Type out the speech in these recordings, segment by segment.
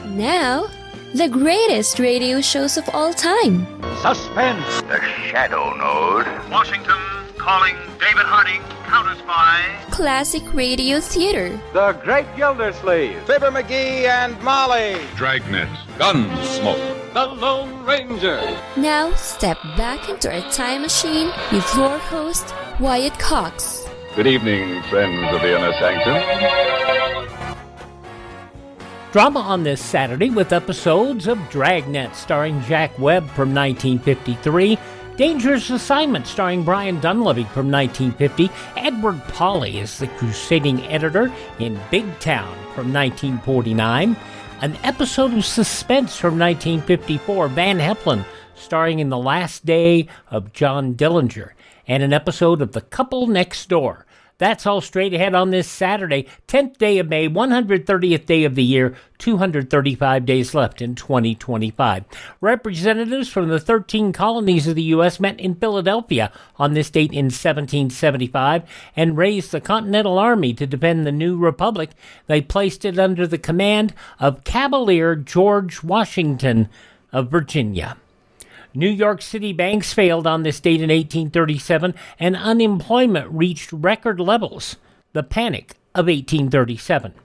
Now, the greatest radio shows of all time. Suspense. The Shadow Node. Washington calling David Harding, counter-spy. Classic radio theater. The Great Gildersleeve. Fibber McGee and Molly. Dragnet. Gunsmoke. The Lone Ranger. Now, step back into a time machine with your host, Wyatt Cox. Good evening, friends of the Inner Sanctum. Drama on this Saturday with episodes of Dragnet starring Jack Webb from 1953, Dangerous Assignment starring Brian Donlevy from 1950, Edward Pawley is the crusading editor in Big Town from 1949, an episode of Suspense from 1954, Van Heflin starring in The Last Day of John Dillinger, and an episode of The Couple Next Door. That's all straight ahead on this Saturday, 10th day of May, 130th day of the year, 235 days left in 2025. Representatives from the 13 colonies of the U.S. met in Philadelphia on this date in 1775 and raised the Continental Army to defend the new republic. They placed it under the command of Cavalier George Washington of Virginia. New York City banks failed on this date in 1837, and unemployment reached record levels, the Panic of 1837.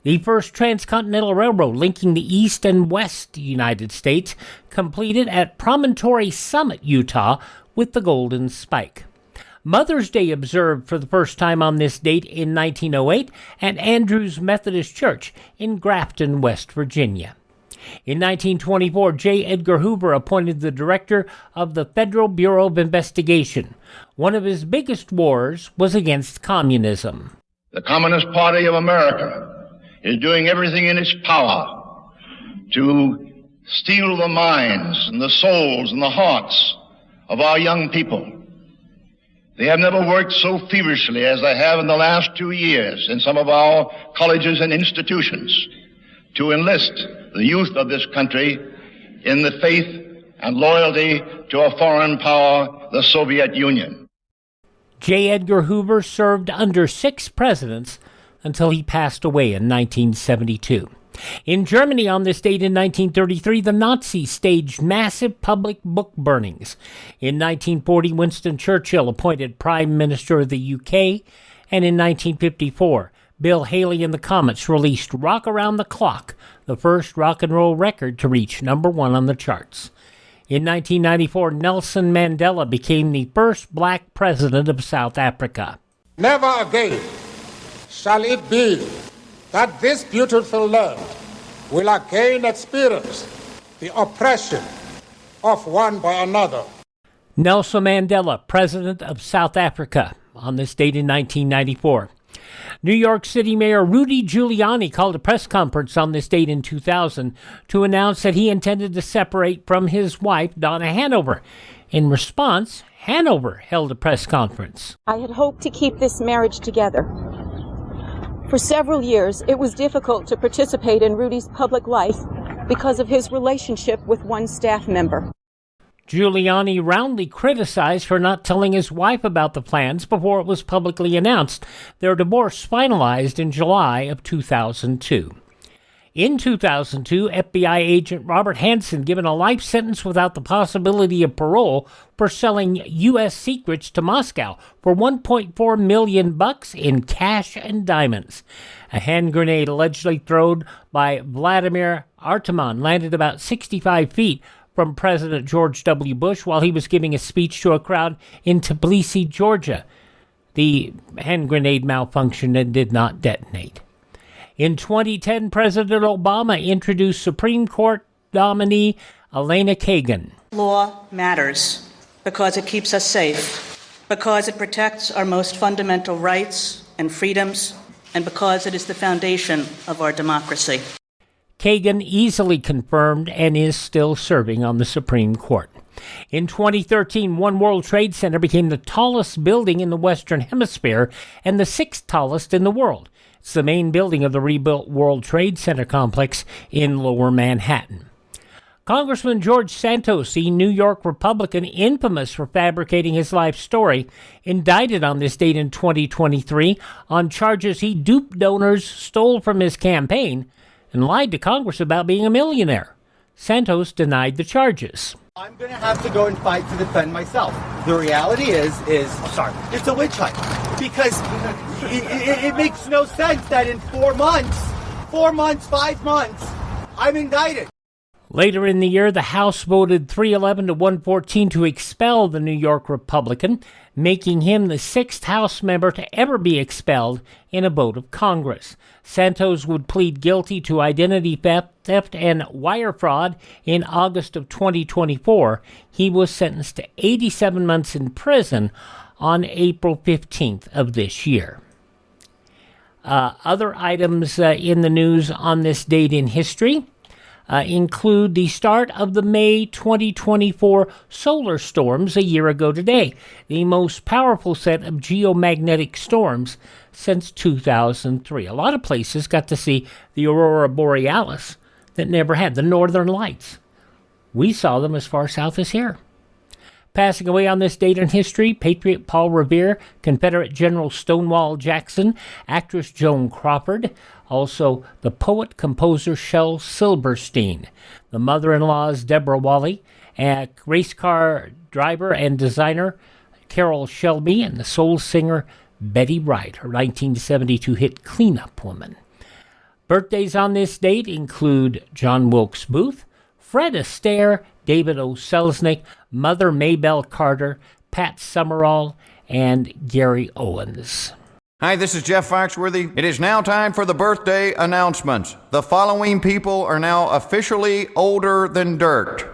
The first transcontinental railroad linking the East and West United States completed at Promontory Summit, Utah, with the Golden Spike. Mother's Day observed for the first time on this date in 1908 at Andrews Methodist Church in Grafton, West Virginia. In 1924, J. Edgar Hoover appointed the director of the Federal Bureau of Investigation. One of his biggest wars was against communism. The Communist Party of America is doing everything in its power to steal the minds and the souls and the hearts of our young people. They have never worked so feverishly as they have in the last 2 years in some of our colleges and institutions to enlist the youth of this country in the faith and loyalty to a foreign power, the Soviet Union. J. Edgar Hoover served under 6 presidents until he passed away in 1972. In Germany on this date in 1933, the Nazis staged massive public book burnings. In 1940, Winston Churchill appointed Prime Minister of the UK, and in 1954, Bill Haley and the Comets released Rock Around the Clock, the first rock and roll record to reach number 1 on the charts. In 1994, Nelson Mandela became the first black president of South Africa. Never again shall it be that this beautiful land will again experience the oppression of one by another. Nelson Mandela, president of South Africa, on this date in 1994. New York City Mayor Rudy Giuliani called a press conference on this date in 2000 to announce that he intended to separate from his wife, Donna Hanover. In response, Hanover held a press conference. I had hoped to keep this marriage together. For several years, it was difficult to participate in Rudy's public life because of his relationship with one staff member. Giuliani roundly criticized for not telling his wife about the plans before it was publicly announced. Their divorce finalized in July of 2002. In 2002, FBI agent Robert Hansen given a life sentence without the possibility of parole for selling U.S. secrets to Moscow for $1.4 million in cash and diamonds. A hand grenade allegedly thrown by Vladimir Arteman landed about 65 feet from President George W. Bush while he was giving a speech to a crowd in Tbilisi, Georgia. The hand grenade malfunctioned and did not detonate. In 2010, President Obama introduced Supreme Court nominee Elena Kagan. Law matters because it keeps us safe, because it protects our most fundamental rights and freedoms, and because it is the foundation of our democracy. Kagan easily confirmed and is still serving on the Supreme Court. In 2013, One World Trade Center became the tallest building in the Western Hemisphere and the 6th tallest in the world. It's the main building of the rebuilt World Trade Center complex in Lower Manhattan. Congressman George Santos, the New York Republican infamous for fabricating his life story, indicted on this date in 2023 on charges he duped donors, stole from his campaign, and lied to Congress about being a millionaire. Santos denied the charges. I'm going to have to go and fight to defend myself. The reality is it's a witch hunt. Because it makes no sense that in 4 months, 5 months, I'm indicted. Later in the year, the House voted 311 to 114 to expel the New York Republican, making him the 6th House member to ever be expelled in a vote of Congress. Santos would plead guilty to identity theft and wire fraud in August of 2024. He was sentenced to 87 months in prison on April 15th of this year. Other items in the news on this date in history include the start of the May 2024 solar storms a year ago today, the most powerful set of geomagnetic storms since 2003. A lot of places got to see the aurora borealis that never had, the northern lights. We saw them as far south as here. Passing away on this date in history, Patriot Paul Revere, Confederate General Stonewall Jackson, actress Joan Crawford, also the poet-composer Shel Silverstein, the mother-in-laws Deborah Walley, and race car driver and designer Carol Shelby, and the soul singer Betty Wright, her 1972 hit Cleanup Woman. Birthdays on this date include John Wilkes Booth, Fred Astaire, David O. Selznick, Mother Maybelle Carter, Pat Summerall, and Gary Owens. Hi, this is Jeff Foxworthy. It is now time for the birthday announcements. The following people are now officially older than dirt.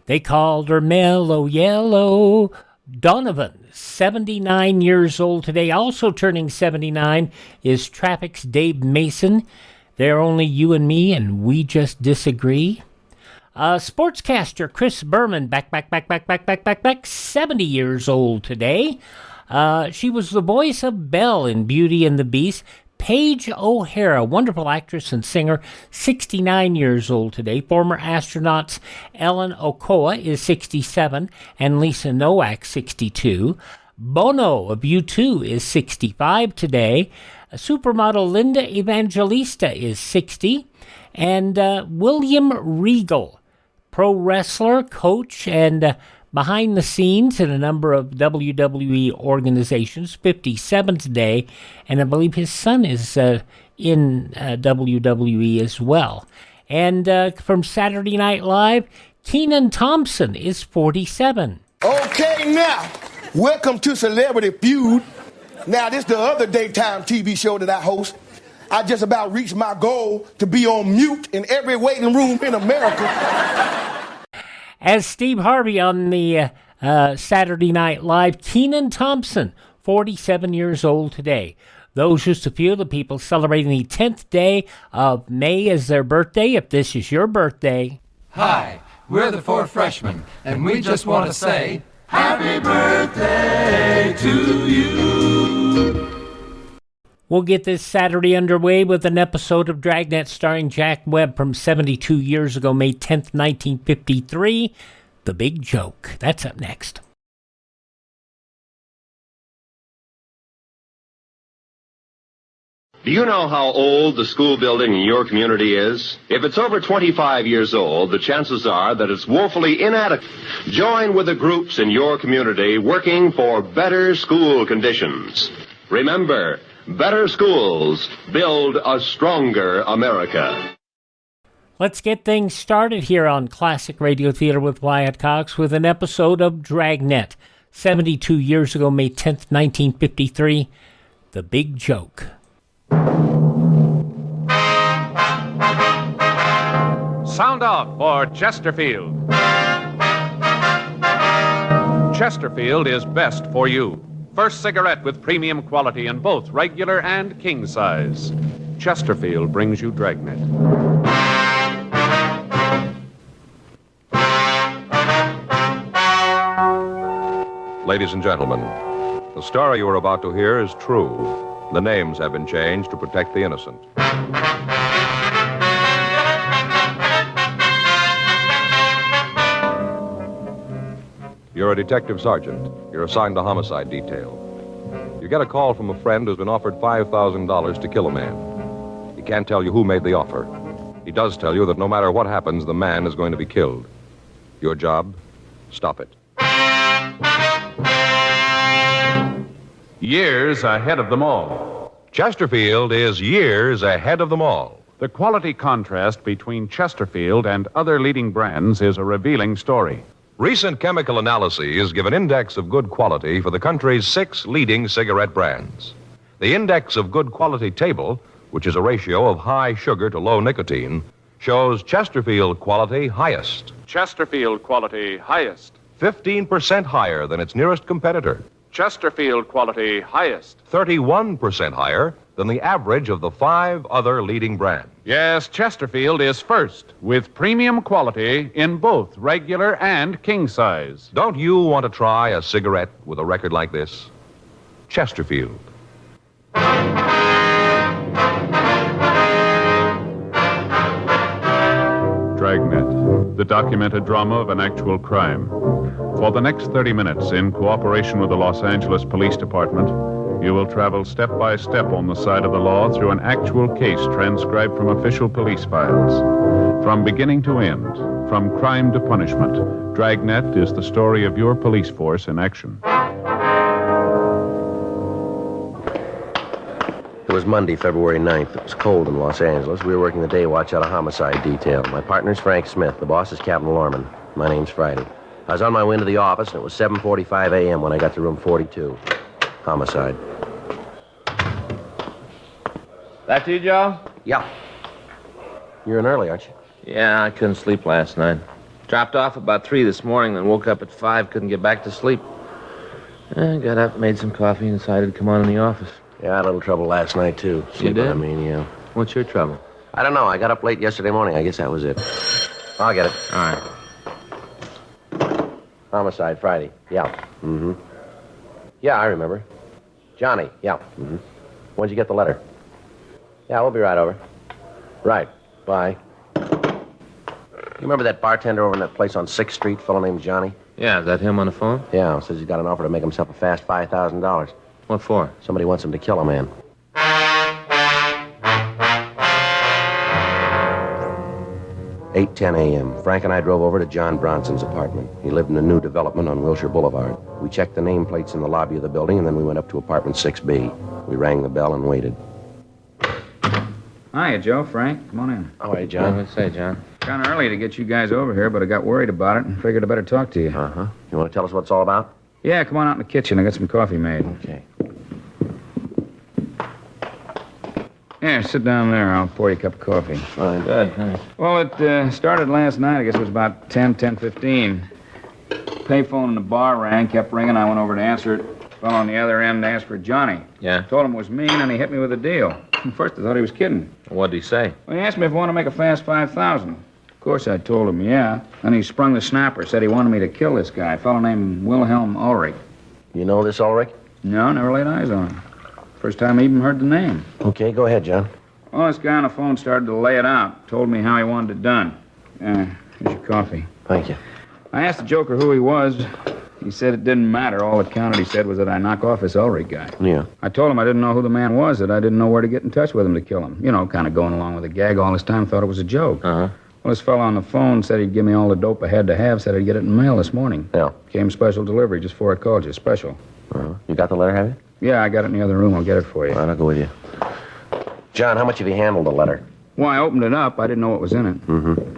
They called her Mellow Yellow. Donovan, 79 years old today. Also turning 79 is Traffic's Dave Mason. They're only you and me, and we just disagree. Sportscaster Chris Berman, back, 70 years old today. She was the voice of Belle in Beauty and the Beast. Paige O'Hara, wonderful actress and singer, 69 years old today. Former astronauts Ellen Okoa is 67 and Lisa Nowak, 62. Bono of U2 is 65 today. Supermodel Linda Evangelista is 60. And William Regal, pro wrestler, coach, and behind the scenes in a number of WWE organizations, 57 today, and I believe his son is in WWE as well. And from Saturday Night Live, Kenan Thompson is 47. Okay, now, welcome to Celebrity Feud. Now, this is the other daytime TV show that I host. I just about reached my goal to be on mute in every waiting room in America. As Steve Harvey on the Saturday Night Live, Kenan Thompson, 47 years old today. Those just a few of the people celebrating the 10th day of May as their birthday. If this is your birthday. Hi, we're the Four Freshmen, and we just want to say, Happy birthday to you. We'll get this Saturday underway with an episode of Dragnet starring Jack Webb from 72 years ago, May 10th, 1953. The Big Joke. That's up next. Do you know how old the school building in your community is? If it's over 25 years old, the chances are that it's woefully inadequate. Join with the groups in your community working for better school conditions. Remember, better schools build a stronger America. Let's get things started here on Classic Radio Theater with Wyatt Cox with an episode of Dragnet. 72 years ago, May 10th, 1953, The Big Joke. Sound off for Chesterfield. Chesterfield is best for you. First cigarette with premium quality in both regular and king size. Chesterfield brings you Dragnet. Ladies and gentlemen, the story you are about to hear is true. The names have been changed to protect the innocent. You're a detective sergeant. You're assigned to homicide detail. You get a call from a friend who's been offered $5,000 to kill a man. He can't tell you who made the offer. He does tell you that no matter what happens, the man is going to be killed. Your job? Stop it. Years ahead of them all. Chesterfield is years ahead of them all. The quality contrast between Chesterfield and other leading brands is a revealing story. Recent chemical analyses give an index of good quality for the country's 6 leading cigarette brands. The index of good quality table, which is a ratio of high sugar to low nicotine, shows Chesterfield quality highest. Chesterfield quality highest. 15% higher than its nearest competitor. Chesterfield quality highest. 31% higher than the average of the 5 other leading brands. Yes, Chesterfield is first, with premium quality in both regular and king size. Don't you want to try a cigarette with a record like this? Chesterfield. Dragnet, the documented drama of an actual crime. For the next 30 minutes, in cooperation with the Los Angeles Police Department, you will travel step by step on the side of the law through an actual case transcribed from official police files. From beginning to end, from crime to punishment, Dragnet is the story of your police force in action. It was Monday, February 9th. It was cold in Los Angeles. We were working the day watch out of homicide detail. My partner's Frank Smith. The boss is Captain Lorman. My name's Friday. I was on my way into the office, and it was 7:45 a.m. when I got to room 42. Homicide. That you, Joe? Yeah. You're in early, aren't you? Yeah, I couldn't sleep last night. Dropped off about 3 this morning, then woke up at 5, couldn't get back to sleep. Got up, made some coffee, and decided to come on in the office. Yeah, I had a little trouble last night, too. You did? I mean, yeah. What's your trouble? I don't know. I got up late yesterday morning. I guess that was it. I'll get it. All right. Homicide, Friday. Yeah. Mm-hmm. Yeah, I remember. Johnny. Yeah. Mm-hmm. When'd you get the letter? Yeah, we'll be right over. Right. Bye. You remember that bartender over in that place on 6th Street, fellow named Johnny? Yeah, is that him on the phone? Yeah, says he's got an offer to make himself a fast $5,000. What for? Somebody wants him to kill a man. 8:10 a.m. Frank and I drove over to John Bronson's apartment. He lived in a new development on Wilshire Boulevard. We checked the nameplates in the lobby of the building, and then we went up to apartment 6B. We rang the bell and waited. Hiya, Joe, Frank. Come on in. All right, John. What'd you say, John? Kind of early to get you guys over here, but I got worried about it and figured I better talk to you. Uh-huh. You want to tell us what it's all about? Yeah, come on out in the kitchen. I got some coffee made. Okay. Yeah, sit down there. I'll pour you a cup of coffee. Fine. Good, thanks. Well, it started last night. I guess it was about 10:15. Payphone in the bar rang, kept ringing. I went over to answer it. Fellow on the other end asked for Johnny. Yeah? Told him it was me, and he hit me with a deal. First, I thought he was kidding. What'd he say? Well, he asked me if I want to make a fast $5,000. Of course, I told him, yeah. Then he sprung the snapper, said he wanted me to kill this guy, a fellow named Wilhelm Ulrich. You know this Ulrich? No, never laid eyes on him. First time I even heard the name. Okay, go ahead, John. Well, this guy on the phone started to lay it out. Told me how he wanted it done. Here's your coffee. Thank you. I asked the joker who he was. He said it didn't matter. All that counted, he said, was that I knock off this Ulrich guy. Yeah. I told him I didn't know who the man was, that I didn't know where to get in touch with him to kill him. You know, kind of going along with the gag all this time, thought it was a joke. Uh-huh. Well, this fellow on the phone said he'd give me all the dope I had to have, said I'd get it in the mail this morning. Yeah. Came special delivery just before I called you. Special. Uh-huh. You got the letter, have you? Yeah, I got it in the other room. I'll get it for you. All right, I'll go with you. John, how much have you handled the letter? Well, I opened it up. I didn't know what was in it. Mm-hmm.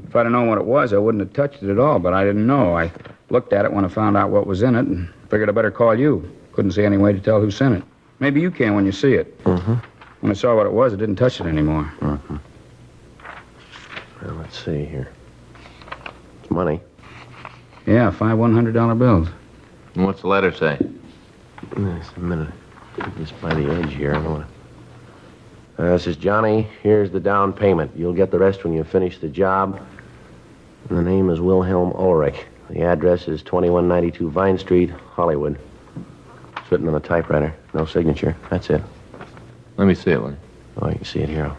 If I'd have known what it was, I wouldn't have touched it at all, but I didn't know. I looked at it when I found out what was in it and figured I better call you. Couldn't see any way to tell who sent it. Maybe you can when you see it. Mm-hmm. When I saw what it was, I didn't touch it anymore. Mm-hmm. Well, let's see here. It's money. Yeah, 5 $100 bills. And what's the letter say? Just a minute. Just by the edge here. I don't want to... It says, Johnny, here's the down payment. You'll get the rest when you finish the job. And the name is Wilhelm Ulrich. The address is 2192 Vine Street, Hollywood. It's written on a typewriter. No signature. That's it. Let me see it, will you? Oh, you can see it here.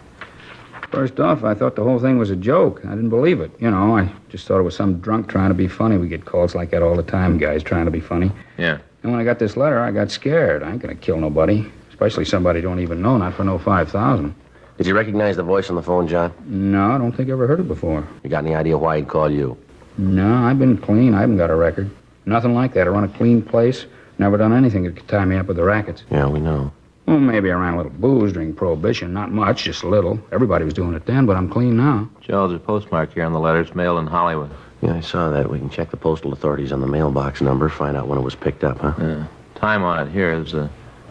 First off, I thought the whole thing was a joke. I didn't believe it. You know, I just thought it was some drunk trying to be funny. We get calls like that all the time, guys trying to be funny. Yeah. And when I got this letter, I got scared. I ain't gonna kill nobody, especially somebody I don't even know, not for no 5,000. Did you recognize the voice on the phone, John? No, I don't think I ever heard it before. You got any idea why he'd call you? No, I've been clean. I haven't got a record. Nothing like that. I run a clean place. Never done anything that could tie me up with the rackets. Yeah, we know. Well, maybe I ran a little booze during Prohibition. Not much, just a little. Everybody was doing it then, but I'm clean now. Joe, there's a postmark here on the letter. It's mailed in Hollywood. Yeah, I saw that. We can check the postal authorities on the mailbox number, find out when it was picked up, huh? Yeah. Time on it here is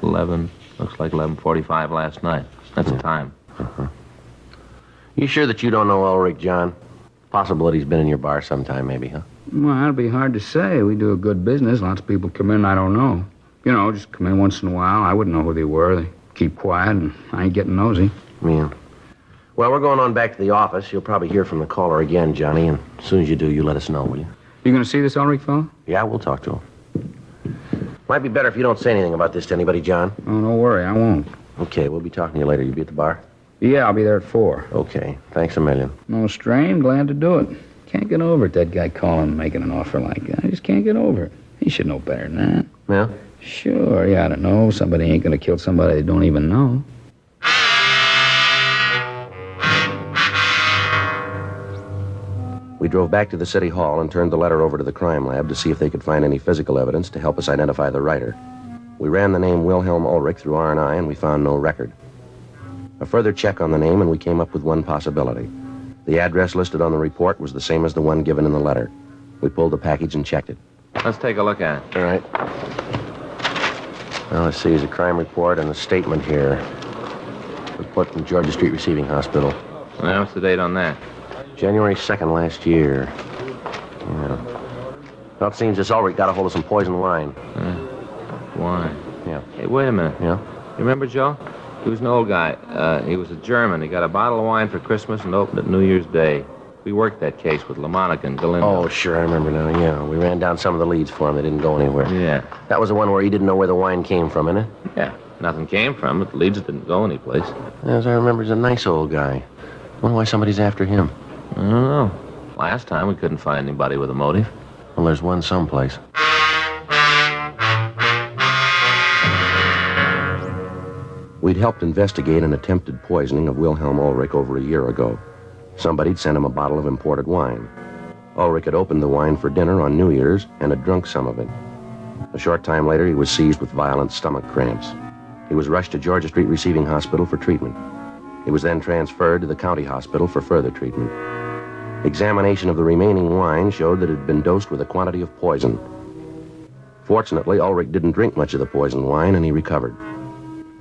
11, looks like 11:45 last night. That's the time. Uh-huh. You sure that you don't know Ulrich, John? Possible that he's been in your bar sometime, maybe, huh? Well, that'd be hard to say. We do a good business. Lots of people come in I don't know. You know, just come in once in a while. I wouldn't know who they were. They keep quiet, and I ain't getting nosy. Yeah. Well, we're going on back to the office. You'll probably hear from the caller again, Johnny, and as soon as you do, you let us know, will you? You gonna see this Ulrich fellow? Yeah, we'll talk to him. Might be better if you don't say anything about this to anybody, John. Oh, don't worry, I won't. Okay, we'll be talking to you later. You be at the bar? Yeah, I'll be there at 4. Okay, thanks a million. No strain, glad to do it. Can't get over it, that guy calling and making an offer like that. I just can't get over it. He should know better than that. Yeah? Sure, yeah, I don't know. Somebody ain't gonna kill somebody they don't even know. We drove back to the city hall and turned the letter over to the crime lab to see if they could find any physical evidence to help us identify the writer. We ran the name Wilhelm Ulrich through R&I, and we found no record. A further check on the name, and we came up with one possibility. The address listed on the report was the same as the one given in the letter. We pulled the package and checked it. Let's take a look at it. All right. Well, let's see. There's a crime report and a statement here. Report from Georgia Street Receiving Hospital. Well, what's the date on that? January 2nd last year. Yeah. Well, it seems this Ulrich got a hold of some poison wine. Wine? Yeah. Hey, wait a minute. Yeah? You remember Joe? He was an old guy. He was a German. He got a bottle of wine for Christmas and opened it New Year's Day. We worked that case with LaMonica and Galindo. Oh, sure, I remember now, yeah. We ran down some of the leads for him. They didn't go anywhere. Yeah. That was the one where he didn't know where the wine came from, isn't it? Yeah. Nothing came from it. The leads didn't go anyplace. As I remember, he's a nice old guy. Wonder why somebody's after him. I don't know. Last time we couldn't find anybody with a motive. Well, there's one someplace. We'd helped investigate an attempted poisoning of Wilhelm Ulrich over a year ago. Somebody'd sent him a bottle of imported wine. Ulrich had opened the wine for dinner on New Year's and had drunk some of it. A short time later, he was seized with violent stomach cramps. He was rushed to Georgia Street Receiving Hospital for treatment. He was then transferred to the county hospital for further treatment. Examination of the remaining wine showed that it had been dosed with a quantity of poison. Fortunately, Ulrich didn't drink much of the poisoned wine, and he recovered.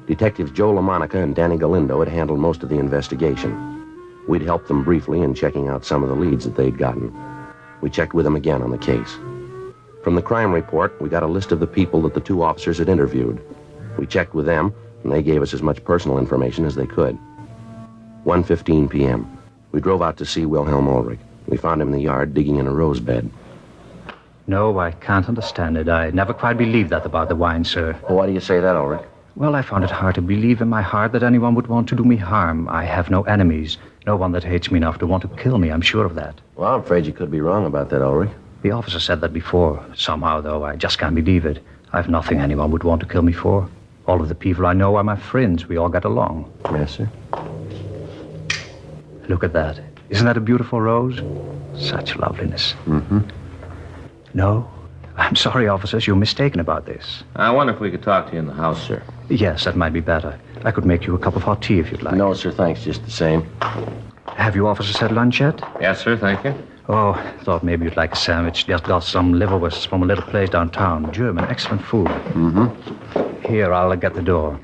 Detectives Joe LaMonica and Danny Galindo had handled most of the investigation. We'd helped them briefly in checking out some of the leads that they'd gotten. We checked with them again on the case. From the crime report, we got a list of the people that the two officers had interviewed. We checked with them, and they gave us as much personal information as they could. 1:15 p.m. We drove out to see Wilhelm Ulrich. We found him in the yard digging in a rose bed. No, I can't understand it. I never quite believed that about the wine, sir. Well, why do you say that, Ulrich? Well, I found it hard to believe in my heart that anyone would want to do me harm. I have no enemies. No one that hates me enough to want to kill me, I'm sure of that. Well, I'm afraid you could be wrong about that, Ulrich. The officer said that before. Somehow, though, I just can't believe it. I've nothing anyone would want to kill me for. All of the people I know are my friends. We all get along. Yes, sir. Look at that. Isn't that a beautiful rose? Such loveliness. Mm-hmm. No? I'm sorry, officers. You're mistaken about this. I wonder if we could talk to you in the house, sir. Yes, that might be better. I could make you a cup of hot tea if you'd like. No, sir, thanks. Just the same. Have you officers had lunch yet? Yes, sir, thank you. Oh, thought maybe you'd like a sandwich. Just got some liverwursts from a little place downtown. German, excellent food. Mm-hmm. Here, I'll get the door.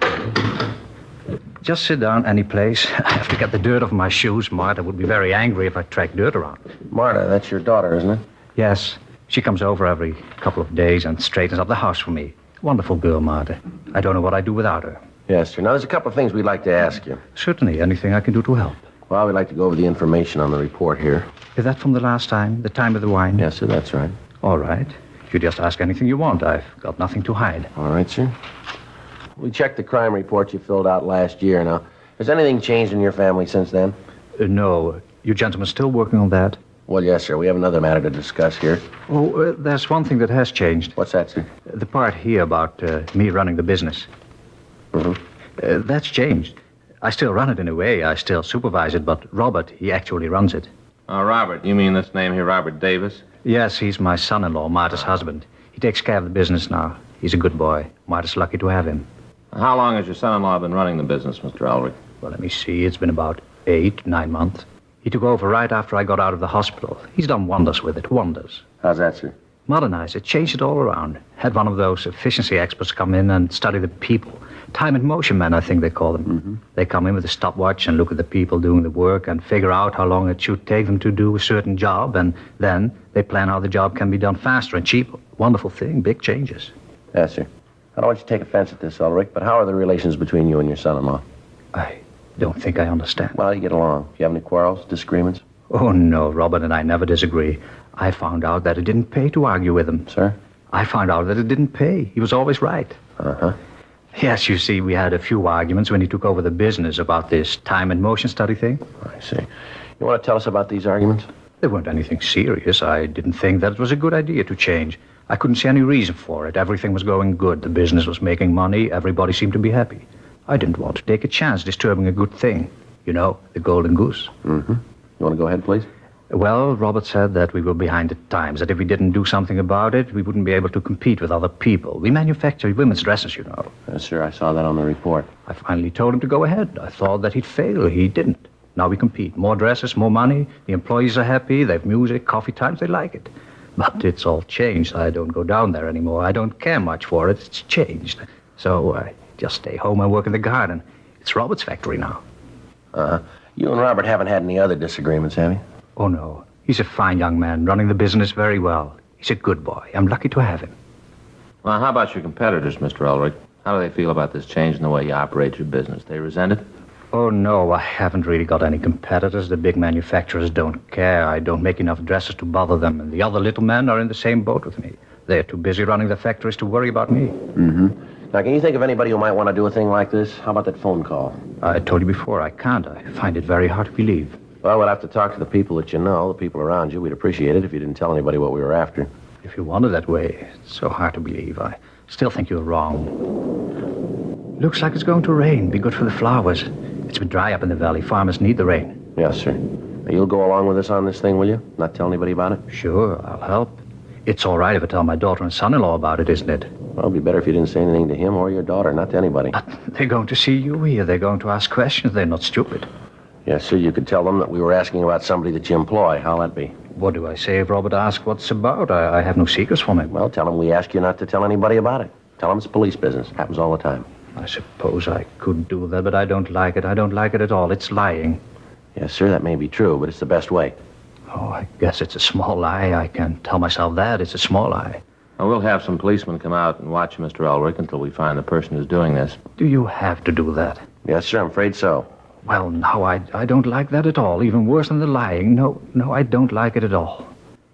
Just sit down any place. I have to get the dirt off my shoes. Martha would be very angry if I tracked dirt around. Martha, that's your daughter, isn't it? Yes. She comes over every couple of days and straightens up the house for me. Wonderful girl, Martha. I don't know what I'd do without her. Yes, sir. Now, there's a couple of things we'd like to ask you. Certainly. Anything I can do to help. Well, we'd like to go over the information on the report here. Is that from the last time? The time of the wine? Yes, sir, that's right. All right. You just ask anything you want. I've got nothing to hide. All right, sir. We checked the crime report you filled out last year. Now, has anything changed in your family since then? No. You gentlemen still working on that? Well, yes, sir. We have another matter to discuss here. Oh, there's one thing that has changed. What's that, sir? The part here about me running the business. Mm-hmm. That's changed. I still run it in a way. I still supervise it, but Robert, he actually runs it. Oh, Robert. You mean this name here, Robert Davis? Yes, he's my son-in-law, Marta's husband. He takes care of the business now. He's a good boy. Marta's lucky to have him. How long has your son-in-law been running the business, Mr. Ulrich? Well, let me see. It's been about 8-9 months. He took over right after I got out of the hospital. He's done wonders with it, wonders. How's that, sir? Modernized it, changed it all around. Had one of those efficiency experts come in and study the people. Time and motion men, I think they call them. Mm-hmm. They come in with a stopwatch and look at the people doing the work and figure out how long it should take them to do a certain job, and then they plan how the job can be done faster and cheaper. Wonderful thing, big changes. Yes, sir. I don't want you to take offense at this, Ulrich, but how are the relations between you and your son-in-law? I don't think I understand. Well, you get along. Do you have any quarrels, disagreements? Oh, no, Robert and I never disagree. I found out that it didn't pay to argue with him. Sir? I found out that it didn't pay. He was always right. Uh-huh. Yes, you see, we had a few arguments when he took over the business about this time and motion study thing. I see. You want to tell us about these arguments? They weren't anything serious. I didn't think that it was a good idea to change. I couldn't see any reason for it. Everything was going good. The business was making money. Everybody seemed to be happy. I didn't want to take a chance disturbing a good thing. You know, the golden goose. Mm-hmm. You want to go ahead, please? Well, Robert said that we were behind the times, that if we didn't do something about it, we wouldn't be able to compete with other people. We manufacture women's dresses, you know. Yes, sir, I saw that on the report. I finally told him to go ahead. I thought that he'd fail. He didn't. Now we compete. More dresses, more money. The employees are happy. They have music, coffee times. They like it. But it's all changed. I don't go down there anymore. I don't care much for it. It's changed. So I just stay home and work in the garden. It's Robert's factory now. Uh-huh. You and Robert haven't had any other disagreements, have you? Oh, no. He's a fine young man, running the business very well. He's a good boy. I'm lucky to have him. Well, how about your competitors, Mr. Ulrich? How do they feel about this change in the way you operate your business? They resent it? Oh, no, I haven't really got any competitors. The big manufacturers don't care. I don't make enough dresses to bother them, and the other little men are in the same boat with me. They're too busy running the factories to worry about me. Mm-hmm. Now, can you think of anybody who might want to do a thing like this? How about that phone call? I told you before, I can't. I find it very hard to believe. Well, we'll have to talk to the people that you know, the people around you. We'd appreciate it if you didn't tell anybody what we were after. If you want it that way, it's so hard to believe. I still think you're wrong. Looks like it's going to rain. Be good for the flowers. It's been dry up in the valley. Farmers need the rain. Yes, sir. Now, you'll go along with us on this thing, will you? Not tell anybody about it? Sure, I'll help. It's all right if I tell my daughter and son-in-law about it, isn't it? Well, it'd be better if you didn't say anything to him or your daughter, not to anybody. But they're going to see you here. They're going to ask questions. They're not stupid. Yes, sir, you could tell them that we were asking about somebody that you employ. How'll that be? What do I say if Robert asks what it's about? I have no secrets from him. Well, tell him we ask you not to tell anybody about it. Tell him it's police business. Happens all the time. I suppose I could do that, but I don't like it. I don't like it at all. It's lying. Yes, sir, that may be true, but it's the best way. Oh, I guess it's a small lie. I can tell myself that. It's a small lie. Well, we'll have some policemen come out and watch Mr. Ulrich until we find the person who's doing this. Do you have to do that? Yes, sir, I'm afraid so. Well, no, I don't like that at all. Even worse than the lying. No, I don't like it at all.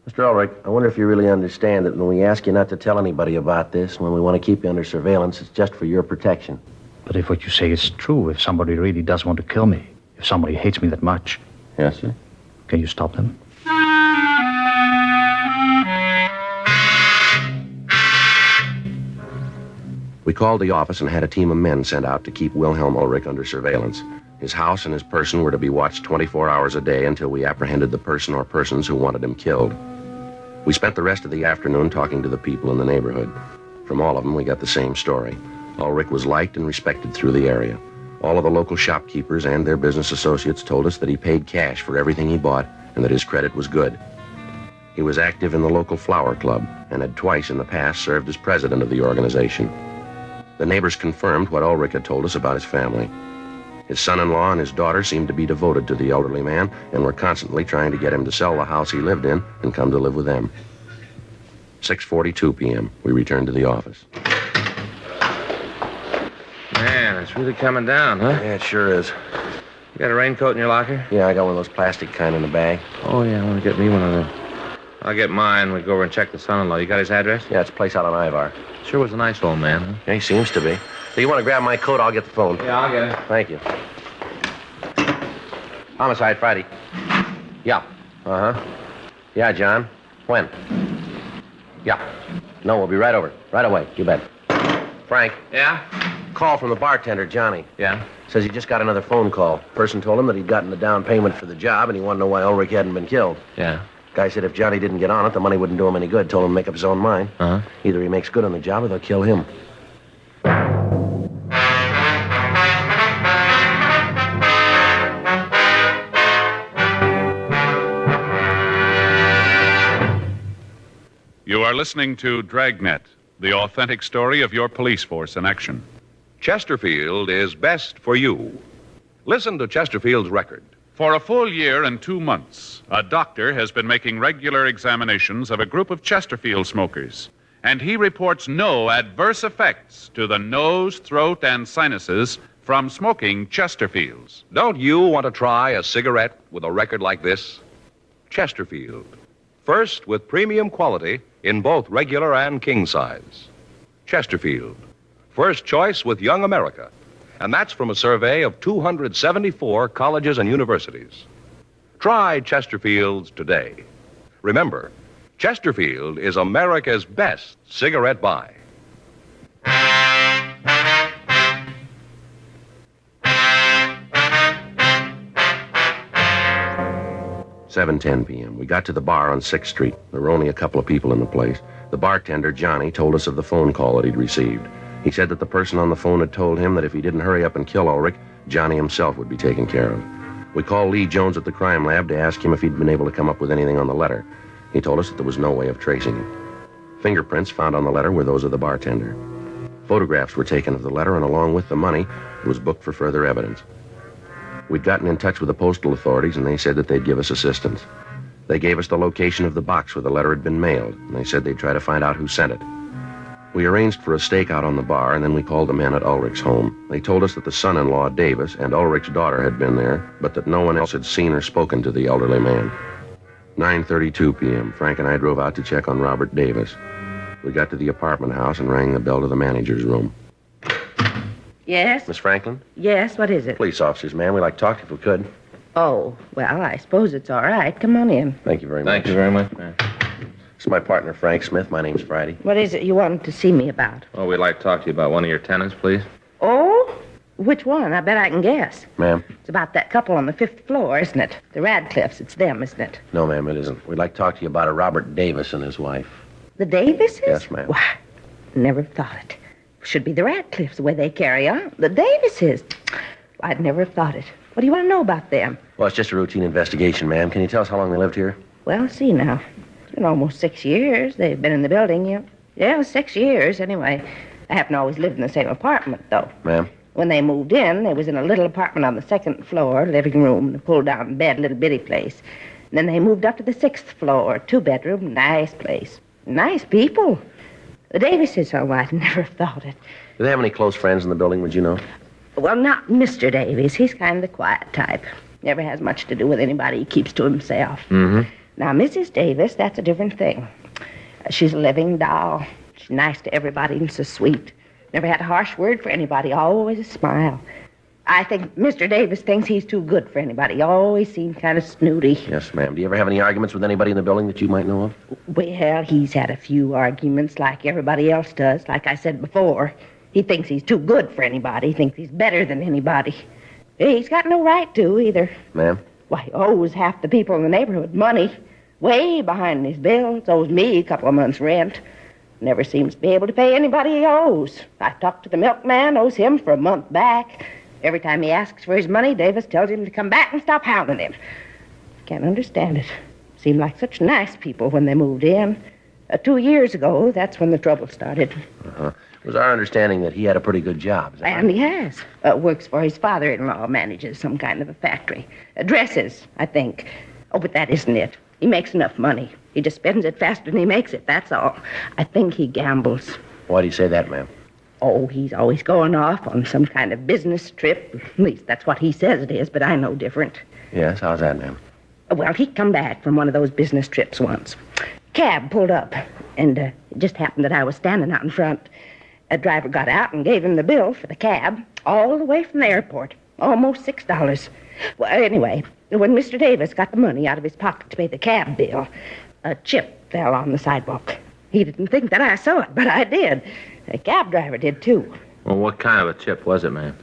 Mr. Ulrich, I wonder if you really understand that when we ask you not to tell anybody about this, when we want to keep you under surveillance, it's just for your protection. But if what you say is true, if somebody really does want to kill me, if somebody hates me that much... Yes, sir? Can you stop them? We called the office and had a team of men sent out to keep Wilhelm Ulrich under surveillance. His house and his person were to be watched 24 hours a day until we apprehended the person or persons who wanted him killed. We spent the rest of the afternoon talking to the people in the neighborhood. From all of them, we got the same story. Ulrich was liked and respected through the area. All of the local shopkeepers and their business associates told us that he paid cash for everything he bought and that his credit was good. He was active in the local flower club and had twice in the past served as president of the organization. The neighbors confirmed what Ulrich had told us about his family. His son-in-law and his daughter seemed to be devoted to the elderly man and were constantly trying to get him to sell the house he lived in and come to live with them. 6:42 p.m. We returned to the office. Man, it's really coming down, huh? Yeah, it sure is. You got a raincoat in your locker? Yeah, I got one of those plastic kind in the bag. Oh, yeah, I want to get me one of them. I'll get mine. We'll go over and check the son-in-law. You got his address? Yeah, it's a place out on Ivar. Sure was a nice old man, huh? Yeah, he seems to be. So you want to grab my coat, I'll get the phone. Yeah, I'll get it. Thank you. Homicide, Friday. Yeah. Uh-huh. Yeah, John. When? Yeah. No, we'll be right over. Right away. You bet. Frank. Yeah? Call from the bartender, Johnny. Yeah? Says he just got another phone call. Person told him that he'd gotten the down payment for the job, and he wanted to know why Ulrich hadn't been killed. Yeah. Guy said if Johnny didn't get on it, the money wouldn't do him any good. Told him to make up his own mind. Uh-huh. Either he makes good on the job or they'll kill him. You are listening to Dragnet, the authentic story of your police force in action. Chesterfield is best for you. Listen to Chesterfield's record. For a full year and 2 months, a doctor has been making regular examinations of a group of Chesterfield smokers, and he reports no adverse effects to the nose, throat, and sinuses from smoking Chesterfields. Don't you want to try a cigarette with a record like this? Chesterfield. First with premium quality in both regular and king size. Chesterfield. First choice with Young America. And that's from a survey of 274 colleges and universities. Try Chesterfields today. Remember, Chesterfield is America's best cigarette buy. 7:10 p.m. We got to the bar on 6th Street. There were only a couple of people in the place. The bartender, Johnny, told us of the phone call that he'd received. He said that the person on the phone had told him that if he didn't hurry up and kill Ulrich, Johnny himself would be taken care of. We called Lee Jones at the crime lab to ask him if he'd been able to come up with anything on the letter. He told us that there was no way of tracing it. Fingerprints found on the letter were those of the bartender. Photographs were taken of the letter, and along with the money, it was booked for further evidence. We'd gotten in touch with the postal authorities, and they said that they'd give us assistance. They gave us the location of the box where the letter had been mailed, and they said they'd try to find out who sent it. We arranged for a stakeout on the bar, and then we called the men at Ulrich's home. They told us that the son-in-law, Davis, and Ulrich's daughter had been there, but that no one else had seen or spoken to the elderly man. 9:32 p.m., Frank and I drove out to check on Robert Davis. We got to the apartment house and rang the bell to the manager's room. Yes? Miss Franklin? Yes, what is it? Police officers, ma'am. We'd like to talk to you if we could. Oh, well, I suppose it's all right. Come on in. Thank you very much. Thank you very much, ma'am. This is my partner, Frank Smith. My name's Friday. What is it you wanted to see me about? Oh, we'd like to talk to you about one of your tenants, please. Oh? Which one? I bet I can guess. Ma'am? It's about that couple on the 5th floor, isn't it? The Radcliffes. It's them, isn't it? No, ma'am, it isn't. We'd like to talk to you about a Robert Davis and his wife. The Davises? Yes, ma'am. Why, never thought it. Should be the Radcliffes, the way they carry on. The Davises. I'd never have thought it. What do you want to know about them? Well, it's just a routine investigation, ma'am. Can you tell us how long they lived here? Well, see now. It's been almost 6 years they've been in the building. Yeah, 6 years, anyway. I haven't always lived in the same apartment, though. Ma'am? When they moved in, they was in a little apartment on the 2nd floor, living room, a pull-down bed, little bitty place. And then they moved up to the 6th floor, 2-bedroom, nice place. Nice people. The Davises, oh, I'd never have thought it. Do they have any close friends in the building, would you know? Well, not Mr. Davies. He's kind of the quiet type. Never has much to do with anybody. He keeps to himself. Mm-hmm. Now, Mrs. Davis, that's a different thing. She's a living doll. She's nice to everybody and so sweet. Never had a harsh word for anybody. Always a smile. I think Mr. Davis thinks he's too good for anybody. He always seemed kind of snooty. Yes, ma'am. Do you ever have any arguments with anybody in the building that you might know of? Well, he's had a few arguments like everybody else does. Like I said before, he thinks he's too good for anybody. He thinks he's better than anybody. He's got no right to either. Ma'am? Why, he owes half the people in the neighborhood money. Way behind his bills. Owes me a couple of months' rent. Never seems to be able to pay anybody he owes. I talked to the milkman, owes him for a month back. Every time he asks for his money, Davis tells him to come back and stop hounding him. Can't understand it. Seemed like such nice people when they moved in. 2 years ago, that's when the trouble started. Uh-huh. It was our understanding that he had a pretty good job. Is that And right? he has. Works for his father-in-law, manages some kind of a factory. Dresses, I think. Oh, but that isn't it. He makes enough money. He just spends it faster than he makes it, that's all. I think he gambles. Why do you say that, ma'am? Oh, he's always going off on some kind of business trip. At least that's what he says it is, but I know different. Yes, how's that, ma'am? Well, he'd come back from one of those business trips once. Cab pulled up, and it just happened that I was standing out in front. A driver got out and gave him the bill for the cab, all the way from the airport. Almost $6. Well, anyway, when Mr. Davis got the money out of his pocket to pay the cab bill, a chip fell on the sidewalk. He didn't think that I saw it, but I did. The cab driver did, too. Well, what kind of a chip was it, ma'am?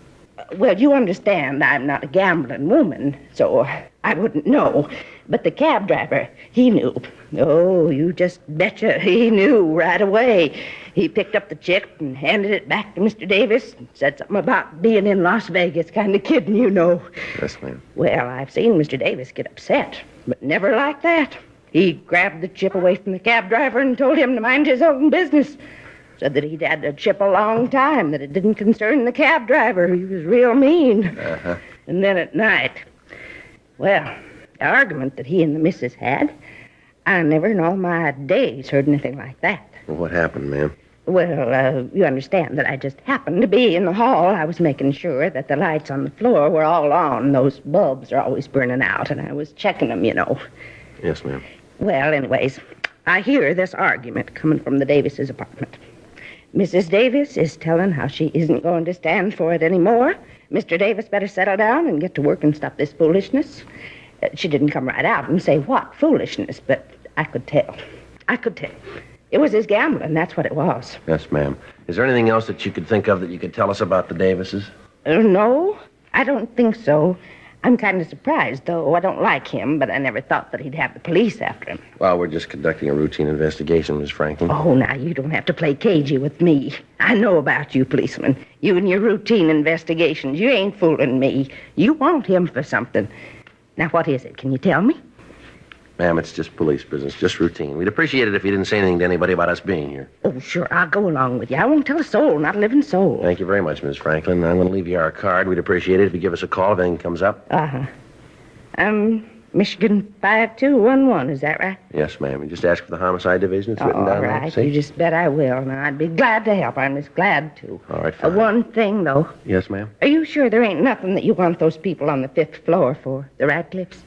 Well, you understand I'm not a gambling woman, so I wouldn't know. But the cab driver, he knew. Oh, you just betcha he knew right away. He picked up the check and handed it back to Mr. Davis and said something about being in Las Vegas, kind of kidding, you know. Yes, ma'am. Well, I've seen Mr. Davis get upset, but never like that. He grabbed the chip away from the cab driver and told him to mind his own business. Said that he'd had the chip a long time, that it didn't concern the cab driver. He was real mean. Uh-huh. And then at night, well, the argument that he and the missus had, I never in all my days heard anything like that. Well, what happened, ma'am? Well, you understand that I just happened to be in the hall. I was making sure that the lights on the floor were all on. Those bulbs are always burning out, and I was checking them, you know. Yes, ma'am. Well, anyways, I hear this argument coming from the Davises' apartment. Mrs. Davis is telling how she isn't going to stand for it anymore. Mr. Davis better settle down and get to work and stop this foolishness. She didn't come right out and say what foolishness, but I could tell. I could tell. It was his gambling, that's what it was. Yes, ma'am. Is there anything else that you could think of that you could tell us about the Davises? No, I don't think so. I'm kind of surprised, though. I don't like him, but I never thought that he'd have the police after him. Well, we're just conducting a routine investigation, Miss Franklin. Oh, now, you don't have to play cagey with me. I know about you, policeman. You and your routine investigations. You ain't fooling me. You want him for something. Now, what is it? Can you tell me? Ma'am, it's just police business, just routine. We'd appreciate it if you didn't say anything to anybody about us being here. Oh, sure, I'll go along with you. I won't tell a soul, not a living soul. Thank you very much, Miss Franklin. I'm going to leave you our card. We'd appreciate it if you give us a call if anything comes up. Uh-huh. Michigan 5211, is that right? Yes, ma'am. You just ask for the homicide division. It's written down. All right, See? you just bet I will. Now, I'd be glad to help. I'm just glad to. All right, fine. One thing, though. Yes, ma'am? Are you sure there ain't nothing that you want those people on the 5th floor for, the Radcliffes?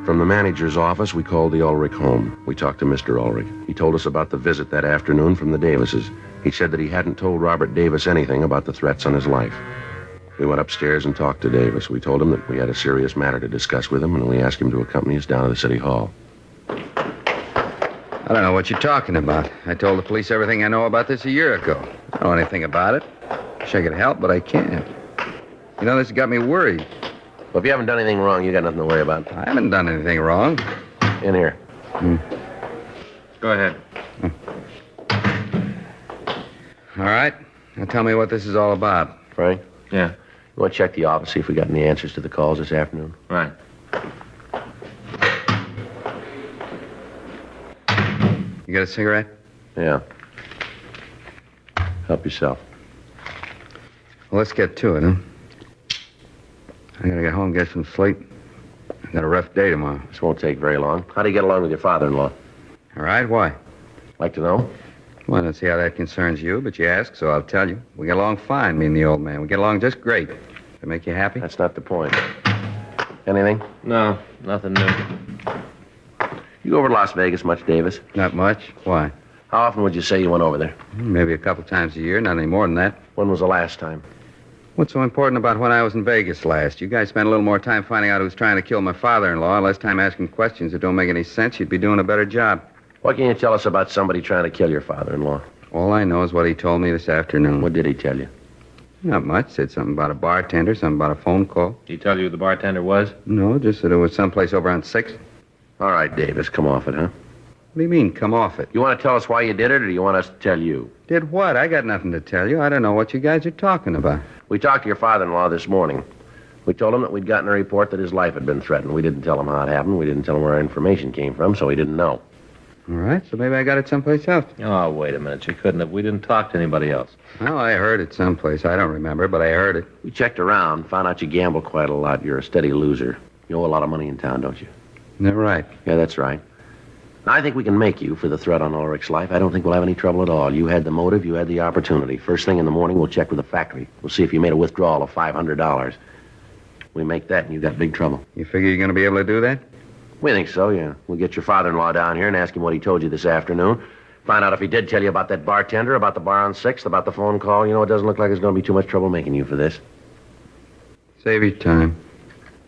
From the manager's office, we called the Ulrich home. We talked to Mr. Ulrich. He told us about the visit that afternoon from the Davises. He said that he hadn't told Robert Davis anything about the threats on his life. We went upstairs and talked to Davis. We told him that we had a serious matter to discuss with him, and we asked him to accompany us down to the city hall. I don't know what you're talking about. I told the police everything I know about this a year ago. I don't know anything about it. Wish I could help, but I can't. You know, this has got me worried. Well, if you haven't done anything wrong, you got nothing to worry about. I haven't done anything wrong. In here. Go ahead. All right. Now tell me what this is all about. Frank? Yeah. You want to check the office, see if we got any answers to the calls this afternoon? Right. You got a cigarette? Yeah. Help yourself. Well, let's get to it, huh? I gotta get home and get some sleep. I got a rough day tomorrow. This won't take very long. How do you get along with your father-in-law? All right, why? Like to know? Well, I don't see how that concerns you, but you ask, so I'll tell you. We get along fine, me and the old man. We get along just great. Does that make you happy? That's not the point. Anything? No, nothing new. You go over to Las Vegas much, Davis? Not much. Why? How often would you say you went over there? Maybe a couple times a year, not any more than that. When was the last time? What's so important about when I was in Vegas last? You guys spent a little more time finding out who's trying to kill my father-in-law, less time asking questions that don't make any sense. You'd be doing a better job. What can you tell us about somebody trying to kill your father-in-law? All I know is what he told me this afternoon. What did he tell you? Not much. Said something about a bartender, something about a phone call. Did he tell you who the bartender was? No, just that it was someplace over on 6th. All right, Davis, come off it, huh? What do you mean, come off it? You want to tell us why you did it, or do you want us to tell you? Did what? I got nothing to tell you. I don't know what you guys are talking about. We talked to your father-in-law this morning. We told him that we'd gotten a report that his life had been threatened. We didn't tell him how it happened. We didn't tell him where our information came from, so he didn't know. All right, so maybe I got it someplace else. Oh, wait a minute. You couldn't have. We didn't talk to anybody else. Well, I heard it someplace. I don't remember, but I heard it. We checked around, found out you gamble quite a lot. You're a steady loser. You owe a lot of money in town, don't you? They're right. Yeah, that's right. I think we can make you for the threat on Ulrich's life. I don't think we'll have any trouble at all. You had the motive, you had the opportunity. First thing in the morning, we'll check with the factory. We'll see if you made a withdrawal of $500. We make that, and you got big trouble. You figure you're going to be able to do that? We think so, yeah. We'll get your father-in-law down here and ask him what he told you this afternoon. Find out if he did tell you about that bartender, about the bar on 6th, about the phone call. You know, it doesn't look like there's going to be too much trouble making you for this. Save your time.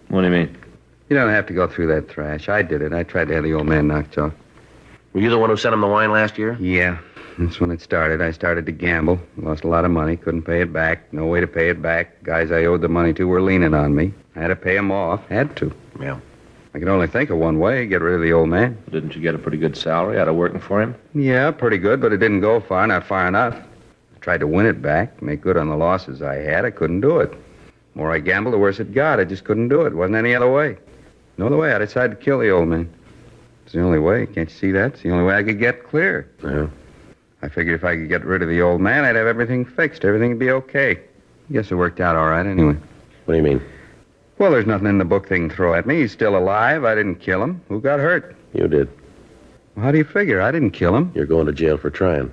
What do you mean? You don't have to go through that thrash. I did it. I tried to have the old man knocked off. Were you the one who sent him the wine last year? Yeah, that's when it started. I started to gamble. Lost a lot of money. Couldn't pay it back. No way to pay it back. Guys I owed the money to were leaning on me. I had to pay them off. Had to. Yeah. I could only think of one way, get rid of the old man. Didn't you get a pretty good salary out of working for him? Yeah, pretty good, but it didn't go far, not far enough. I tried to win it back, make good on the losses I had. I couldn't do it. The more I gambled, the worse it got. I just couldn't do it. Wasn't any other way. No other way. I decided to kill the old man. It's the only way. Can't you see that? It's the only way I could get clear. Yeah. I figured if I could get rid of the old man, I'd have everything fixed. Everything would be okay. Guess it worked out all right anyway. What do you mean? Well, there's nothing in the book they can throw at me. He's still alive. I didn't kill him. Who got hurt? You did. Well, how do you figure? I didn't kill him. You're going to jail for trying.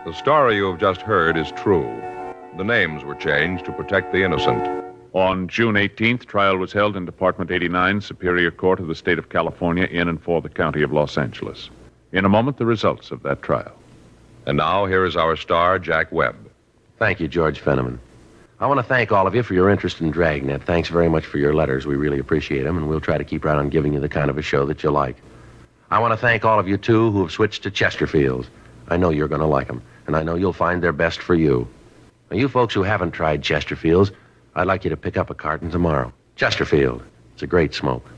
The story you have just heard is true. The names were changed to protect the innocent. On June 18th, trial was held in Department 89, Superior Court of the State of California, in and for the County of Los Angeles. In a moment, the results of that trial. And now, here is our star, Jack Webb. Thank you, George Fenneman. I want to thank all of you for your interest in Dragnet. Thanks very much for your letters. We really appreciate them, and we'll try to keep right on giving you the kind of a show that you like. I want to thank all of you, too, who have switched to Chesterfields. I know you're going to like them, and I know you'll find they're best for you. Now, you folks who haven't tried Chesterfields, I'd like you to pick up a carton tomorrow. Chesterfield. It's a great smoke.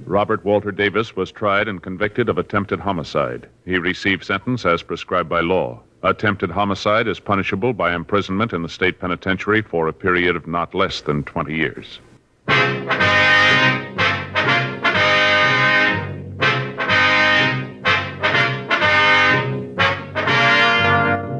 Robert Walter Davis was tried and convicted of attempted homicide. He received sentence as prescribed by law. Attempted homicide is punishable by imprisonment in the state penitentiary for a period of not less than 20 years.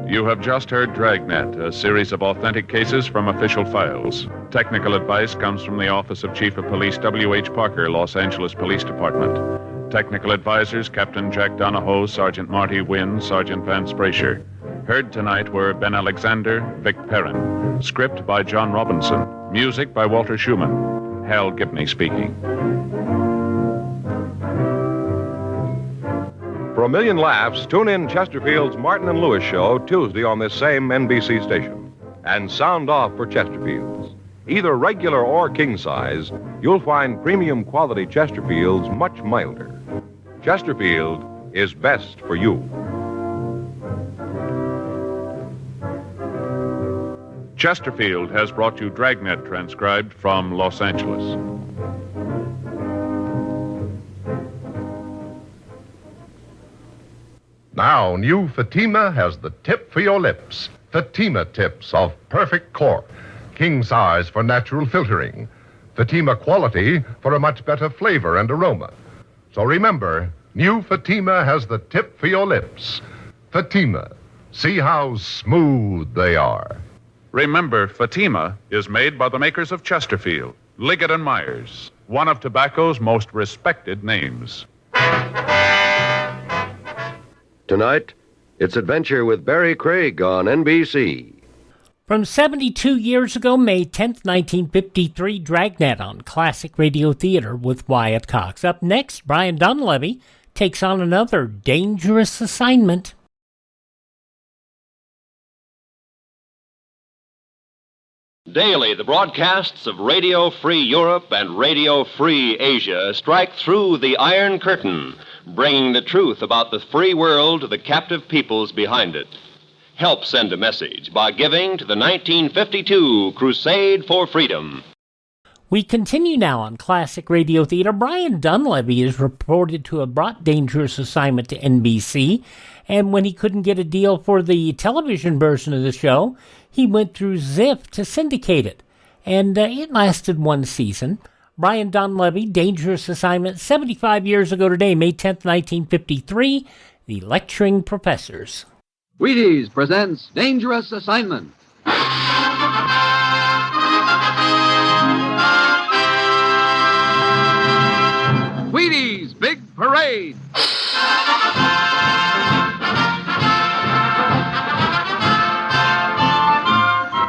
You have just heard Dragnet, a series of authentic cases from official files. Technical advice comes from the Office of Chief of Police W.H. Parker, Los Angeles Police Department. Technical advisors, Captain Jack Donahoe, Sergeant Marty Wynn, Sergeant Vance Brasher. Heard tonight were Ben Alexander, Vic Perrin. Script by John Robinson. Music by Walter Schumann. Hal Gibney speaking. For a million laughs, tune in Chesterfield's Martin and Lewis show Tuesday on this same NBC station. And sound off for Chesterfield's. Either regular or king size, you'll find premium quality Chesterfield's much milder. Chesterfield is best for you. Chesterfield has brought you Dragnet, transcribed from Los Angeles. Now, new Fatima has the tip for your lips. Fatima tips of perfect cork. King size for natural filtering. Fatima quality for a much better flavor and aroma. So remember, new Fatima has the tip for your lips. Fatima. See how smooth they are. Remember, Fatima is made by the makers of Chesterfield, Liggett & Myers, one of tobacco's most respected names. Tonight, it's Adventure with Barry Craig on NBC. From 72 years ago, May 10th, 1953, Dragnet on Classic Radio Theater with Wyatt Cox. Up next, Brian Donlevy takes on another dangerous assignment. Daily, the broadcasts of Radio Free Europe and Radio Free Asia strike through the Iron Curtain, bringing the truth about the free world to the captive peoples behind it. Help send a message by giving to the 1952 Crusade for Freedom. We continue now on Classic Radio Theater. Brian Donlevy is reported to have brought Dangerous Assignment to NBC, and when he couldn't get a deal for the television version of the show, he went through Ziff to syndicate it, and it lasted one season. Brian Donlevy, Dangerous Assignment, 75 years ago today, May 10th, 1953, The Lecturing Professors. Wheaties presents Dangerous Assignment. Wheaties Big Parade.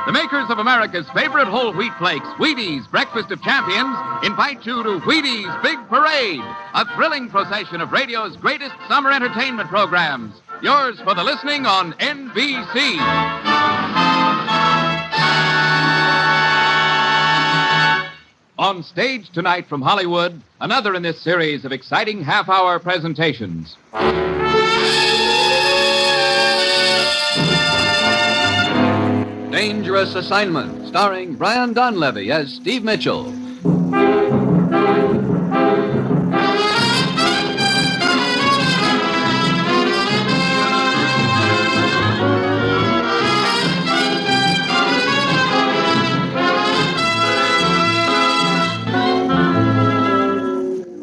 The makers of American America's favorite whole wheat flakes, Wheaties, Breakfast of Champions, invite you to Wheaties Big Parade, a thrilling procession of radio's greatest summer entertainment programs. Yours for the listening on NBC. On stage tonight from Hollywood, another in this series of exciting half-hour presentations. Dangerous Assignment, starring Brian Donlevy as Steve Mitchell.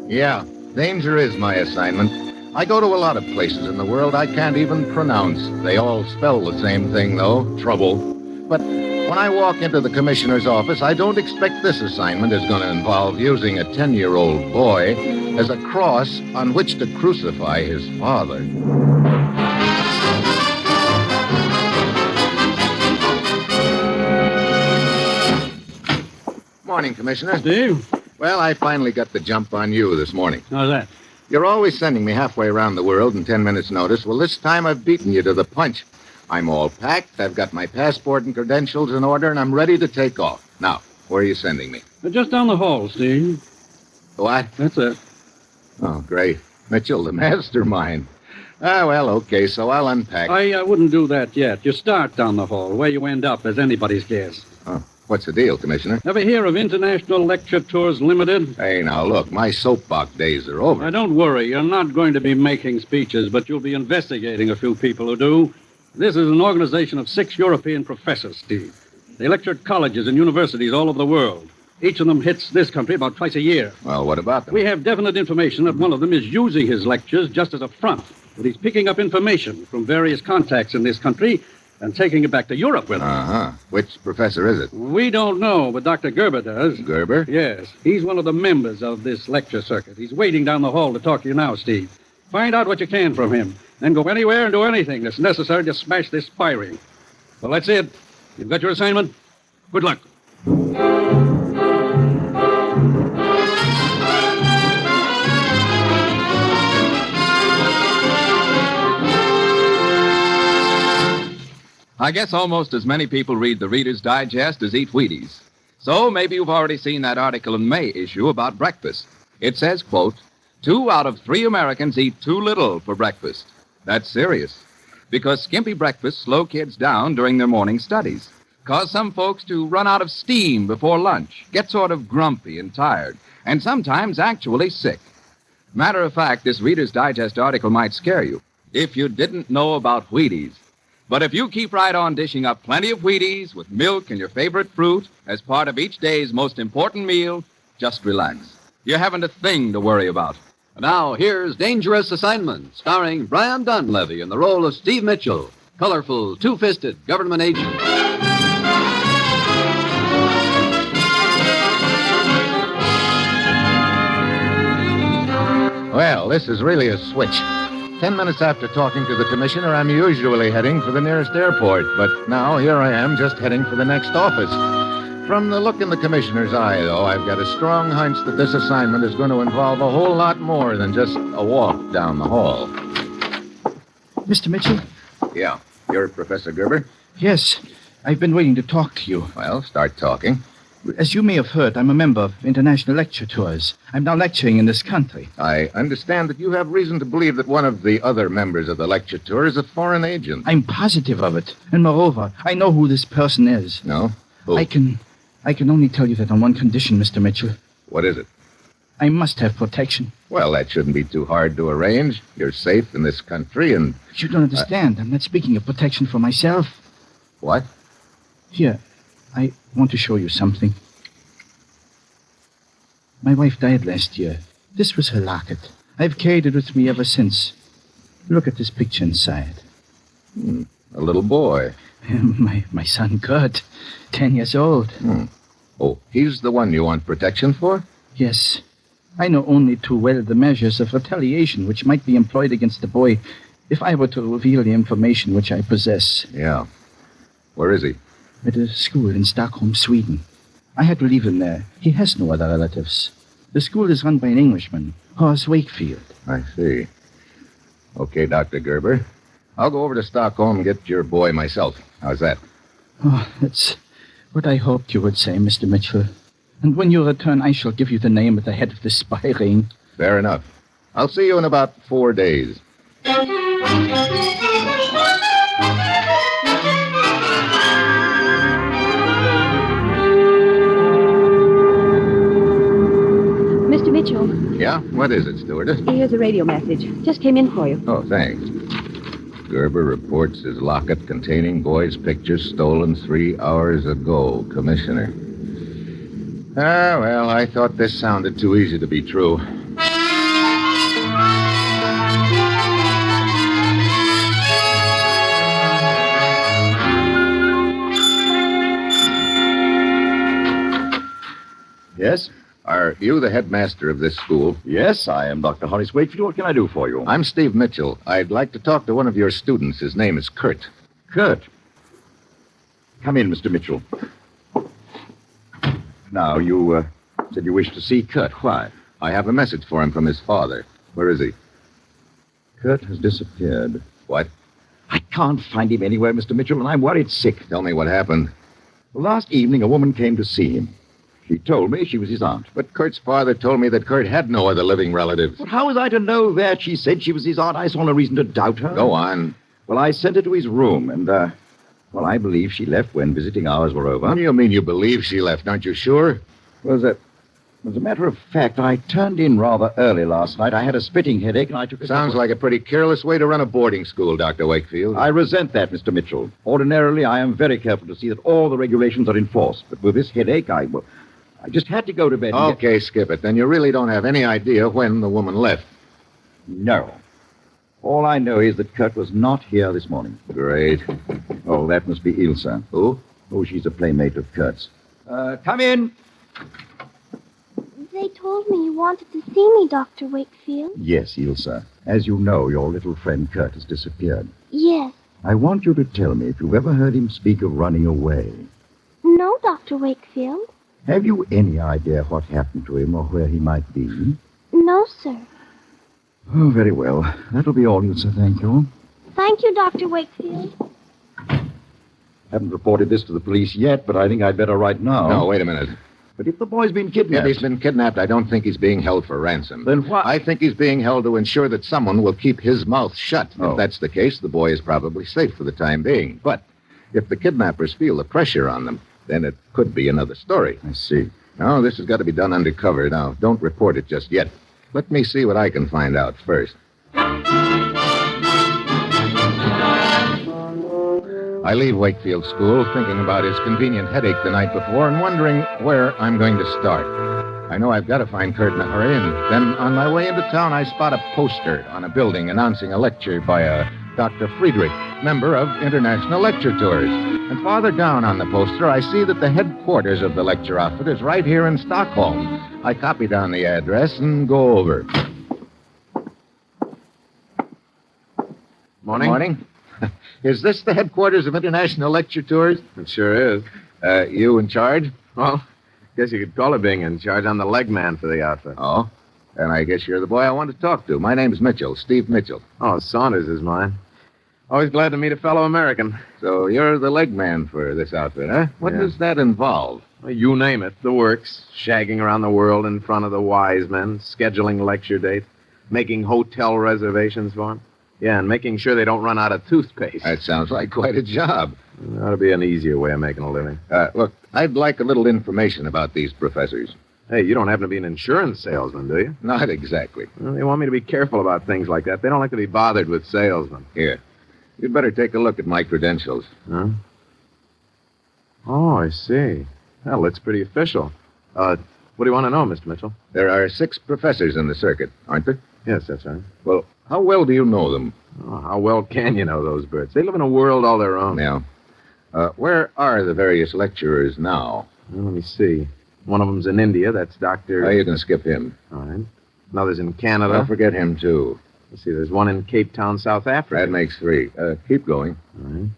Yeah, danger is my assignment. I go to a lot of places in the world I can't even pronounce. They all spell the same thing, though, trouble. But when I walk into the commissioner's office, I don't expect this assignment is going to involve using a 10-year-old boy as a cross on which to crucify his father. Morning, Commissioner. Steve? Well, I finally got the jump on you this morning. How's that? You're always sending me halfway around the world in 10 minutes' notice. Well, this time I've beaten you to the punch. I'm all packed, I've got my passport and credentials in order, and I'm ready to take off. Now, where are you sending me? Just down the hall, Steve. What? That's it. Oh, great. Mitchell, the mastermind. Well, okay, so I'll unpack. I wouldn't do that yet. You start down the hall. Where you end up is anybody's guess. Oh, what's the deal, Commissioner? Ever hear of International Lecture Tours Limited? Hey, now, look, my soapbox days are over. Now, don't worry. You're not going to be making speeches, but you'll be investigating a few people who do. This is an organization of 6 European professors, Steve. They lecture at colleges and universities all over the world. Each of them hits this country about twice a year. Well, what about them? We have definite information that one of them is using his lectures just as a front. But he's picking up information from various contacts in this country and taking it back to Europe with him. Uh-huh. Which professor is it? We don't know, but Dr. Gerber does. Gerber? Yes. He's one of the members of this lecture circuit. He's waiting down the hall to talk to you now, Steve. Find out what you can from him. Then go anywhere and do anything that's necessary to smash this spy ring. Well, that's it. You've got your assignment. Good luck. I guess almost as many people read the Reader's Digest as eat Wheaties. So maybe you've already seen that article in May issue about breakfast. It says, quote, 2 out of 3 Americans eat too little for breakfast. That's serious. Because skimpy breakfasts slow kids down during their morning studies. Cause some folks to run out of steam before lunch, get sort of grumpy and tired, and sometimes actually sick. Matter of fact, this Reader's Digest article might scare you if you didn't know about Wheaties. But if you keep right on dishing up plenty of Wheaties with milk and your favorite fruit as part of each day's most important meal, just relax. You haven't a thing to worry about. Now, here's Dangerous Assignment, starring Brian Donlevy in the role of Steve Mitchell, colorful, two-fisted government agent. Well, this is really a switch. 10 minutes after talking to the commissioner, I'm usually heading for the nearest airport. But now, here I am, just heading for the next office. From the look in the commissioner's eye, though, I've got a strong hunch that this assignment is going to involve a whole lot more than just a walk down the hall. Mr. Mitchell? Yeah. You're Professor Gerber? Yes. I've been waiting to talk to you. Well, start talking. As you may have heard, I'm a member of International Lecture Tours. I'm now lecturing in this country. I understand that you have reason to believe that one of the other members of the lecture tour is a foreign agent. I'm positive of it. And moreover, I know who this person is. No? Who? I can only tell you that on one condition, Mr. Mitchell. What is it? I must have protection. Well, that shouldn't be too hard to arrange. You're safe in this country and... You don't understand. I'm not speaking of protection for myself. What? Here, I want to show you something. My wife died last year. This was her locket. I've carried it with me ever since. Look at this picture inside. A little boy. My son Kurt, 10 years old. Oh, he's the one you want protection for? Yes. I know only too well the measures of retaliation which might be employed against the boy if I were to reveal the information which I possess. Yeah. Where is he? at a school in Stockholm, Sweden. I had to leave him there. He has no other relatives. The school is run by an Englishman, Horace Wakefield. I see. Okay, Dr. Gerber. I'll go over to Stockholm and get your boy myself. How's that? Oh, that's what I hoped you would say, Mr. Mitchell. And when you return, I shall give you the name at the head of the spy ring. Fair enough. I'll see you in about 4 days. Mr. Mitchell, Yeah? What is it, stewardess? here's a radio message. Just came in for you. Oh, thanks. Gerber reports his locket containing boy's pictures stolen 3 hours ago, Commissioner. Ah, well, I thought this sounded too easy to be true. Yes? Are you the headmaster of this school? Yes, I am Dr. Horace Wakefield. What can I do for you? I'm Steve Mitchell. I'd like to talk to one of your students. His name is Kurt. Kurt. Come in, Mr. Mitchell. Now, you said you wished to see Kurt. Why? I have a message for him from his father. Where is he? Kurt has disappeared. What? I can't find him anywhere, Mr. Mitchell, and I'm worried sick. Tell me what happened. Well, last evening, a woman came to see him. She told me she was his aunt. But Kurt's father told me that Kurt had no other living relatives. But how was I to know that? She said she was his aunt. I saw no reason to doubt her. Go on. Well, I sent her to his room, and, I believe she left when visiting hours were over. What do you mean you believe she left? Aren't you sure? Well, as a matter of fact, I turned in rather early last night. I had a spitting headache, and I took a... Sounds like a pretty careless way to run a boarding school, Dr. Wakefield. I resent that, Mr. Mitchell. Ordinarily, I am very careful to see that all the regulations are enforced. But with this headache, I just had to go to bed. Okay, skip it. Then you really don't have any idea when the woman left. No. All I know is that Kurt was not here this morning. Great. Oh, that must be Ilsa. Who? Oh, she's a playmate of Kurt's. Come in. They told me you wanted to see me, Dr. Wakefield. Yes, Ilsa. As you know, your little friend Kurt has disappeared. Yes. I want you to tell me if you've ever heard him speak of running away. No, Dr. Wakefield. Have you any idea what happened to him or where he might be? No, sir. Oh, very well. That'll be all, Ilsa, thank you. Thank you, Dr. Wakefield. Haven't reported this to the police yet, but I think I'd better right now. No, wait a minute. But if the boy's been kidnapped... If he's been kidnapped, I don't think he's being held for ransom. Then what? I think he's being held to ensure that someone will keep his mouth shut. Oh. If that's the case, the boy is probably safe for the time being. But if the kidnappers feel the pressure on them, then it could be another story. I see. No, this has got to be done undercover. Now, don't report it just yet. Let me see what I can find out first. I leave Wakefield School thinking about his convenient headache the night before and wondering where I'm going to start. I know I've got to find Kurt in a hurry, and then on my way into town, I spot a poster on a building announcing a lecture by a Dr. Friedrich, member of International Lecture Tours. And farther down on the poster, I see that the headquarters of the lecture outfit is right here in Stockholm. I copy down the address and go over. Morning. Morning. Is this the headquarters of International Lecture Tours? It sure is. You in charge? Well, guess you could call it being in charge. I'm the leg man for the outfit. Oh? And I guess you're the boy I want to talk to. My name's Mitchell, Steve Mitchell. Oh, Saunders is mine. Always glad to meet a fellow American. So you're the leg man for this outfit, huh? What Yeah. does that involve? Well, you name it, the works. Shagging around the world in front of the wise men, scheduling lecture dates, making hotel reservations for them. Yeah, and making sure they don't run out of toothpaste. That sounds like quite a job. There ought to be an easier way of making a living. Look, I'd like a little information about these professors. Hey, you don't happen to be an insurance salesman, do you? Not exactly. Well, they want me to be careful about things like that. They don't like to be bothered with salesmen. Here. You'd better take a look at my credentials. Huh? Oh, I see. Well, it's pretty official. What do you want to know, Mr. Mitchell? There are 6 professors in the circuit, aren't there? Yes, that's right. Well, how well do you know them? Oh, how well can you know those birds? They live in a world all their own. Yeah. Where are the various lecturers now? Well, let me see. One of them's in India. That's Dr. Oh, you can skip him. All right. Another's in Canada. Don't forget him, too. Let's see. There's one in Cape Town, South Africa. That makes 3. Keep going. All right.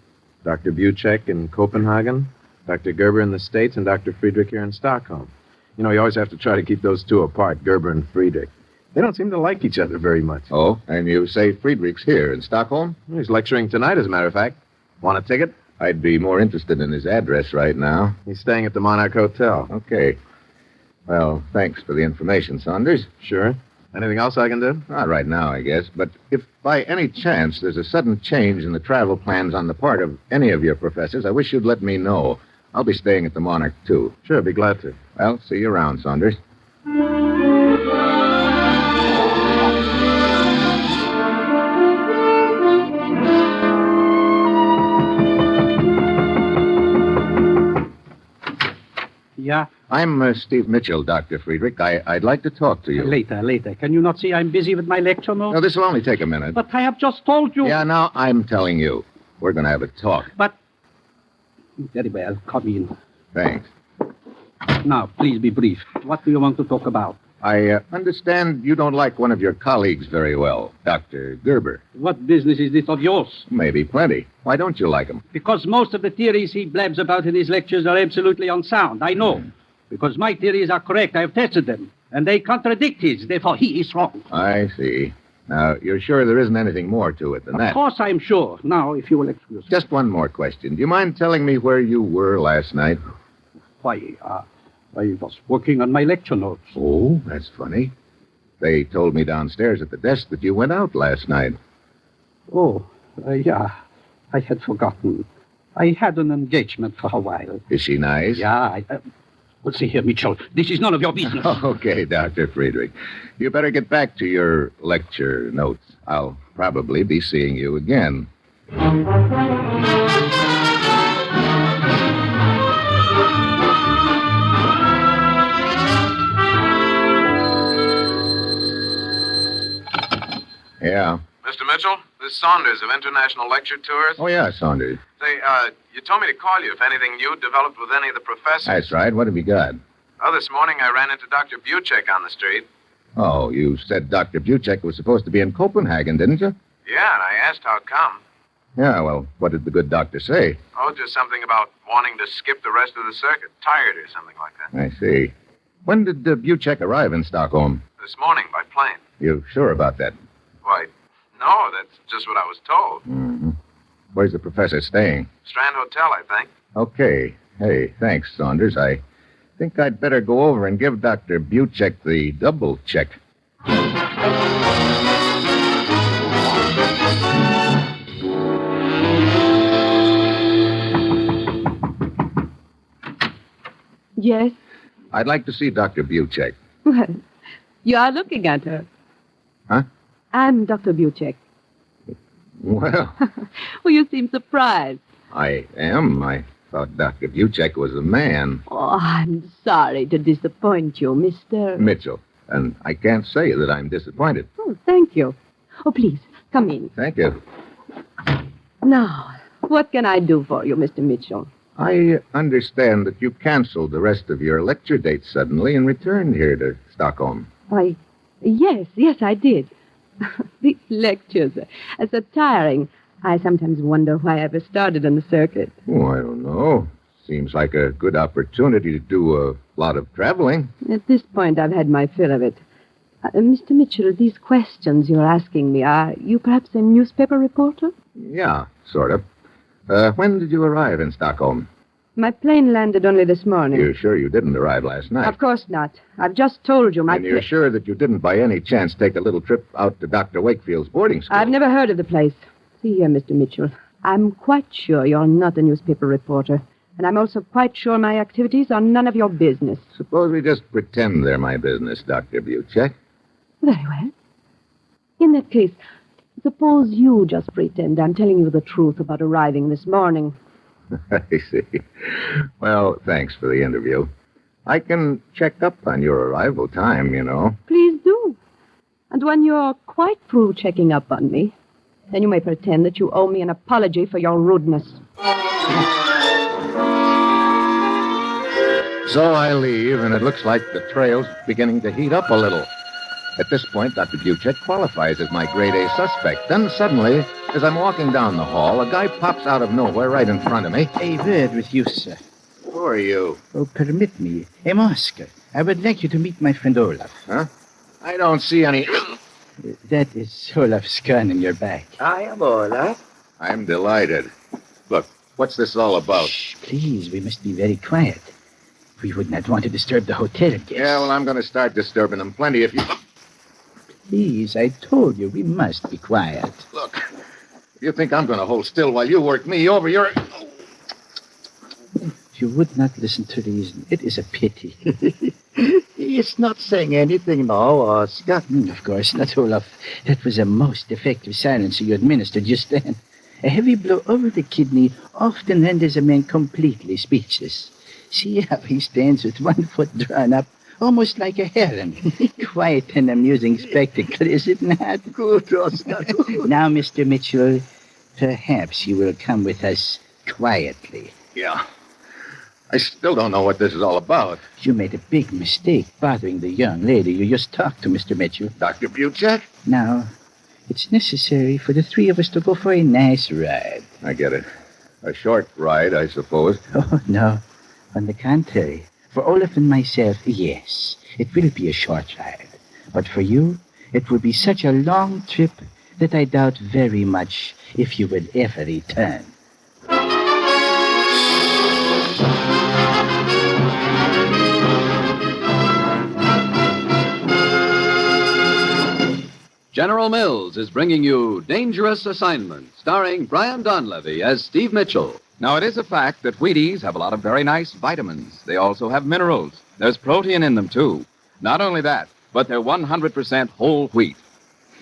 Dr. Buchek in Copenhagen. Dr. Gerber in the States and Dr. Friedrich here in Stockholm. You know, you always have to try to keep those two apart, Gerber and Friedrich. They don't seem to like each other very much. Oh, and you say Friedrich's here in Stockholm? He's lecturing tonight, as a matter of fact. Want a ticket? I'd be more interested in his address right now. He's staying at the Monarch Hotel. Okay. Well, thanks for the information, Saunders. Sure. Anything else I can do? Not right now, I guess. But if by any chance there's a sudden change in the travel plans on the part of any of your professors, I wish you'd let me know. I'll be staying at the Monarch, too. Sure, be glad to. Well, see you around, Saunders. Yeah? I'm Steve Mitchell, Dr. Friedrich. I'd like to talk to you. Later. Can you not see I'm busy with my lecture notes? No, this will only take a minute. But I have just told you. Yeah, now I'm telling you. We're going to have a talk. But... Very well. Come in. Thanks. Now, please be brief. What do you want to talk about? I understand you don't like one of your colleagues very well, Dr. Gerber. What business is this of yours? Maybe plenty. Why don't you like him? Because most of the theories he blabs about in his lectures are absolutely unsound. I know. Because my theories are correct. I have tested them. And they contradict his. Therefore, he is wrong. I see. Now, you're sure there isn't anything more to it than that? Of course I'm sure. Now, if you will excuse me. Just one more question. Do you mind telling me where you were last night? Why, I was working on my lecture notes. Oh, that's funny. They told me downstairs at the desk that you went out last night. Oh, yeah. I had forgotten. I had an engagement for a while. Is she nice? Yeah, well, see here, Mitchell. This is none of your business. Okay, Dr. Friedrich. You better get back to your lecture notes. I'll probably be seeing you again. Yeah. Mr. Mitchell, this is Saunders of International Lecture Tours. Oh, yeah, Saunders. Say, you told me to call you if anything new developed with any of the professors. That's right. What have you got? Oh, this morning I ran into Dr. Buchek on the street. Oh, you said Dr. Buchek was supposed to be in Copenhagen, didn't you? Yeah, and I asked how come. Yeah, well, what did the good doctor say? Oh, just something about wanting to skip the rest of the circuit. Tired or something like that. I see. When did Buchek arrive in Stockholm? This morning by plane. You sure about that? Why, no, that's just what I was told. Mm-hmm. Where's the professor staying? Strand Hotel, I think. Okay. Hey, thanks, Saunders. I think I'd better go over and give Dr. Buchek the double check. Yes? I'd like to see Dr. Buchek. Well, you are looking at her. Huh? I'm Dr. Buchek. Well, Well, you seem surprised. I am. I thought Dr. Buchek was a man. Oh, I'm sorry to disappoint you, Mr. Mitchell. And I can't say that I'm disappointed. Oh, thank you. Oh, please, come in. Thank you. Now, what can I do for you, Mr. Mitchell? I understand that you canceled the rest of your lecture dates suddenly and returned here to Stockholm. Why, yes, I did. These lectures are so tiring. I sometimes wonder why I ever started on the circuit. Oh, I don't know. Seems like a good opportunity to do a lot of traveling. At this point, I've had my fill of it. Mr. Mitchell, these questions you're asking me, are you perhaps a newspaper reporter? Yeah, sort of. When did you arrive in Stockholm? My plane landed only this morning. You're sure you didn't arrive last night? Of course not. I've just told you my And you're sure that you didn't by any chance take a little trip out to Dr. Wakefield's boarding school? I've never heard of the place. See here, Mr. Mitchell. I'm quite sure you're not a newspaper reporter. And I'm also quite sure my activities are none of your business. Suppose we just pretend they're my business, Dr. Buchek. Very well. In that case, suppose you just pretend I'm telling you the truth about arriving this morning. I see. Well, thanks for the interview. I can check up on your arrival time, you know. Please do. And when you're quite through checking up on me, then you may pretend that you owe me an apology for your rudeness. So I leave, and it looks like the trail's beginning to heat up a little. At this point, Dr. Buchek qualifies as my grade A suspect. Then suddenly, as I'm walking down the hall, a guy pops out of nowhere right in front of me. A word with you, sir. Who are you? Oh, permit me. I'm Oscar. I would like you to meet my friend Olaf. Huh? I don't see any... That is Olaf's gun in your back. I am Olaf. I'm delighted. Look, what's this all about? Shh, please, we must be very quiet. We would not want to disturb the hotel guests. Yeah, well, I'm going to start disturbing them plenty if you... Please, I told you, we must be quiet. Look, if you think I'm going to hold still while you work me over, you're... If you would not listen to reason, it is a pity. He is not saying anything now, Oscar. Of course not, Olaf. That was a most effective silencer you administered just then. A heavy blow over the kidney often renders a man completely speechless. See how he stands with one foot drawn up, almost like a heron. Quite an amusing spectacle, is it not? Good, Oscar. Now, Mr. Mitchell, perhaps you will come with us quietly. Yeah. I still don't know what this is all about. You made a big mistake bothering the young lady you just talked to, Mr. Mitchell. Dr. Buchek? Now, it's necessary for the three of us to go for a nice ride. I get it. A short ride, I suppose. Oh, no. On the contrary, for Olaf and myself, yes, it will be a short ride. But for you, it will be such a long trip that I doubt very much if you will ever return. General Mills is bringing you Dangerous Assignment, starring Brian Donlevy as Steve Mitchell. Now, it is a fact that Wheaties have a lot of very nice vitamins. They also have minerals. There's protein in them, too. Not only that, but they're 100% whole wheat.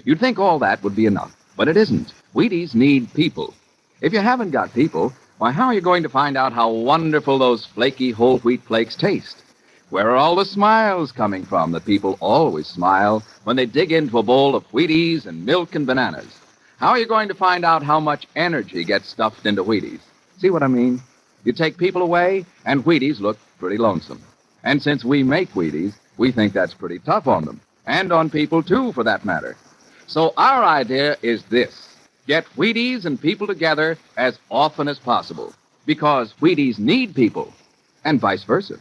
You'd think all that would be enough, but it isn't. Wheaties need people. If you haven't got people, why, how are you going to find out how wonderful those flaky whole wheat flakes taste? Where are all the smiles coming from that people always smile when they dig into a bowl of Wheaties and milk and bananas? How are you going to find out how much energy gets stuffed into Wheaties? See what I mean? You take people away, and Wheaties look pretty lonesome. And since we make Wheaties, we think that's pretty tough on them. And on people, too, for that matter. So our idea is this. Get Wheaties and people together as often as possible. Because Wheaties need people, and vice versa.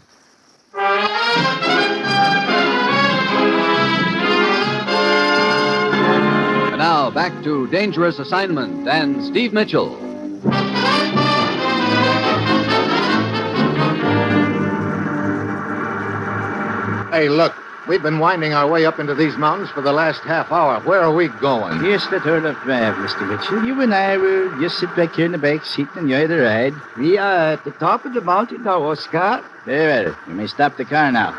And now, back to Dangerous Assignment and Steve Mitchell. Hey, look, we've been winding our way up into these mountains for the last half hour. Where are we going? Yes, let Olaf drive, Mr. Mitchell. You and I will just sit back here in the back seat and enjoy the ride. We are at the top of the mountain now, Oscar. Very well. You may stop the car now.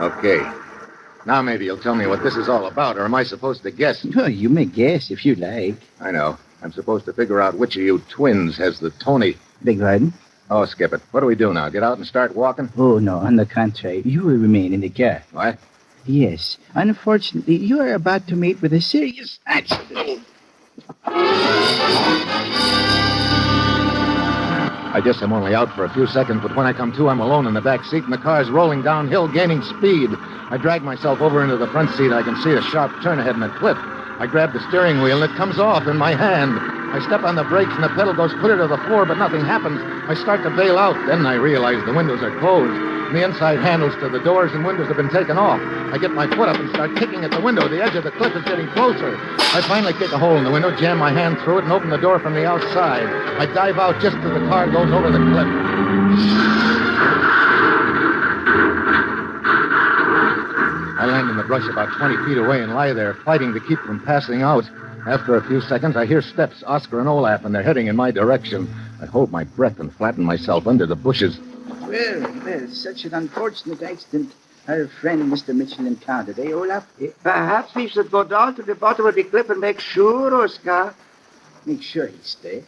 Okay. Now maybe you'll tell me what this is all about, or am I supposed to guess? Well, you may guess if you like. I know. I'm supposed to figure out which of you twins has the Tony. Beg pardon? Oh, skip it. What do we do now? Get out and start walking? Oh, no. On the contrary, you will remain in the car. What? Yes. Unfortunately, you are about to meet with a serious accident. I guess I'm only out for a few seconds, but when I come to, I'm alone in the back seat, and the car's rolling downhill, gaining speed. I drag myself over into the front seat. I can see a sharp turn ahead in a cliff. I grab the steering wheel, and it comes off in my hand. I step on the brakes, and the pedal goes clear to the floor, but nothing happens. I start to bail out. Then I realize the windows are closed. And the inside handles to the doors and windows have been taken off. I get my foot up and start kicking at the window. The edge of the cliff is getting closer. I finally kick a hole in the window, jam my hand through it, and open the door from the outside. I dive out just as the car goes over the cliff. I land in the brush about 20 feet away and lie there, fighting to keep from passing out. After a few seconds, I hear steps, Oscar and Olaf, and they're heading in my direction. I hold my breath and flatten myself under the bushes. Well, such an unfortunate accident our friend Mr. Mitchell encountered, eh, Olaf? Perhaps we should go down to the bottom of the cliff and make sure, Oscar. Make sure he's dead.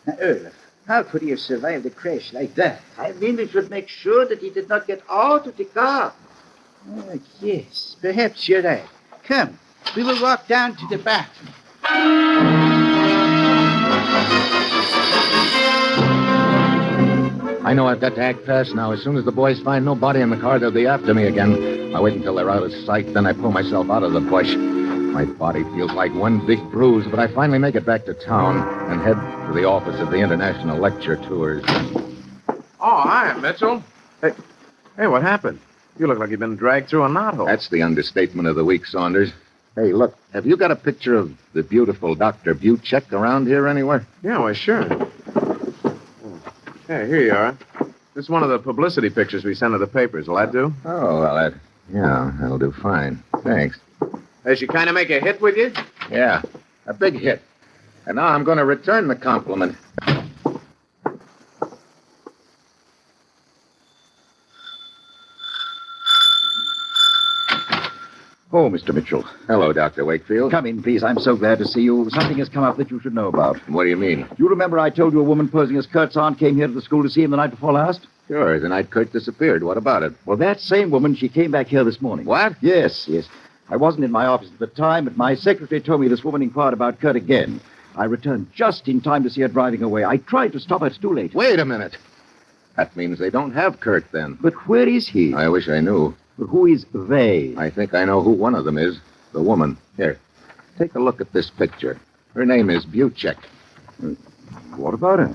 Now, Olaf, how could he have survived a crash like that? I mean, we should make sure that he did not get out of the car. Oh, yes, perhaps you're right. Come, we will walk down to the bathroom. I know I've got to act fast now. As soon as the boys find no body in the car, they'll be after me again. I wait until they're out of sight, then I pull myself out of the bush. My body feels like one big bruise, but I finally make it back to town and head for the office of the International Lecture Tours. Oh, hi, Mitchell. Hey, what happened? You look like you've been dragged through a knothole. That's the understatement of the week, Saunders. Hey, look, have you got a picture of the beautiful Dr. Buchek around here anywhere? Yeah, why, sure. Hey, here you are. This is one of the publicity pictures we sent to the papers. Will that do? Oh, well, that'll do fine. Thanks. Does she kind of make a hit with you? Yeah, a big hit. And now I'm going to return the compliment. Oh, Mr. Mitchell. Hello, Dr. Wakefield. Come in, please. I'm so glad to see you. Something has come up that you should know about. What do you mean? You remember I told you a woman posing as Kurt's aunt came here to the school to see him the night before last? Sure, the night Kurt disappeared. What about it? Well, that same woman, she came back here this morning. What? Yes. I wasn't in my office at the time, but my secretary told me this woman inquired about Kurt again. I returned just in time to see her driving away. I tried to stop her. It's too late. Wait a minute. That means they don't have Kurt, then. But where is he? I wish I knew. But who is they? I think I know who one of them is. The woman. Here, take a look at this picture. Her name is Buchek. What about her?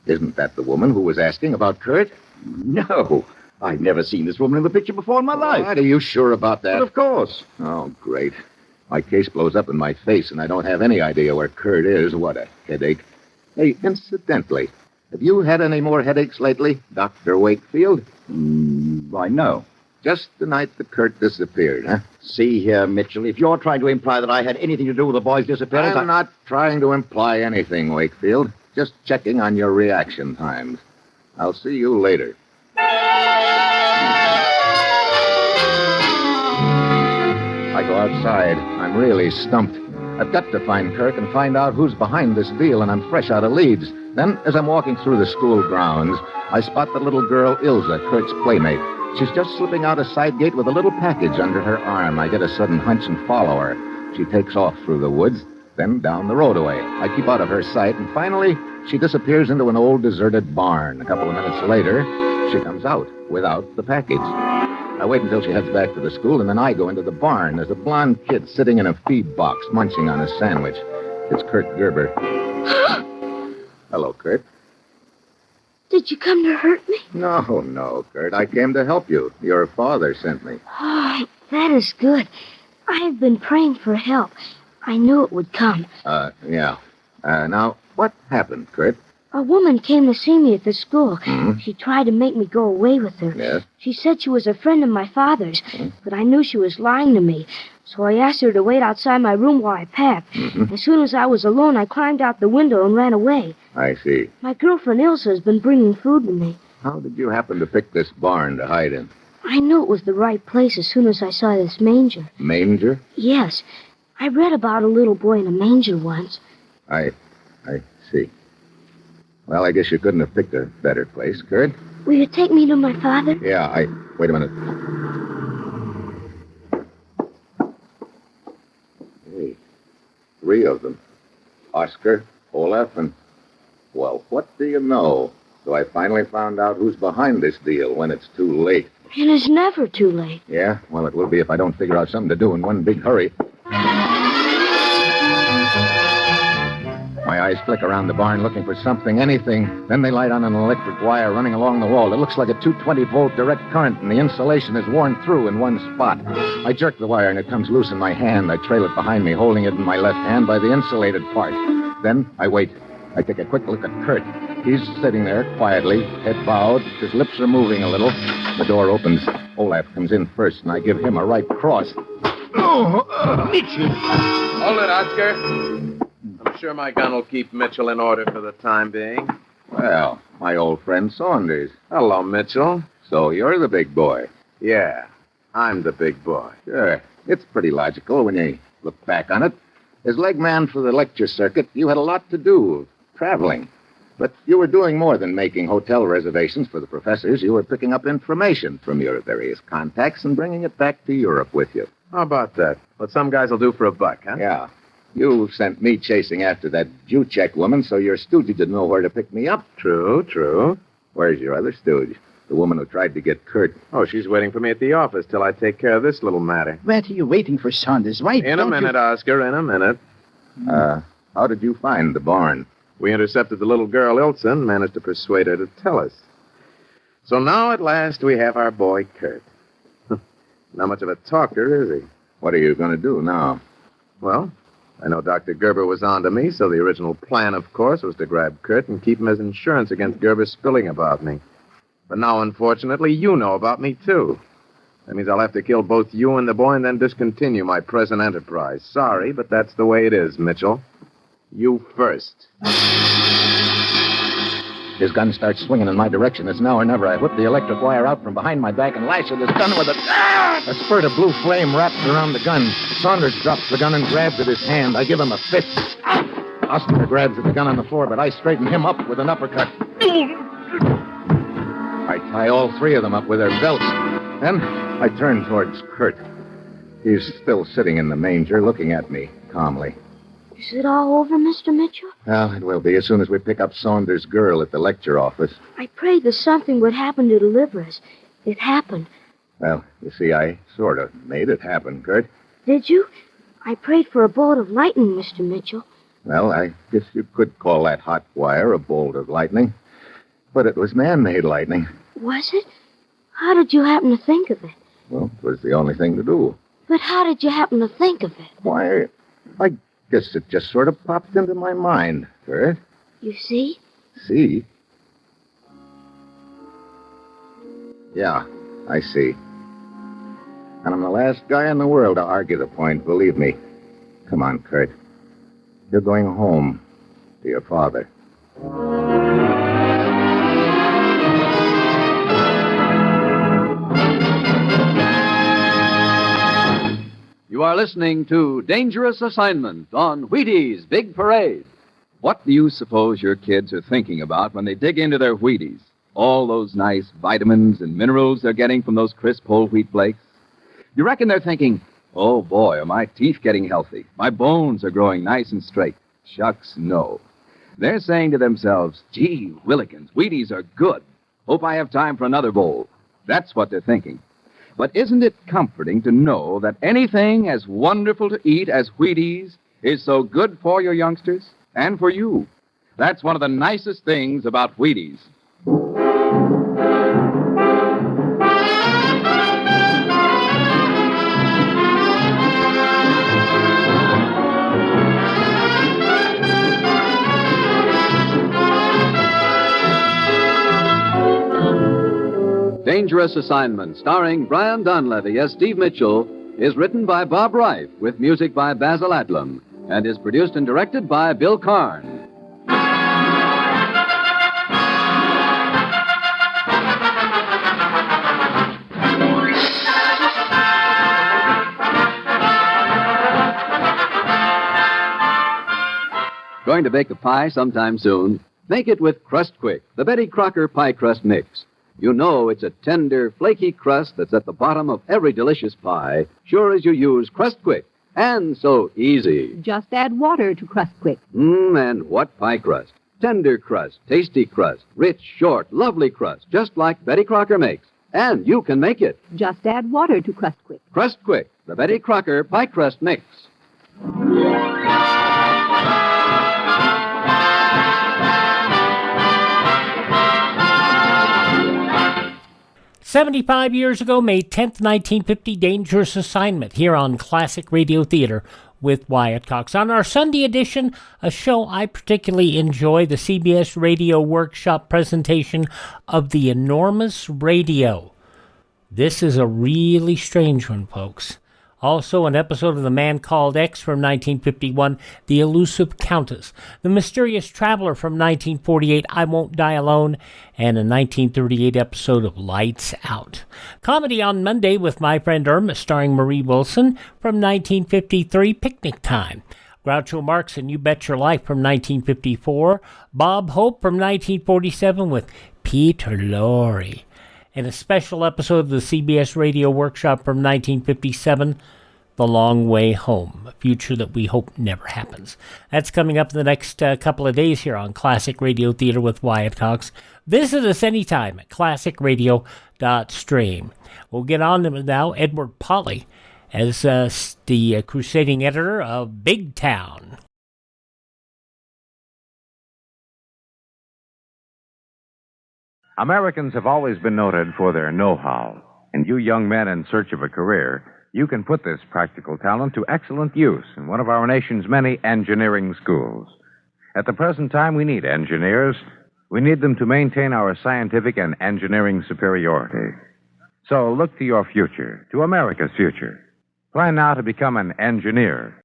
Isn't that the woman who was asking about Kurt? No. I've never seen this woman in the picture before in my life. Are you sure about that? But of course. Oh, great. My case blows up in my face, and I don't have any idea where Kurt is. What a headache. Hey, incidentally, have you had any more headaches lately, Dr. Wakefield? Why, no. Just the night that Kurt disappeared, huh? See here, Mitchell, if you're trying to imply that I had anything to do with the boy's disappearance... I'm not trying to imply anything, Wakefield. Just checking on your reaction times. I'll see you later. I go outside. I'm really stumped. I've got to find Kirk and find out who's behind this deal, and I'm fresh out of Leeds. Then, as I'm walking through the school grounds, I spot the little girl, Ilsa, Kurt's playmate. She's just slipping out a side gate with a little package under her arm. I get a sudden hunch and follow her. She takes off through the woods, then down the roadway. I keep out of her sight, and finally, she disappears into an old deserted barn. A couple of minutes later, she comes out without the package. I wait until she heads back to the school, and then I go into the barn. There's a blonde kid sitting in a feed box, munching on a sandwich. It's Kurt Gerber. Hello, Kurt. Did you come to hurt me? No, Kurt. I came to help you. Your father sent me. Oh, that is good. I have been praying for help. I knew it would come. Yeah. Now, what happened, Kurt? A woman came to see me at the school. Hmm? She tried to make me go away with her. Yes? She said she was a friend of my father's, but I knew she was lying to me. So I asked her to wait outside my room while I packed. Mm-hmm. As soon as I was alone, I climbed out the window and ran away. I see. My girlfriend Ilsa has been bringing food to me. How did you happen to pick this barn to hide in? I knew it was the right place as soon as I saw this manger. Manger? Yes. I read about a little boy in a manger once. I see. Well, I guess you couldn't have picked a better place, Kurt. Will you take me to my father? Yeah, Wait a minute. Hey, 3 of them. Oscar, Olaf, and... Well, what do you know? So I finally found out who's behind this deal when it's too late. It is never too late. Yeah? Well, it will be if I don't figure out something to do in one big hurry. My eyes flick around the barn looking for something, anything. Then they light on an electric wire running along the wall. It looks like a 220-volt direct current, and the insulation is worn through in one spot. I jerk the wire, and it comes loose in my hand. I trail it behind me, holding it in my left hand by the insulated part. Then I wait. I take a quick look at Kurt. He's sitting there quietly, head bowed. His lips are moving a little. The door opens. Olaf comes in first, and I give him a right cross. Oh, Mitchell! Hold it, Oscar. I'm sure my gun will keep Mitchell in order for the time being. Well, my old friend Saunders. Hello, Mitchell. So you're the big boy. Yeah, I'm the big boy. Sure. It's pretty logical when you look back on it. As leg man for the lecture circuit, you had a lot to do, traveling. But you were doing more than making hotel reservations for the professors. You were picking up information from your various contacts and bringing it back to Europe with you. How about that? What some guys will do for $1, huh? Yeah. You sent me chasing after that Buchek woman, so your stooge didn't know where to pick me up. True. Where's your other stooge? The woman who tried to get Kurt. Oh, she's waiting for me at the office till I take care of this little matter. What are you waiting for, Saunders? Why In a don't minute, Oscar, in a minute. How did you find the barn? We intercepted the little girl, Ilsa, and managed to persuade her to tell us. So now, at last, we have our boy, Kurt. Not much of a talker, is he? What are you going to do now? Well, I know Dr. Gerber was on to me, so the original plan, of course, was to grab Kurt and keep him as insurance against Gerber spilling about me. But now, unfortunately, you know about me, too. That means I'll have to kill both you and the boy and then discontinue my present enterprise. Sorry, but that's the way it is, Mitchell. You first. His gun starts swinging in my direction. It's now or never. I whip the electric wire out from behind my back and lash at his gun with it. A spurt of blue flame wraps around the gun. Saunders drops the gun and grabs at his hand. I give him a fist. Oscar grabs at the gun on the floor, but I straighten him up with an uppercut. I tie all three of them up with their belts. Then I turn towards Kurt. He's still sitting in the manger, looking at me calmly. Is it all over, Mr. Mitchell? Well, it will be as soon as we pick up Saunders' girl at the lecture office. I prayed that something would happen to deliver us. It happened. Well, you see, I sort of made it happen, Kurt. Did you? I prayed for a bolt of lightning, Mr. Mitchell. Well, I guess you could call that hot wire a bolt of lightning. But it was man-made lightning. Was it? How did you happen to think of it? Well, it was the only thing to do. But how did you happen to think of it? Why, I guess it just sort of popped into my mind, Kurt. You see? See? Yeah, I see. And I'm the last guy in the world to argue the point, believe me. Come on, Kurt. You're going home to your father. You are listening to Dangerous Assignment on Wheaties Big Parade. What do you suppose your kids are thinking about when they dig into their Wheaties? All those nice vitamins and minerals they're getting from those crisp whole wheat flakes? You reckon they're thinking, oh boy, are my teeth getting healthy? My bones are growing nice and straight. Shucks, no. They're saying to themselves, gee, Willikins, Wheaties are good. Hope I have time for another bowl. That's what they're thinking. But isn't it comforting to know that anything as wonderful to eat as Wheaties is so good for your youngsters and for you? That's one of the nicest things about Wheaties. Dangerous Assignment, starring Brian Donlevy as Steve Mitchell, is written by Bob Reif with music by Basil Adlam and is produced and directed by Bill Karn. Going to bake a pie sometime soon? Make it with Crust Quick, the Betty Crocker pie crust mix. You know it's a tender, flaky crust that's at the bottom of every delicious pie, sure as you use Crust Quick. And so easy. Just add water to Crust Quick. And what pie crust? Tender crust, tasty crust, rich, short, lovely crust, just like Betty Crocker makes. And you can make it. Just add water to Crust Quick. Crust Quick, the Betty Crocker pie crust mix. 75 years ago, May 10th, 1950, Dangerous Assignment here on Classic Radio Theater with Wyatt Cox. On our Sunday edition, a show I particularly enjoy, the CBS Radio Workshop presentation of The Enormous Radio. This is a really strange one, folks. Also, an episode of The Man Called X from 1951, The Elusive Countess, The Mysterious Traveler from 1948, I Won't Die Alone, and a 1938 episode of Lights Out. Comedy on Monday with My Friend Irma, starring Marie Wilson from 1953, Picnic Time. Groucho Marx and You Bet Your Life from 1954, Bob Hope from 1947 with Peter Lorre. And a special episode of the CBS Radio Workshop from 1957, The Long Way Home, a future that we hope never happens. That's coming up in the next couple of days here on Classic Radio Theater with Wyatt Cox. Visit us anytime at classicradio.stream. We'll get on to now Edward Pawley as the crusading editor of Big Town. Americans have always been noted for their know-how. And you young men in search of a career, you can put this practical talent to excellent use in one of our nation's many engineering schools. At the present time, we need engineers. We need them to maintain our scientific and engineering superiority. So look to your future, to America's future. Plan now to become an engineer.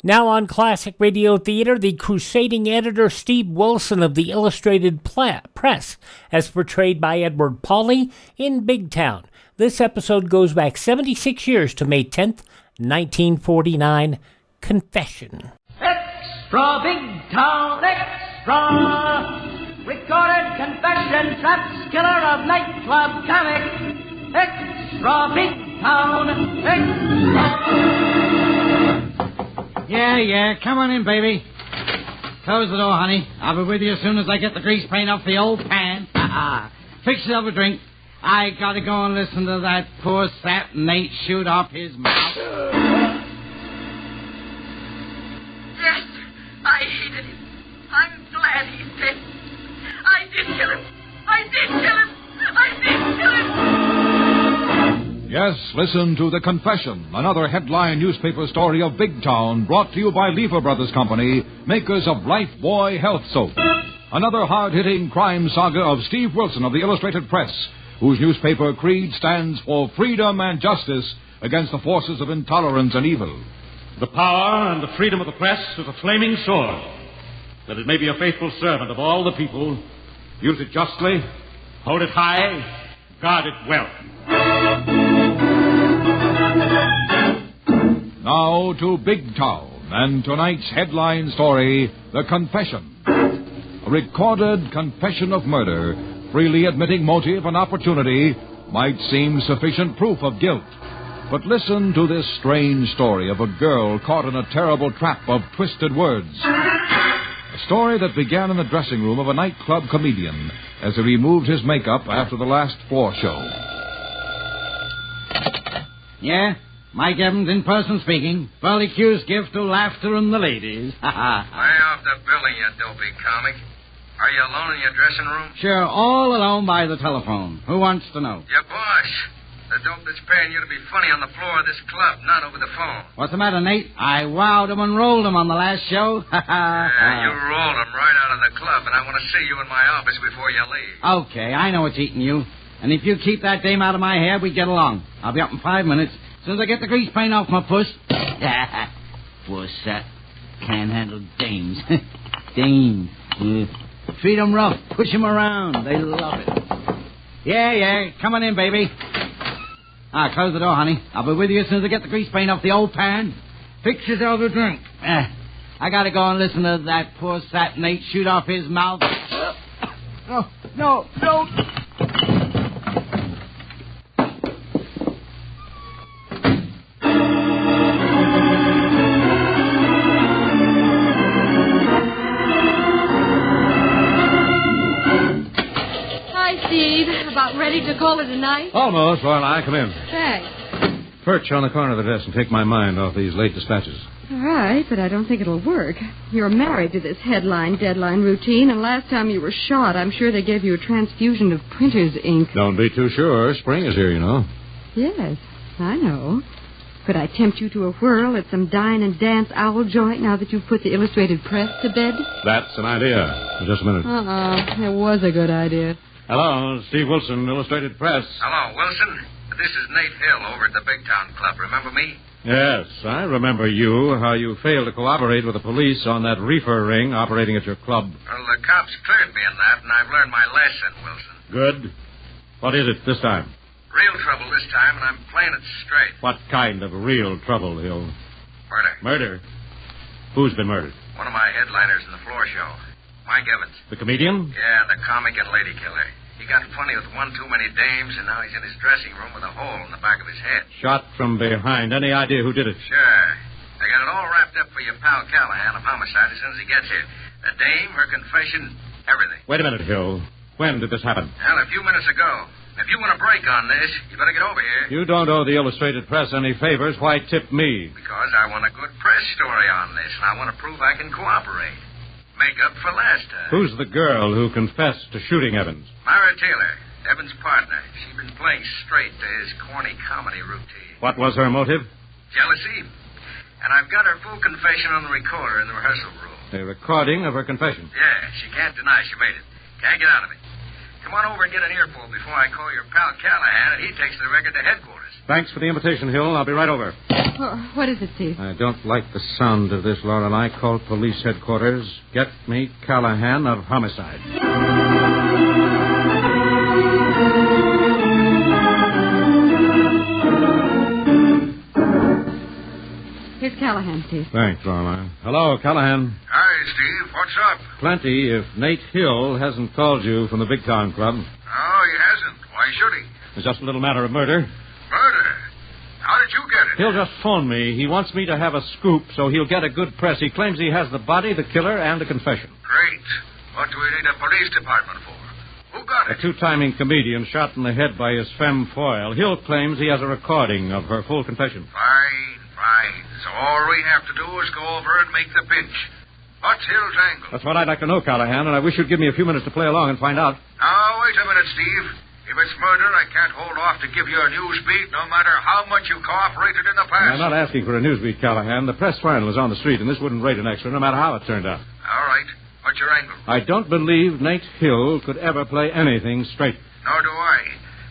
Now on Classic Radio Theater, the crusading editor Steve Wilson of the Illustrated Press, as portrayed by Edward Pawley in Big Town. This episode goes back 76 years to May 10th, 1949. Confession. Extra Big Town, extra! Recorded confession, traps killer of nightclub comic. Extra Big Town, extra! Yeah, come on in, baby. Close the door, honey. I'll be with you as soon as I get the grease paint off the old pan. Fix yourself a drink. I gotta go and listen to that poor sap Nate shoot off his mouth. Yes, I hated him. I'm glad he's dead. I did kill him. I did kill him. I did kill him. Yes, listen to The Confession, another headline newspaper story of Big Town, brought to you by Lever Brothers Company, makers of Lifebuoy Health Soap. Another hard-hitting crime saga of Steve Wilson of the Illustrated Press, whose newspaper creed stands for freedom and justice against the forces of intolerance and evil. The power and the freedom of the press is a flaming sword, that it may be a faithful servant of all the people. Use it justly, hold it high, guard it well. Now to Big Town, and tonight's headline story, The Confession. A recorded confession of murder, freely admitting motive and opportunity, might seem sufficient proof of guilt. But listen to this strange story of a girl caught in a terrible trap of twisted words. A story that began in the dressing room of a nightclub comedian as he removed his makeup after the last floor show. Yeah? Mike Evans in person speaking. Well-accused gift to laughter and the ladies. Lay off the building, you dopey comic. Are you alone in your dressing room? Sure, all alone by the telephone. Who wants to know? Your boss. The dope that's paying you to be funny on the floor of this club, not over the phone. What's the matter, Nate? I wowed him and rolled him on the last show. Yeah, you rolled him right out of the club, and I want to see you in my office before you leave. Okay, I know what's eating you. And if you keep that dame out of my hair, we get along. I'll be up in 5 minutes. As soon as I get the grease paint off my puss. Puss, that can't handle dames. Dames. Treat them rough. Push them around. They love it. Yeah. Come on in, baby. Close the door, honey. I'll be with you as soon as I get the grease paint off the old pan. Fix yourself a drink. I gotta go and listen to that poor sap Nate shoot off his mouth. No, don't. About ready to call it a night? Almost, Lorelei. Come in. Thanks. Perch on the corner of the desk and take my mind off these late dispatches. All right, but I don't think it'll work. You're married to this headline, deadline routine, and last time you were shot, I'm sure they gave you a transfusion of printer's ink. Don't be too sure. Spring is here, you know. Yes, I know. Could I tempt you to a whirl at some dine and dance owl joint now that you've put the Illustrated Press to bed? That's an idea. Just a minute. It was a good idea. Hello, Steve Wilson, Illustrated Press. Hello, Wilson. This is Nate Hill over at the Big Town Club. Remember me? Yes, I remember you, how you failed to cooperate with the police on that reefer ring operating at your club. Well, the cops cleared me in that, and I've learned my lesson, Wilson. Good. What is it this time? Real trouble this time, and I'm playing it straight. What kind of real trouble, Hill? Murder. Murder? Who's been murdered? One of my headliners in the floor show. Mike Evans. The comedian? Yeah, the comic and lady killer. He got funny with one too many dames, and now he's in his dressing room with a hole in the back of his head. Shot from behind. Any idea who did it? Sure. I got it all wrapped up for your pal Callahan of homicide as soon as he gets here. The dame, her confession, everything. Wait a minute, Hill. When did this happen? Well, a few minutes ago. If you want a break on this, you better get over here. You don't owe the Illustrated Press any favors. Why tip me? Because I want a good press story on this, and I want to prove I can cooperate. Make up for last time. Who's the girl who confessed to shooting Evans? Myra Tyler, Evans' partner. She's been playing straight to his corny comedy routine. What was her motive? Jealousy. And I've got her full confession on the recorder in the rehearsal room. A recording of her confession. Yeah, she can't deny she made it. Can't get out of it. Come on over and get an earful before I call your pal Callahan, and he takes the record to headquarters. Thanks for the invitation, Hill. I'll be right over. What is it, Steve? I don't like the sound of this, Lorelei. Call police headquarters. Get me Callahan of homicide. Here's Callahan, Steve. Thanks, Lorelei. Hello, Callahan. Hi, Steve. What's up? Plenty if Nate Hill hasn't called you from the Big Town Club. No, he hasn't. Why should he? It's just a little matter of murder. Murder? How did you get it? He'll just phone me. He wants me to have a scoop so he'll get a good press. He claims he has the body, the killer, and a confession. Great. What do we need a police department for? Who got A it? two-timing comedian shot in the head by his femme foil. Hill claims he has a recording of her full confession. Fine. So all we have to do is go over and make the pinch. What's Hill's angle? That's what I'd like to know, Callahan, and I wish you'd give me a few minutes to play along and find out. Now, wait a minute, Steve. If it's murder, I can't hold off to give you a news beat, no matter how much you cooperated in the past. I'm not asking for a news beat, Callahan. The press final is on the street, and this wouldn't rate an extra, no matter how it turned out. All right. What's your angle? I don't believe Nate Hill could ever play anything straight. Nor do I.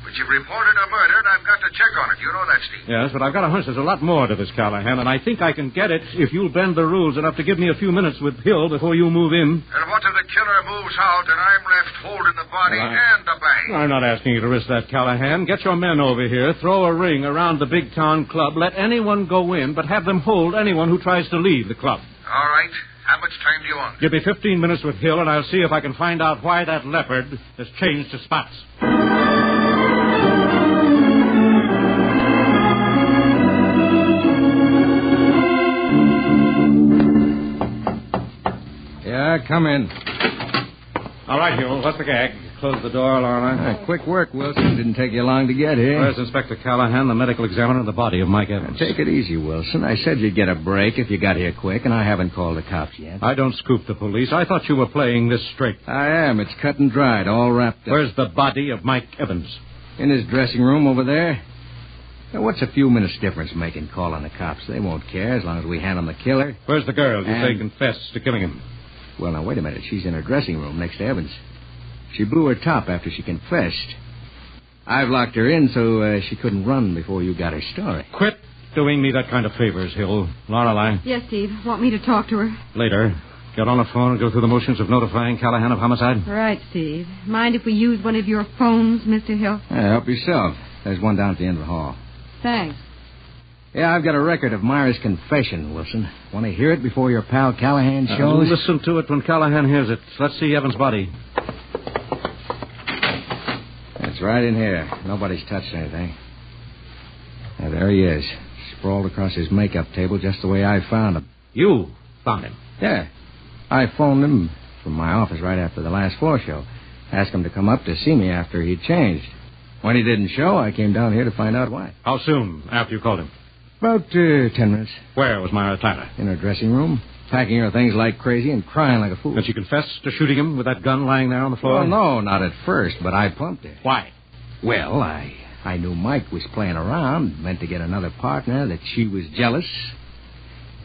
But you've reported a murder, and I've got to check on it. You know that, Steve. Yes, but I've got a hunch there's a lot more to this, Callahan, and I think I can get it if you'll bend the rules enough to give me a few minutes with Hill before you move in. And what if the killer moves out and I'm left holding the body and the bank? I'm not asking you to risk that, Callahan. Get your men over here, throw a ring around the Big Town Club, let anyone go in, but have them hold anyone who tries to leave the club. All right. How much time do you want? Give me 15 minutes with Hill, and I'll see if I can find out why that leopard has changed his spots. Yeah, come in. All right, Hill. What's the gag? Close the door, Lorna. Quick work, Wilson. Didn't take you long to get here. Where's Inspector Callahan, the medical examiner of the body of Mike Evans? Take it easy, Wilson. I said you'd get a break if you got here quick, and I haven't called the cops yet. I don't scoop the police. I thought you were playing this straight. I am. It's cut and dried, all wrapped up. Where's the body of Mike Evans? In his dressing room over there. Now, what's a few minutes difference making calling the cops? They won't care as long as we hand them the killer. Where's the girl you say confessed to killing him? Well, now, wait a minute. She's in her dressing room next to Evans. She blew her top after she confessed. I've locked her in so she couldn't run before you got her story. Quit doing me that kind of favors, Hill. Lorelei. Yes, Steve. Want me to talk to her? Later. Get on the phone and go through the motions of notifying Callahan of homicide. Right, Steve. Mind if we use one of your phones, Mr. Hill? Yeah, help yourself. There's one down at the end of the hall. Thanks. Yeah, I've got a record of Myra's confession, Wilson. Want to hear it before your pal Callahan shows? Listen to it when Callahan hears it. Let's see Evans' body. That's right in here. Nobody's touched anything. Now, there he is, sprawled across his makeup table just the way I found him. You found him? Yeah. I phoned him from my office right after the last floor show. Asked him to come up to see me after he'd changed. When he didn't show, I came down here to find out why. How soon after you called him? About 10 minutes. Where was Myra Tyler? In her dressing room, packing her things like crazy and crying like a fool. Did she confess to shooting him with that gun lying there on the floor? Well, no, not at first, but I pumped her. Why? Well, I knew Mike was playing around, meant to get another partner, that she was jealous.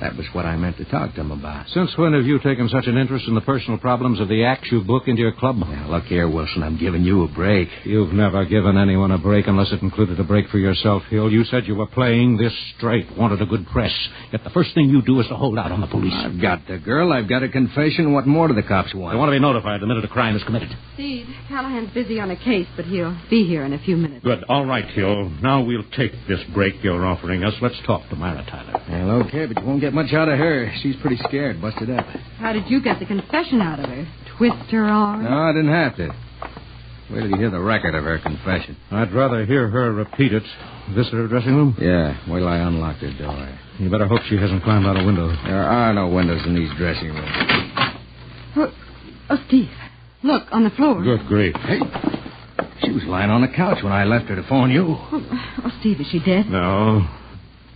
That was what I meant to talk to him about. Since when have you taken such an interest in the personal problems of the acts you book into your club? Now, look here, Wilson, I'm giving you a break. You've never given anyone a break unless it included a break for yourself, Hill. You said you were playing this straight, wanted a good press. Yet the first thing you do is to hold out on the police. I've got the girl, I've got a confession. What more do the cops want? They want to be notified the minute a crime is committed. Steve, Callahan's busy on a case, but he'll be here in a few minutes. Good. All right, Hill. Now we'll take this break you're offering us. Let's talk to Myra Tyler. Well, okay, but you won't get much out of her. She's pretty scared, busted up. How did you get the confession out of her? Twist her arm? No, I didn't have to. Where did you hear the record of her confession? I'd rather hear her repeat it. This her dressing room? Yeah, wait till I unlock the door. You better hope she hasn't climbed out a window. There are no windows in these dressing rooms. Oh, Steve. Look, on the floor. Good grief. Hey, she was lying on the couch when I left her to phone you. Oh, Steve, is she dead? No.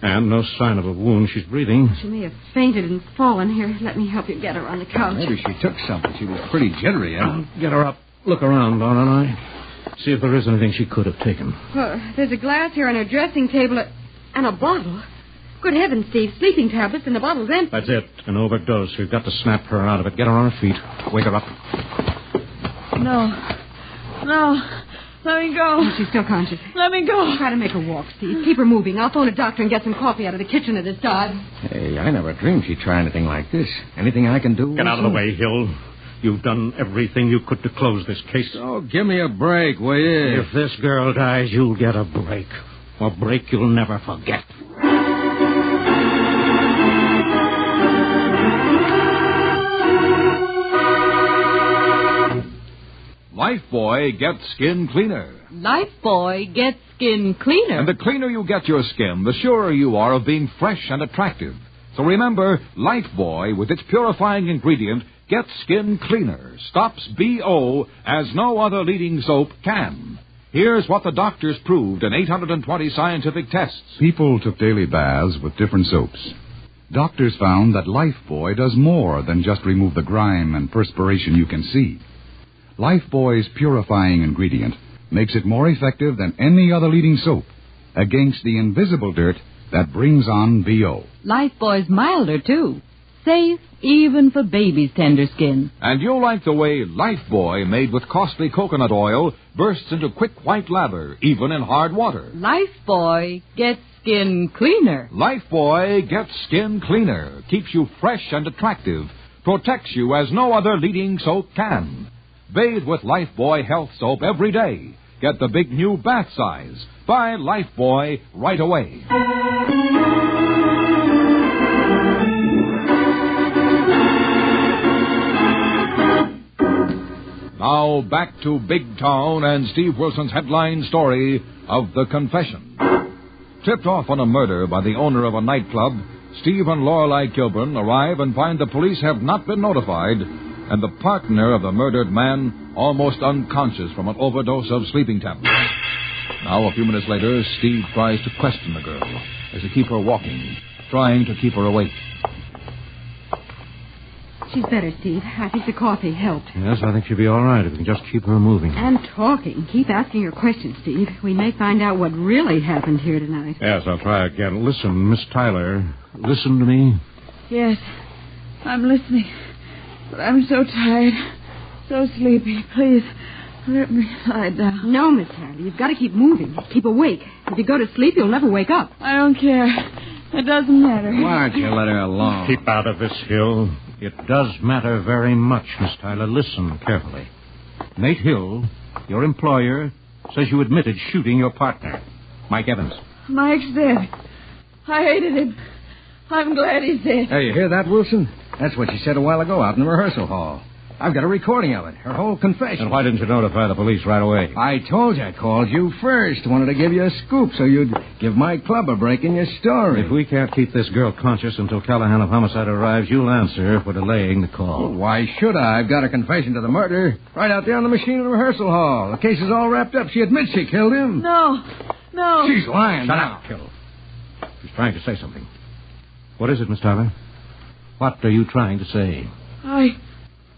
And no sign of a wound. She's breathing. She may have fainted and fallen. Here, let me help you get her on the couch. Maybe she took something. She was pretty jittery. I'll get her up. Look around, don't I? See if there is anything she could have taken. There's a glass here on her dressing table and a bottle. Good heavens, Steve. Sleeping tablets and the bottle's empty. That's it. An overdose. We've got to snap her out of it. Get her on her feet. Wake her up. No. Let me go. Oh, she's still conscious. Let me go. Try to make her walk, Steve. Keep her moving. I'll phone a doctor and get some coffee out of the kitchen at his side. Hey, I never dreamed she'd try anything like this. Anything I can do? Get out of the way, Hill. You've done everything you could to close this case. Oh, give me a break, will you? If this girl dies, you'll get a break. A break you'll never forget. Lifebuoy gets skin cleaner. Lifebuoy gets skin cleaner. And the cleaner you get your skin, the surer you are of being fresh and attractive. So remember, Lifebuoy, with its purifying ingredient, gets skin cleaner, stops BO as no other leading soap can. Here's what the doctors proved in 820 scientific tests. People took daily baths with different soaps. Doctors found that Lifebuoy does more than just remove the grime and perspiration you can see. Lifebuoy's purifying ingredient makes it more effective than any other leading soap against the invisible dirt that brings on BO. Lifebuoy's milder, too. Safe even for baby's tender skin. And you'll like the way Lifebuoy, made with costly coconut oil, bursts into quick white lather, even in hard water. Lifebuoy gets skin cleaner. Lifebuoy gets skin cleaner, keeps you fresh and attractive, protects you as no other leading soap can. Bathe with Lifebuoy Health Soap every day. Get the big new bath size. Buy Lifebuoy right away. Now back to Big Town and Steve Wilson's headline story of The Confession. Tipped off on a murder by the owner of a nightclub, Steve and Lorelei Kilburn arrive and find the police have not been notified, and the partner of the murdered man almost unconscious from an overdose of sleeping tablets. Now, a few minutes later, Steve tries to question the girl as to keep her walking, trying to keep her awake. She's better, Steve. I think the coffee helped. Yes, I think she'll be all right if we can just keep her moving. And talking. Keep asking her questions, Steve. We may find out what really happened here tonight. Yes, I'll try again. Listen, Miss Tyler. Listen to me. Yes, I'm listening. But I'm so tired, so sleepy. Please, let me lie down. No, Miss Tyler. You've got to keep moving. Keep awake. If you go to sleep, you'll never wake up. I don't care. It doesn't matter. Why don't you let her alone? Keep out of this, Hill. It does matter very much, Miss Tyler. Listen carefully. Nate Hill, your employer, says you admitted shooting your partner, Mike Evans. Mike's dead. I hated him. I'm glad he's dead. Hey, you hear that, Wilson? That's what she said a while ago out in the rehearsal hall. I've got a recording of it, her whole confession. And why didn't you notify the police right away? I told you I called you first. Wanted to give you a scoop so you'd give my club a break in your story. If we can't keep this girl conscious until Callahan of Homicide arrives, you'll answer for delaying the call. Well, why should I? I've got a confession to the murder right out there on the machine in the rehearsal hall. The case is all wrapped up. She admits she killed him. No. She's lying. Shut up, Hill. She's trying to say something. What is it, Miss Tyler? What are you trying to say?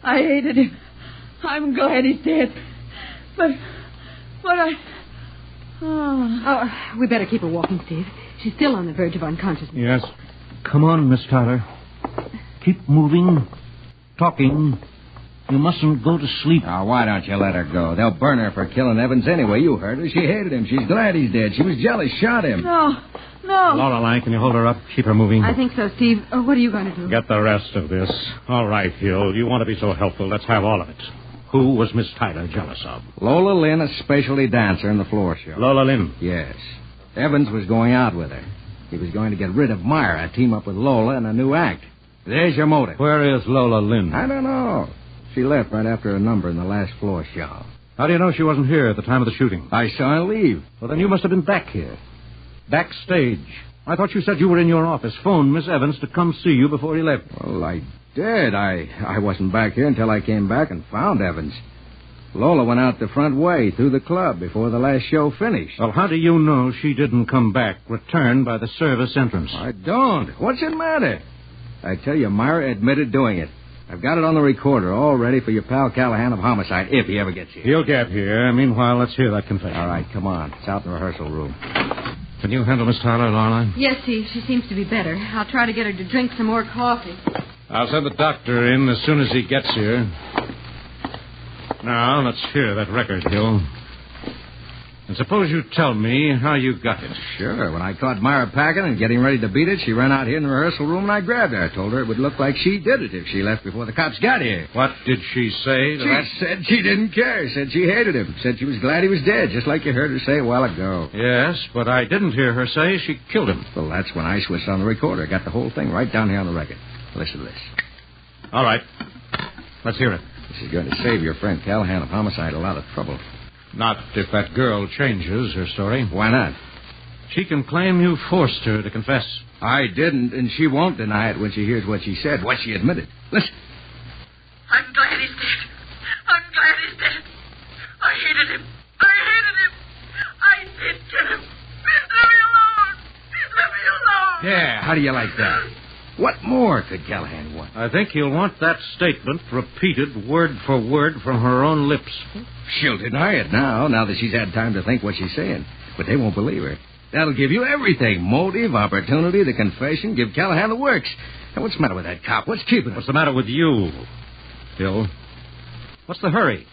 I hated him. I'm glad he's dead. But I... Oh, we better keep her walking, Steve. She's still on the verge of unconsciousness. Yes. Come on, Miss Tyler. Keep moving. Talking. You mustn't go to sleep. Now, why don't you let her go? They'll burn her for killing Evans anyway. You heard her. She hated him. She's glad he's dead. She was jealous. Shot him. No. Lorelei, can you hold her up? Keep her moving. I think so, Steve. What are you going to do? Get the rest of this. All right, Hill. You want to be so helpful. Let's have all of it. Who was Miss Tyler jealous of? Lola Lynn, a specialty dancer in the floor show. Lola Lynn? Yes. Evans was going out with her. He was going to get rid of Myra, team up with Lola in a new act. There's your motive. Where is Lola Lynn? I don't know. She left right after a number in the last floor show. How do you know she wasn't here at the time of the shooting? I saw her leave. Well, then you must have been back here. Backstage. I thought you said you were in your office. Phoned Miss Evans to come see you before he left. Well, I did. I wasn't back here until I came back and found Evans. Lola went out the front way through the club before the last show finished. Well, how do you know she didn't come back, return by the service entrance? I don't. What's it matter? I tell you, Myra admitted doing it. I've got it on the recorder, all ready for your pal Callahan of Homicide, if he ever gets here. He'll get here. Meanwhile, let's hear that confession. All right, come on. It's out in the rehearsal room. Can you handle Miss Tyler, Lorelei? Yes, Steve. She seems to be better. I'll try to get her to drink some more coffee. I'll send the doctor in as soon as he gets here. Now, let's hear that record, Hill. And suppose you tell me how you got it. Sure. When I caught Myra packing and getting ready to beat it, she ran out here in the rehearsal room and I grabbed her. I told her it would look like she did it if she left before the cops got here. What did she say to that? She said she didn't care. Said she hated him. Said she was glad he was dead, just like you heard her say a while ago. Yes, but I didn't hear her say she killed him. Well, that's when I switched on the recorder. Got the whole thing right down here on the record. Listen to this. All right. Let's hear it. This is going to save your friend Callahan of Homicide a lot of trouble. Not if that girl changes her story. Why not? She can claim you forced her to confess. I didn't, and she won't deny it when she hears what she said, what she admitted. Listen. I'm glad he's dead. I'm glad he's dead. I hated him. I did kill him. Let me alone. Let me alone. Yeah, how do you like that? What more could Callahan want? I think he'll want that statement repeated word for word from her own lips. She'll deny it now that she's had time to think what she's saying. But they won't believe her. That'll give you everything. Motive, opportunity, the confession, give Callahan the works. Now, what's the matter with that cop? What's keeping him? What's the matter with you, Bill? What's the hurry?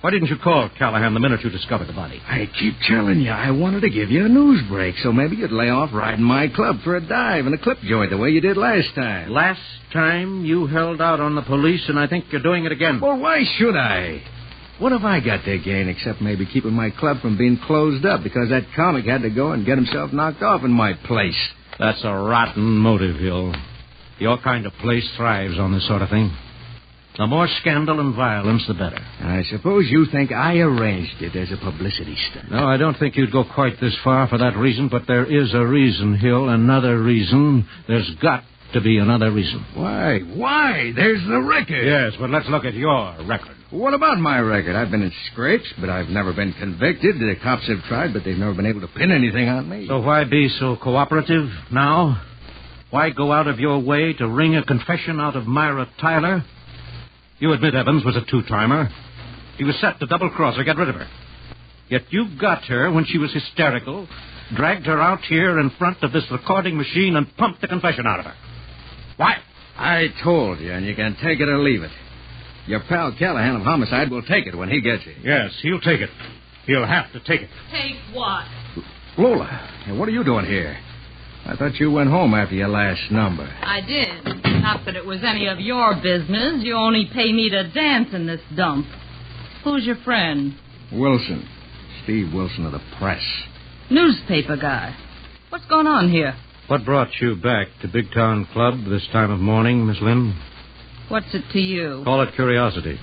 Why didn't you call Callahan the minute you discovered the body? I keep telling you, I wanted to give you a news break, so maybe you'd lay off riding my club for a dive and a clip joint the way you did last time. Last time you held out on the police, and I think you're doing it again. Well, why should I? What have I got to gain except maybe keeping my club from being closed up because that comic had to go and get himself knocked off in my place? That's a rotten motive, Hill. Your kind of place thrives on this sort of thing. The more scandal and violence, the better. I suppose you think I arranged it as a publicity stunt. No, I don't think you'd go quite this far for that reason, but there is a reason, Hill, another reason. There's got to be another reason. Why? Why? There's the record. Yes, but let's look at your record. What about my record? I've been in scrapes, but I've never been convicted. The cops have tried, but they've never been able to pin anything on me. So why be so cooperative now? Why go out of your way to wring a confession out of Myra Tyler? You admit Evans was a two-timer. He was set to double-cross her, get rid of her. Yet you got her when she was hysterical, dragged her out here in front of this recording machine, and pumped the confession out of her. Why? I told you, and you can take it or leave it. Your pal Callahan of Homicide will take it when he gets here. Yes, he'll take it. He'll have to take it. Take what? Lola, what are you doing here? I thought you went home after your last number. I did. Not that it was any of your business. You only pay me to dance in this dump. Who's your friend? Wilson. Steve Wilson of the Press. Newspaper guy. What's going on here? What brought you back to Big Town Club this time of morning, Miss Lynn? What's it to you? Call it curiosity.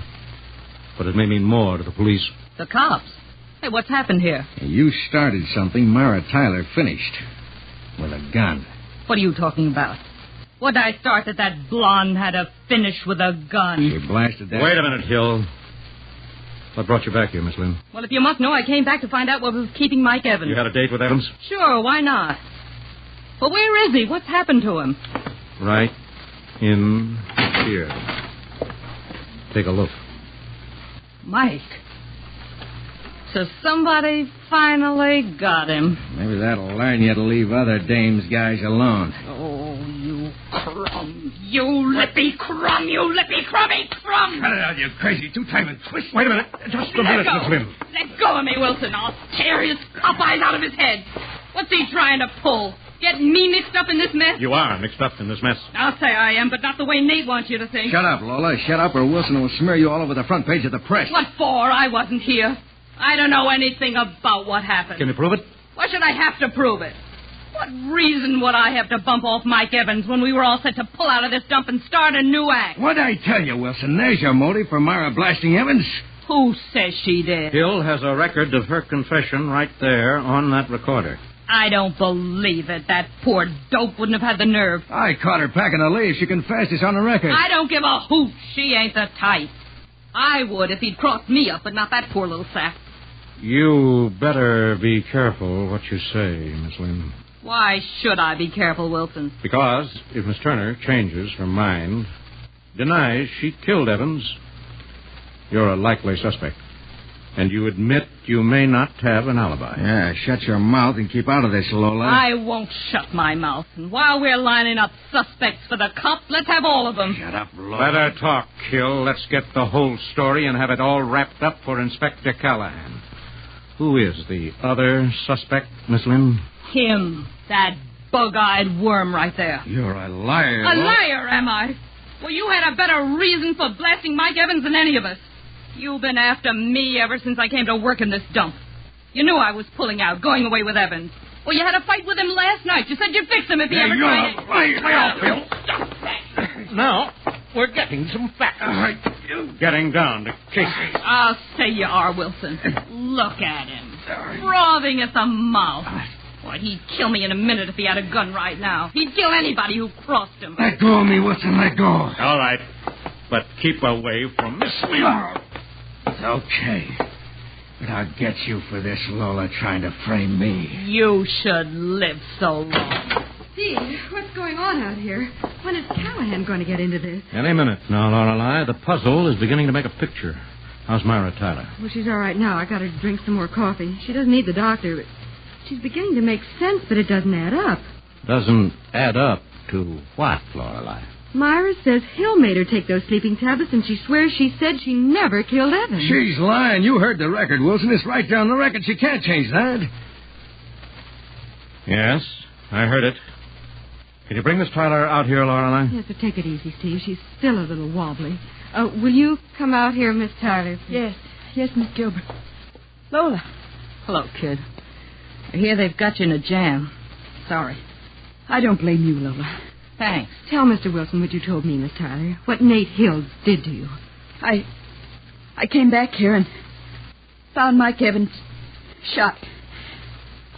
But it may mean more to the police. The cops. Hey, what's happened here? You started something Myra Tyler finished. With a gun. What are you talking about? What did I start that blonde had to finish with a gun? You blasted that... Wait a minute, Hill. What brought you back here, Miss Lynn? Well, if you must know, I came back to find out what was keeping Mike Evans. You had a date with Evans? Sure, why not? But where is he? What's happened to him? Right in here. Take a look. Mike. So somebody finally got him. Maybe that'll learn you to leave other dames guys alone. Oh, you crumb. You lippy crumb. You lippy crummy crumb. Cut it out, you crazy two-timing twist. Wait a minute. Just a minute, Miss Lynn. Let go of me, Wilson. I'll tear his pop eyes out of his head. What's he trying to pull? Get me mixed up in this mess? You are mixed up in this mess. I'll say I am, but not the way Nate wants you to think. Shut up, Lola. Shut up, or Wilson will smear you all over the front page of the Press. What for? I wasn't here. I don't know anything about what happened. Can you prove it? Why should I have to prove it? What reason would I have to bump off Mike Evans when we were all set to pull out of this dump and start a new act? What'd I tell you, Wilson? There's your motive for Myra blasting Evans. Who says she did? Hill has a record of her confession right there on that recorder. I don't believe it. That poor dope wouldn't have had the nerve. I caught her packing a leaf. She confessed. It's on the record. I don't give a hoot. She ain't the type. I would if he'd crossed me up, but not that poor little sap. You better be careful what you say, Miss Lynn. Why should I be careful, Wilson? Because if Miss Turner changes her mind, denies she killed Evans, you're a likely suspect. And you admit you may not have an alibi. Yeah, shut your mouth and keep out of this, Lola. I won't shut my mouth. And while we're lining up suspects for the cop, let's have all of them. Shut up, Lola. Let her talk, Hill. Let's get the whole story and have it all wrapped up for Inspector Callahan. Who is the other suspect, Miss Lynn? Him. That bug-eyed worm right there. You're a liar. A liar, am I? Well, you had a better reason for blasting Mike Evans than any of us. You've been after me ever since I came to work in this dump. You knew I was pulling out, going away with Evans. Well, you had a fight with him last night. You said you'd fix him if he ever tried it. Lay off, Bill. Now, we're getting some facts. Getting down to cases. I'll say you are, Wilson. Look at him. Frothing at the mouth. Why, he'd kill me in a minute if he had a gun right now. He'd kill anybody who crossed him. Let go of me, Wilson. Let go. All right. But keep away from Miss Lynn. It's okay. But I'll get you for this, Lola, trying to frame me. You should live so long. Steve, what's going on out here? When is Callahan going to get into this? Any minute now, Lorelei. The puzzle is beginning to make a picture. How's Myra Tyler? Well, she's all right now. I got her to drink some more coffee. She doesn't need the doctor, but she's beginning to make sense, but it doesn't add up. Doesn't add up to what, Lorelei? Myra says Hill made her take those sleeping tablets, and she swears she said she never killed Evans. She's lying. You heard the record, Wilson. It's right down the record. She can't change that. Yes, I heard it. Can you bring Miss Tyler out here, Lorelei? Yes, but take it easy, Steve. She's still a little wobbly. Will you come out here, Miss Tyler? Yes. Yes, Miss Gilbert. Lola. Hello, kid. I hear they've got you in a jam. Sorry. I don't blame you, Lola. Thanks. Tell Mr. Wilson what you told me, Miss Tyler. What Nate Hill did to you. I came back here and found Mike Evans shot.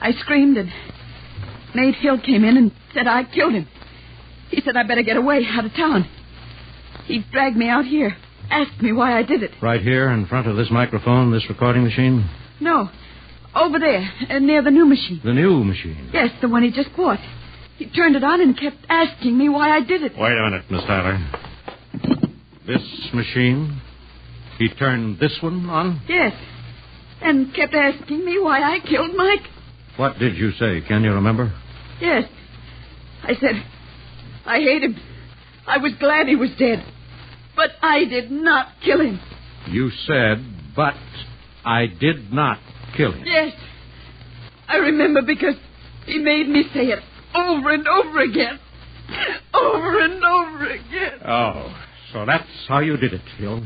I screamed and Nate Hill came in and said I killed him. He said I better get away out of town. He dragged me out here, asked me why I did it. Right here in front of this microphone, this recording machine? No, over there, near the new machine. The new machine? Yes, the one he just bought. He turned it on and kept asking me why I did it. Wait a minute, Miss Tyler. This machine? He turned this one on? Yes, and kept asking me why I killed Mike. What did you say? Can you remember? Yes. I said, I hate him. I was glad he was dead. But I did not kill him. You said, but I did not kill him. Yes. I remember because he made me say it over and over again. Over and over again. Oh, so that's how you did it, Hill.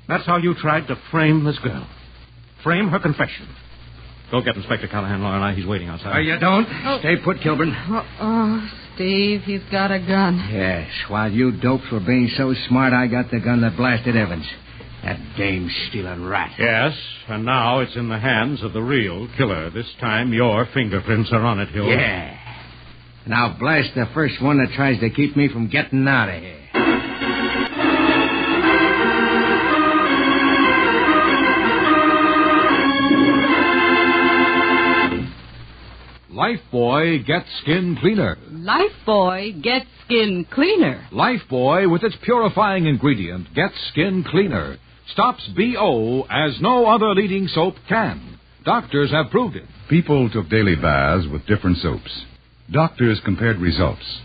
That's how you tried to frame this girl. Frame her confession. Go get Inspector Callahan, Lorelei. He's waiting outside. You don't? Stay put, Kilburn. Steve, you've got a gun. Yes, while you dopes were being so smart, I got the gun that blasted Evans. That dame-stealing rat. Yes, and now it's in the hands of the real killer. This time your fingerprints are on it, Hill. Yeah. And I'll blast the first one that tries to keep me from getting out of here. Lifebuoy gets skin cleaner. Lifebuoy gets skin cleaner. Lifebuoy, with its purifying ingredient, gets skin cleaner. Stops BO as no other leading soap can. Doctors have proved it. People took daily baths with different soaps. Doctors compared results.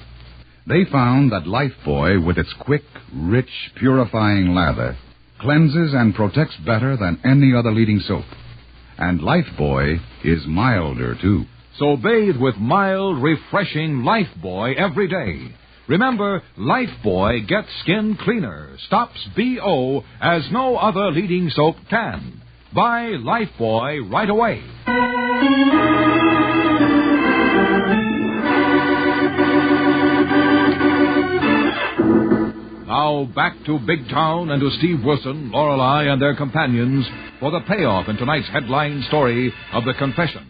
They found that Lifebuoy, with its quick, rich, purifying lather, cleanses and protects better than any other leading soap. And Lifebuoy is milder, too. So bathe with mild, refreshing Lifebuoy every day. Remember, Lifebuoy gets skin cleaner, stops BO as no other leading soap can. Buy Lifebuoy right away. Now Now back to Big Town and to Steve Wilson, Lorelei, and their companions for the payoff in tonight's headline story of The Confession.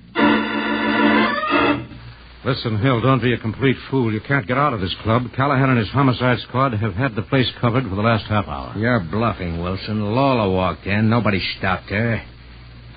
Listen, Hill, don't be a complete fool. You can't get out of this club. Callahan and his homicide squad have had the place covered for the last half hour. You're bluffing, Wilson. Lola walked in. Nobody stopped her.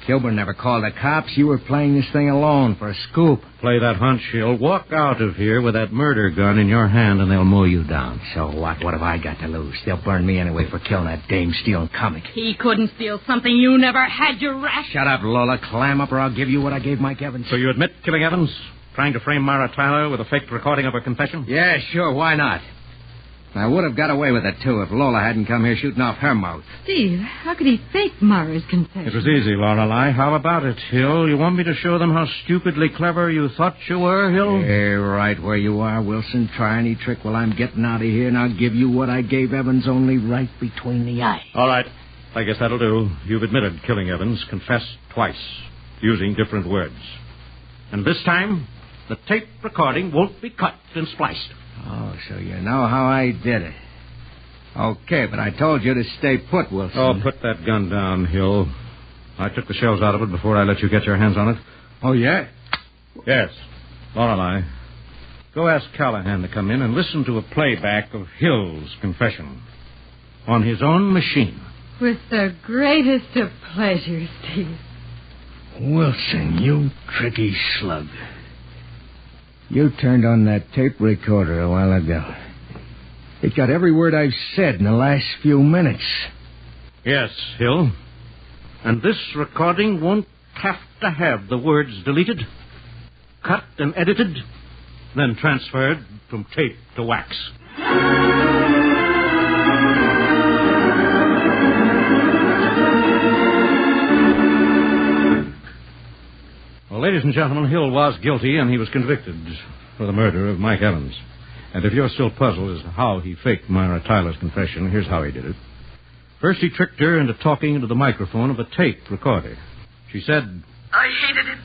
Kilburn never called the cops. You were playing this thing alone for a scoop. Play that hunch, Hill. Walk out of here with that murder gun in your hand, and they'll mow you down. So what? What have I got to lose? They'll burn me anyway for killing that dame stealing comic. He couldn't steal something you never had, you rat. Shut up, Lola. Clam up or I'll give you what I gave Mike Evans. So you admit killing Evans? Trying to frame Myra Tyler with a faked recording of her confession? Yeah, sure. Why not? I would have got away with it, too, if Lola hadn't come here shooting off her mouth. Steve, how could he fake Myra's confession? It was easy, Lorelei. How about it, Hill? You want me to show them how stupidly clever you thought you were, Hill? Yeah, right where you are, Wilson. Try any trick while I'm getting out of here, and I'll give you what I gave Evans, only right between the eyes. All right. I guess that'll do. You've admitted killing Evans, confessed twice, using different words. And this time, the tape recording won't be cut and spliced. Oh, so you know how I did it. Okay, but I told you to stay put, Wilson. Oh, put that gun down, Hill. I took the shells out of it before I let you get your hands on it. Oh, yeah? Yes. Lorelei, go ask Callahan to come in and listen to a playback of Hill's confession on his own machine. With the greatest of pleasures, Steve. Wilson, you tricky slug. You turned on that tape recorder a while ago. It got every word I've said in the last few minutes. Yes, Hill. And this recording won't have to have the words deleted, cut and edited, then transferred from tape to wax. Well, ladies and gentlemen, Hill was guilty, and he was convicted for the murder of Mike Evans. And if you're still puzzled as to how he faked Myra Tyler's confession, here's how he did it. First, he tricked her into talking into the microphone of a tape recorder. She said, I hated him.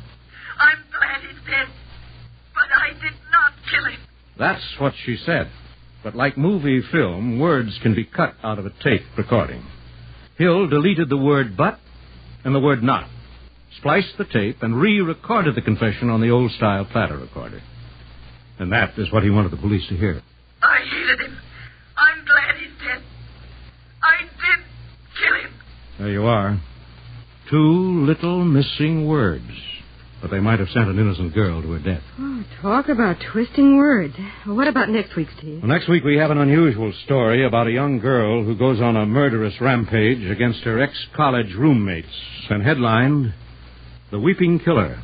I'm glad he's dead. But I did not kill him. That's what she said. But like movie film, words can be cut out of a tape recording. Hill deleted the word but and the word not, spliced the tape, and re-recorded the confession on the old-style platter recorder. And that is what he wanted the police to hear. I hated him. I'm glad he's dead. I did kill him. There you are. 2 little missing words. But they might have sent an innocent girl to her death. Oh, talk about twisting words. What about next week, Steve? Well, next week we have an unusual story about a young girl who goes on a murderous rampage against her ex-college roommates, and headlined, The Weeping Killer.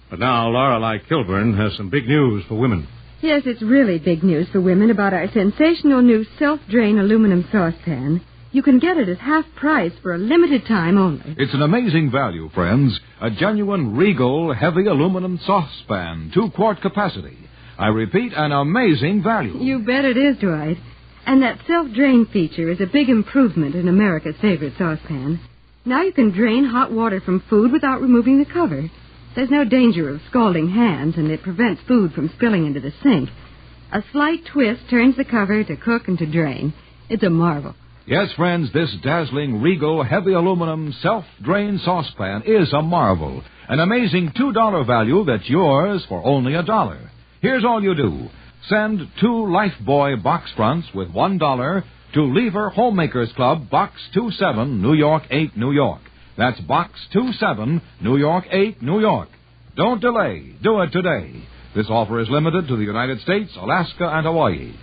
But now Lorelei Kilburn has some big news for women. Yes, it's really big news for women about our sensational new self-drain aluminum saucepan. You can get it at half price for a limited time only. It's an amazing value, friends. A genuine Regal heavy aluminum saucepan, 2-quart capacity. I repeat, an amazing value. You bet it is, Dwight. And that self-drain feature is a big improvement in America's favorite saucepan. Now you can drain hot water from food without removing the cover. There's no danger of scalding hands, and it prevents food from spilling into the sink. A slight twist turns the cover to cook and to drain. It's a marvel. Yes, friends, this dazzling Regal heavy aluminum self-drain saucepan is a marvel. An amazing $2 value that's yours for only $1. Here's all you do. Send 2 Lifebuoy box fronts with $1 to Lever Homemakers Club, Box 27, New York 8, New York. That's Box 27, New York 8, New York. Don't delay. Do it today. This offer is limited to the United States, Alaska, and Hawaii.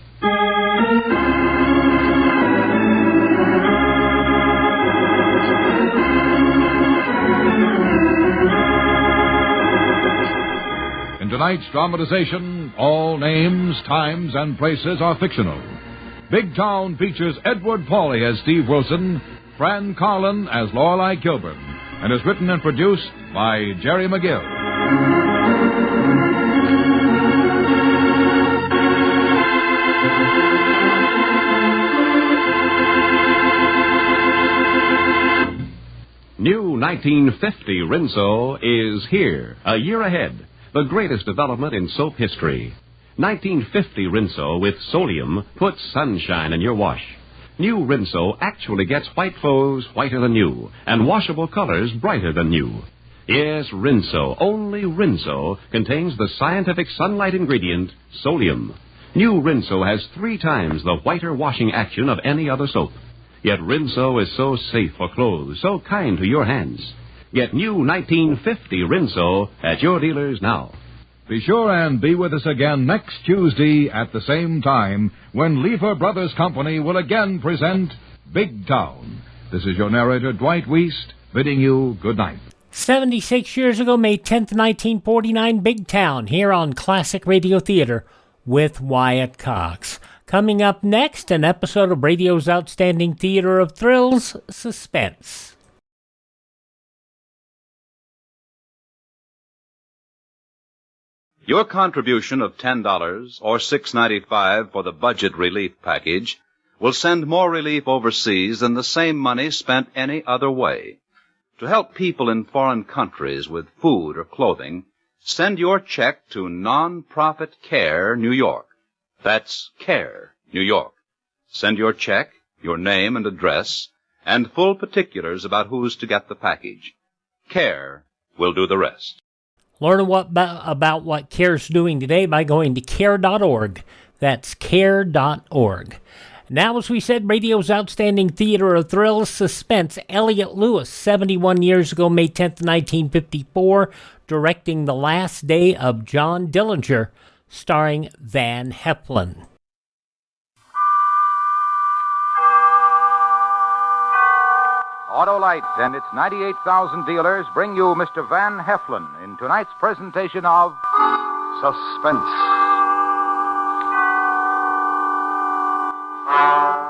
In tonight's dramatization, all names, times, and places are fictional. Big Town features Edward Pawley as Steve Wilson, Fran Carlin as Lorelei Kilburn, and is written and produced by Jerry McGill. New 1950 Rinso is here, a year ahead. The greatest development in soap history. 1950 Rinso with Solium puts sunshine in your wash. New Rinso actually gets white clothes whiter than new and washable colors brighter than new. Yes, Rinso, only Rinso, contains the scientific sunlight ingredient, Solium. New Rinso has 3 times the whiter washing action of any other soap. Yet Rinso is so safe for clothes, so kind to your hands. Get new 1950 Rinso at your dealers now. Be sure and be with us again next Tuesday at the same time when Lever Brothers Company will again present Big Town. This is your narrator, Dwight Wiest, bidding you good night. 76 years ago, May 10th, 1949, Big Town, here on Classic Radio Theater with Wyatt Cox. Coming up next, an episode of radio's outstanding theater of thrills, Suspense. Your contribution of $10 or $6.95 for the budget relief package will send more relief overseas than the same money spent any other way. To help people in foreign countries with food or clothing, send your check to Non-Profit Care, New York. That's Care, New York. Send your check, your name and address, and full particulars about who's to get the package. Care will do the rest. Learn about what CARE's doing today by going to care.org. That's care.org. Now, as we said, radio's outstanding theater of thrills, Suspense. Elliot Lewis, 71 years ago, May 10th, 1954, directing The Last Day of John Dillinger, starring Van Heflin. Autolite and its 98,000 dealers bring you Mr. Van Heflin in tonight's presentation of Suspense.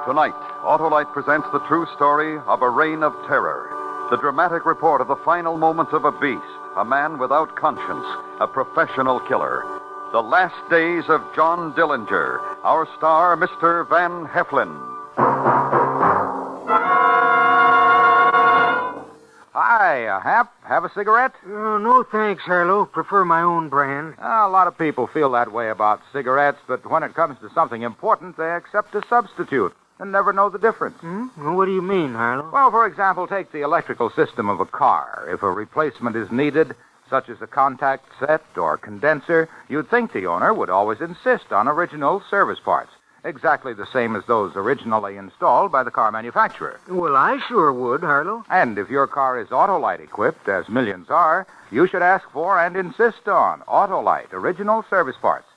Tonight, Autolite presents the true story of a reign of terror. The dramatic report of the final moments of a beast, a man without conscience, a professional killer. The Last Days of John Dillinger. Our star, Mr. Van Heflin. Hi, Hap. Have a cigarette? No, thanks, Harlow. Prefer my own brand. A lot of people feel that way about cigarettes, but when it comes to something important, they accept a substitute and never know the difference. What do you mean, Harlow? Well, for example, take the electrical system of a car. If a replacement is needed, such as a contact set or condenser, you'd think the owner would always insist on original service parts, exactly the same as those originally installed by the car manufacturer. Well, I sure would, Harlow. And if your car is Autolite equipped, as millions are, you should ask for and insist on Autolite original service parts,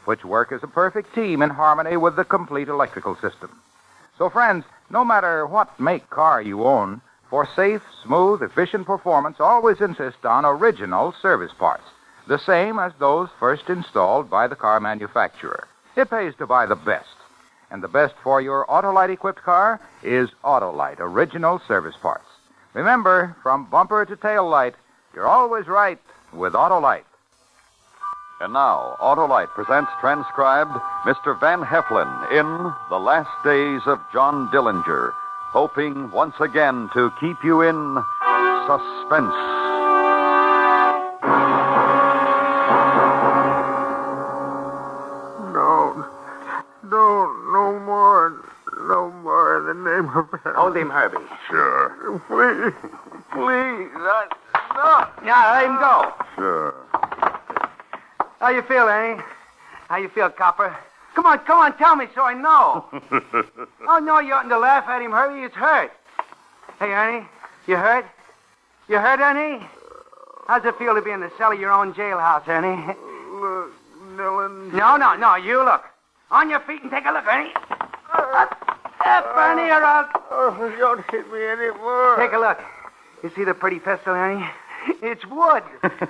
which work as a perfect team in harmony with the complete electrical system. So, friends, no matter what make car you own, for safe, smooth, efficient performance, always insist on original service parts, the same as those first installed by the car manufacturer. It pays to buy the best. And the best for your Autolite-equipped car is Autolite original service parts. Remember, from bumper to tail light, you're always right with Autolite. And now, Autolite presents transcribed Mr. Van Heflin in The Last Days of John Dillinger, hoping once again to keep you in suspense. No more in the name of heaven. Hold him, Herbie. Sure. Please. No. Yeah, let him go. Sure. How you feel, Ernie? How you feel, Copper? Come on, tell me so I know. Oh, no, you oughtn't to laugh at him, Herbie. It's hurt. Hey, Ernie, you hurt? You hurt, Ernie? How's it feel to be in the cell of your own jailhouse, Ernie? Look, Dylan. No, you look. On your feet and take a look, Ernie. Ernie, or I'll... Oh, don't hit me anymore. Take a look. You see the pretty pistol, Ernie? It's wood.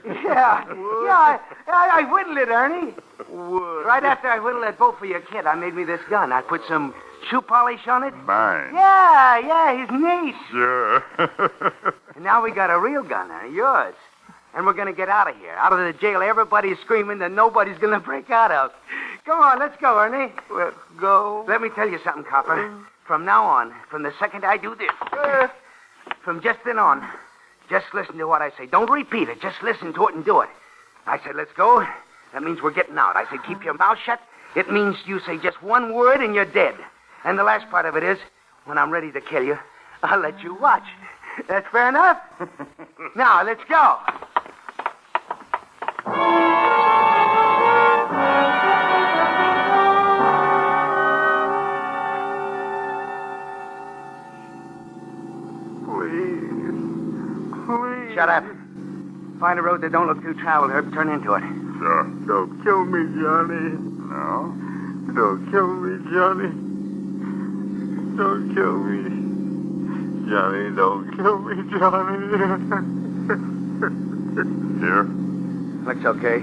Yeah. Wood? Yeah, I whittled it, Ernie. Wood. Right after I whittled that boat for your kid, I made me this gun. I put some shoe polish on it. Mine. Yeah, his niece. Sure. And now we got a real gun, Ernie, yours. And we're going to get out of here. Out of the jail everybody's screaming that nobody's going to break out of. Come on, let's go, Ernie. Let's go. Let me tell you something, Copper. From now on, from the second I do this, from just then on, just listen to what I say. Don't repeat it. Just listen to it and do it. I said, let's go. That means we're getting out. I say keep your mouth shut. It means you say just one word and you're dead. And the last part of it is, when I'm ready to kill you, I'll let you watch. That's fair enough? Now, let's go. Please. Shut up. Find a road that don't look too traveled, Herb. Turn into it. Sure. Don't kill me, Johnny. No? Don't kill me, Johnny. Don't kill me. Johnny, don't kill me, Johnny. Here? Looks okay.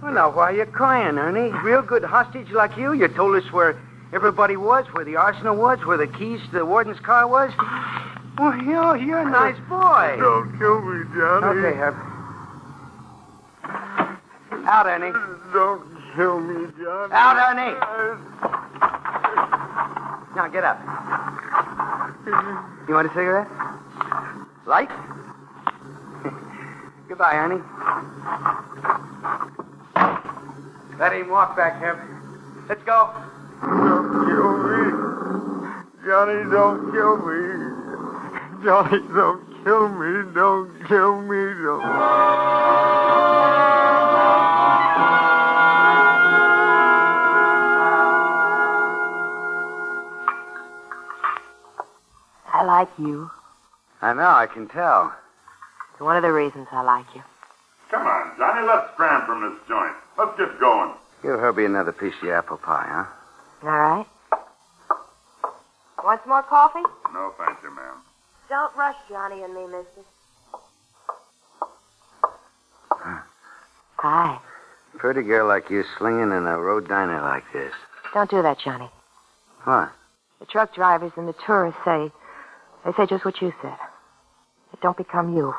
Well, now, why are you crying, Ernie? Real good hostage like you told us where everybody was, where the arsenal was, where the keys to the warden's car was. Well, you're a nice boy. Don't kill me, Johnny. Okay, Herb. Out, Ernie. Don't kill me, Johnny. Out, Ernie. Now, get up. You want a cigarette? Light? Goodbye, Ernie. Let him walk back, Herb. Let's go. Don't kill me. Johnny, don't kill me. Johnny, don't kill me. Don't kill me. Don't. I like you. I know, I can tell. It's one of the reasons I like you. Come on, Johnny, let's scram from this joint. Let's get going. Give Herbie another piece of your apple pie, huh? All right. Want some more coffee? No, thank you, ma'am. Don't rush Johnny and me, mister. Hi. Pretty girl like you slinging in a road diner like this. Don't do that, Johnny. What? The truck drivers and the tourists say just what you said. It don't become you.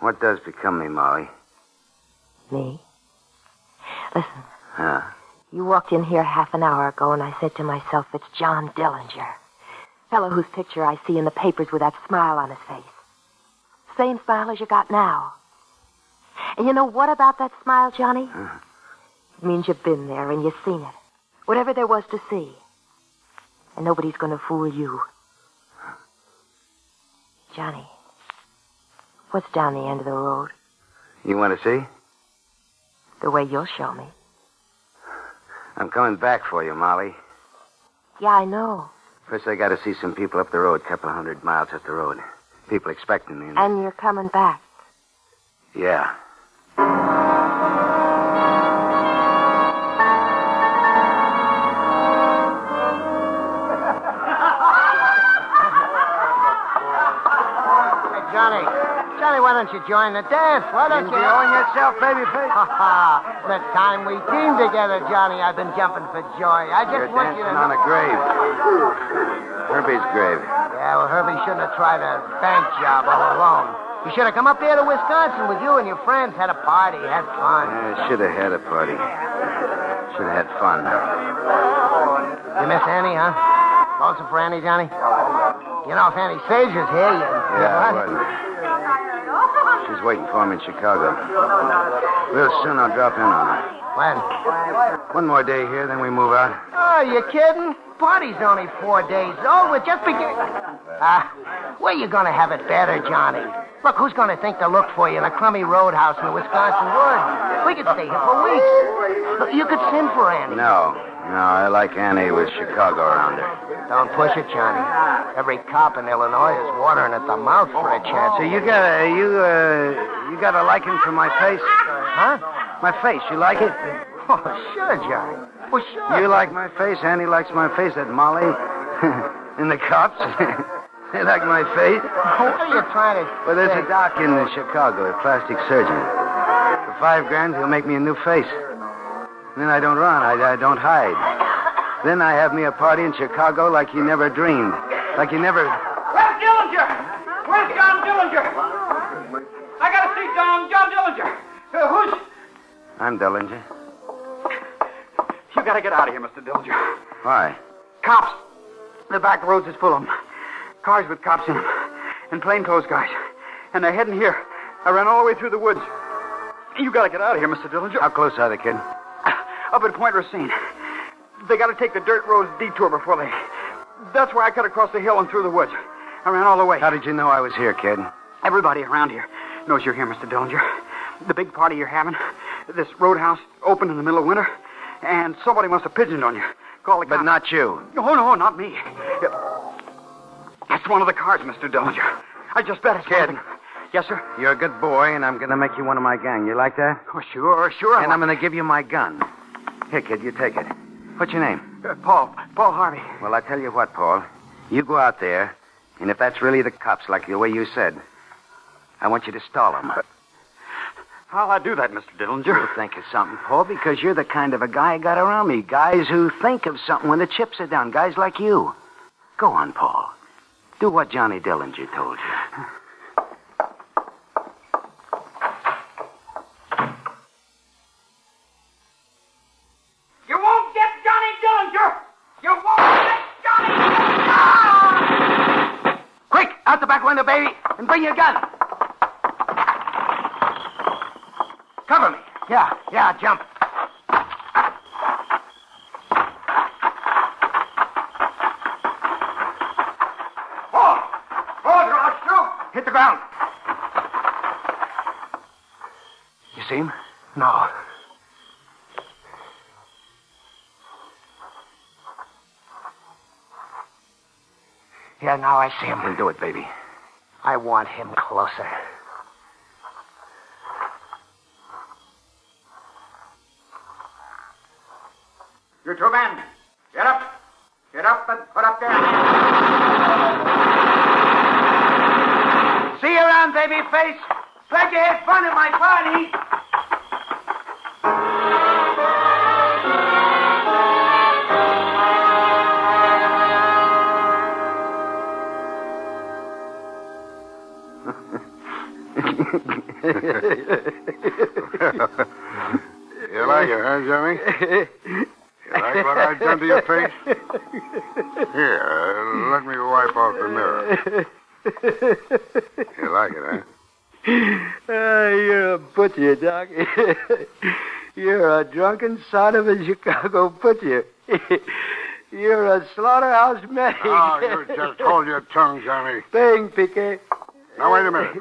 What does become me, Molly? Me? Listen. Huh? You walked in here half an hour ago, and I said to myself, it's John Dillinger. Fellow whose picture I see in the papers with that smile on his face. Same smile as you got now. And you know what about that smile, Johnny? It means you've been there and you've seen it. Whatever there was to see. And nobody's going to fool you. Johnny, what's down the end of the road? You want to see? The way you'll show me. I'm coming back for you, Molly. Yeah, I know. First, I got to see some people up the road, a couple of 100 miles up the road. People expecting me. And you're coming back. Yeah. Johnny, why don't you join the dance? Why don't you... Enjoying yourself, babyface? The time we teamed together, Johnny, I've been jumping for joy. I just You're want you to... dancing on a grave. Herbie's grave. Yeah, well, Herbie shouldn't have tried a bank job all alone. You should have come up here to Wisconsin with you and your friends, had a party, had fun. Yeah, should have had a party. Should have had fun. You miss Annie, huh? Lonesome for Annie, Johnny? You know, if Annie Sage was here, you... Yeah, I was. She's waiting for me in Chicago. Real soon I'll drop in on her. When? One more day here, then we move out. Oh, you kidding? Party's only 4 days old. We're just beginning. Where you gonna have it better, Johnny? Look, who's gonna think to look for you in a crummy roadhouse in the Wisconsin woods? We could stay here for weeks. Look, you could send for Annie. No, I like Annie with Chicago around her. Don't push it, Johnny. Every cop in Illinois is watering at the mouth for a chance. So you got a liking for my face? Huh? My face, you like it? Oh, sure, Johnny. Well, sure. You like my face, Annie likes my face, that Molly. And the cops, they like my face. What are you trying to Well, there's say? a doc in Chicago, a plastic surgeon. For $5,000, he'll make me a new face. Then I don't run, I don't hide. Then I have me a party in Chicago like you never dreamed. Like you never... Where's Dillinger? Where's John Dillinger? I gotta see John Dillinger. Who's... I'm Dillinger. You gotta get out of here, Mr. Dillinger. Why? Cops. The back roads is full of them. Cars with cops in them. And plainclothes guys. And they're heading here. I ran all the way through the woods. You gotta get out of here, Mr. Dillinger. How close are they, kid? Up at Point Racine. They gotta take the dirt road detour before they... That's where I cut across the hill and through the woods. I ran all the way. How did you know I was here, kid? Everybody around here knows you're here, Mr. Dillinger. The big party you're having, this roadhouse open in the middle of winter, and somebody must have pigeoned on you. Call the cops. But not you. No, not me. That's one of the cars, Mr. Dillinger. I just bet it's Kid. Yes, sir? You're a good boy, and I'm going to make you one of my gang. You like that? Oh, sure. And I'm going to give you my gun. Here, kid, you take it. What's your name? Paul Harvey. Well, I tell you what, Paul. You go out there, and if that's really the cops, like the way you said, I want you to stall them. How'll I do that, Mr. Dillinger? You'll think of something, Paul, because you're the kind of a guy I got around me. Guys who think of something when the chips are down. Guys like you. Go on, Paul. Do what Johnny Dillinger told you. You won't get Johnny Dillinger! You won't get Johnny Dillinger! Quick, out the back window, baby, and bring your gun. Cover me. Yeah, jump. Hit the ground. You see him? No. Yeah, now I see him. Then do it, baby. I want him closer. You two men, get up. Get up and put up there. See you around, baby face. Glad you had fun at my party. You like it, huh, Johnny? You like what I've done to your face? Here, let me wipe off the mirror. You like it, huh? You're a butcher, Doc. You're a drunken son of a Chicago butcher. You're a slaughterhouse medic. Oh, you just hold your tongue, Johnny. Bang, Piquet. Now, wait a minute.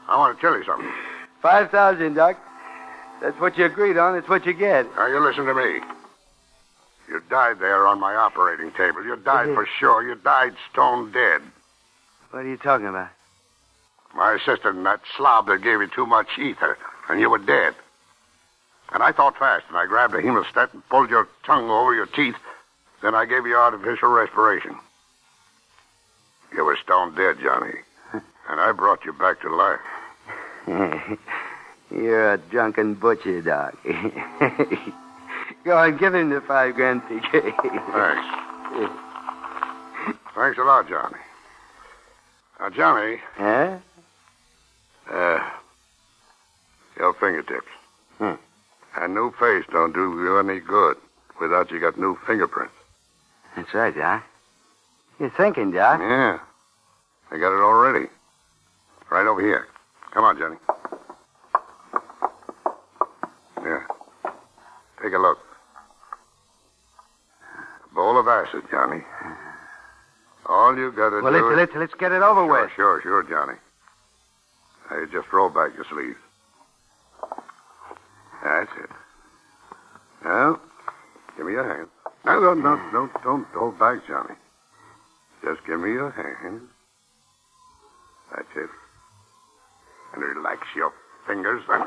I want to tell you something. 5,000, Doc. That's what you agreed on. That's what you get. Now, you listen to me. You died there on my operating table. You died for sure. You died stone dead. What are you talking about? My assistant and that slob that gave you too much ether, and you were dead. And I thought fast, and I grabbed a hemostat and pulled your tongue over your teeth. Then I gave you artificial respiration. You were stone dead, Johnny. And I brought you back to life. You're a drunken butcher, Doc. Go on, give him the $5,000, PK. Thanks. Thanks a lot, Johnny. Now, Johnny. Huh? Your fingertips. A new face don't do you any good without you got new fingerprints. That's right, Doc. You're thinking, Doc. Yeah. I got it already. Right over here. Come on, Johnny. Yeah. Take a look. A bowl of acid, Johnny. All you got to do is... Let's get it over with. Sure, Johnny. Now, you just roll back your sleeves. That's it. Now, give me your hand. No, don't hold back, Johnny. Just give me your hand. That's it. And relax your fingers and...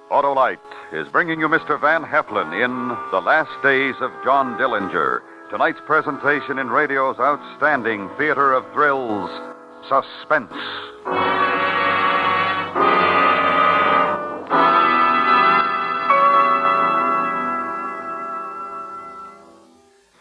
Autolite is bringing you Mr. Van Heflin in The Last Days of John Dillinger. Tonight's presentation in radio's outstanding theater of thrills, Suspense.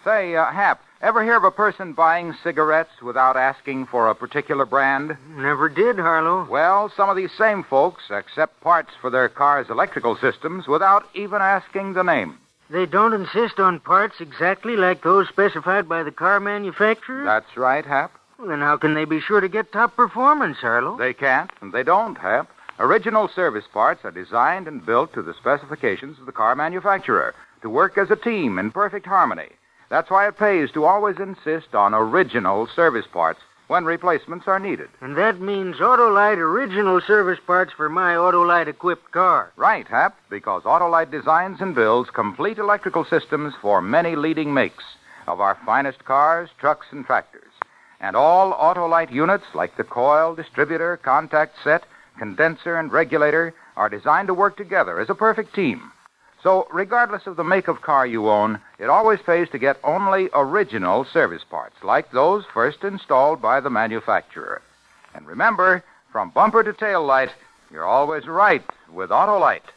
Say, Say, Hap, ever hear of a person buying cigarettes without asking for a particular brand? Never did, Harlow. Well, some of these same folks accept parts for their car's electrical systems without even asking the name. They don't insist on parts exactly like those specified by the car manufacturer? That's right, Hap. Well, then how can they be sure to get top performance, Harlow? They can't, and they don't, Hap. Original service parts are designed and built to the specifications of the car manufacturer to work as a team in perfect harmony. That's why it pays to always insist on original service parts when replacements are needed. And that means Autolite original service parts for my Autolite-equipped car. Right, Hap, because Autolite designs and builds complete electrical systems for many leading makes of our finest cars, trucks, and tractors. And all Autolite units, like the coil, distributor, contact set, condenser, and regulator, are designed to work together as a perfect team. So, regardless of the make of car you own, it always pays to get only original service parts, like those first installed by the manufacturer. And remember, from bumper to tail light, you're always right with Autolite.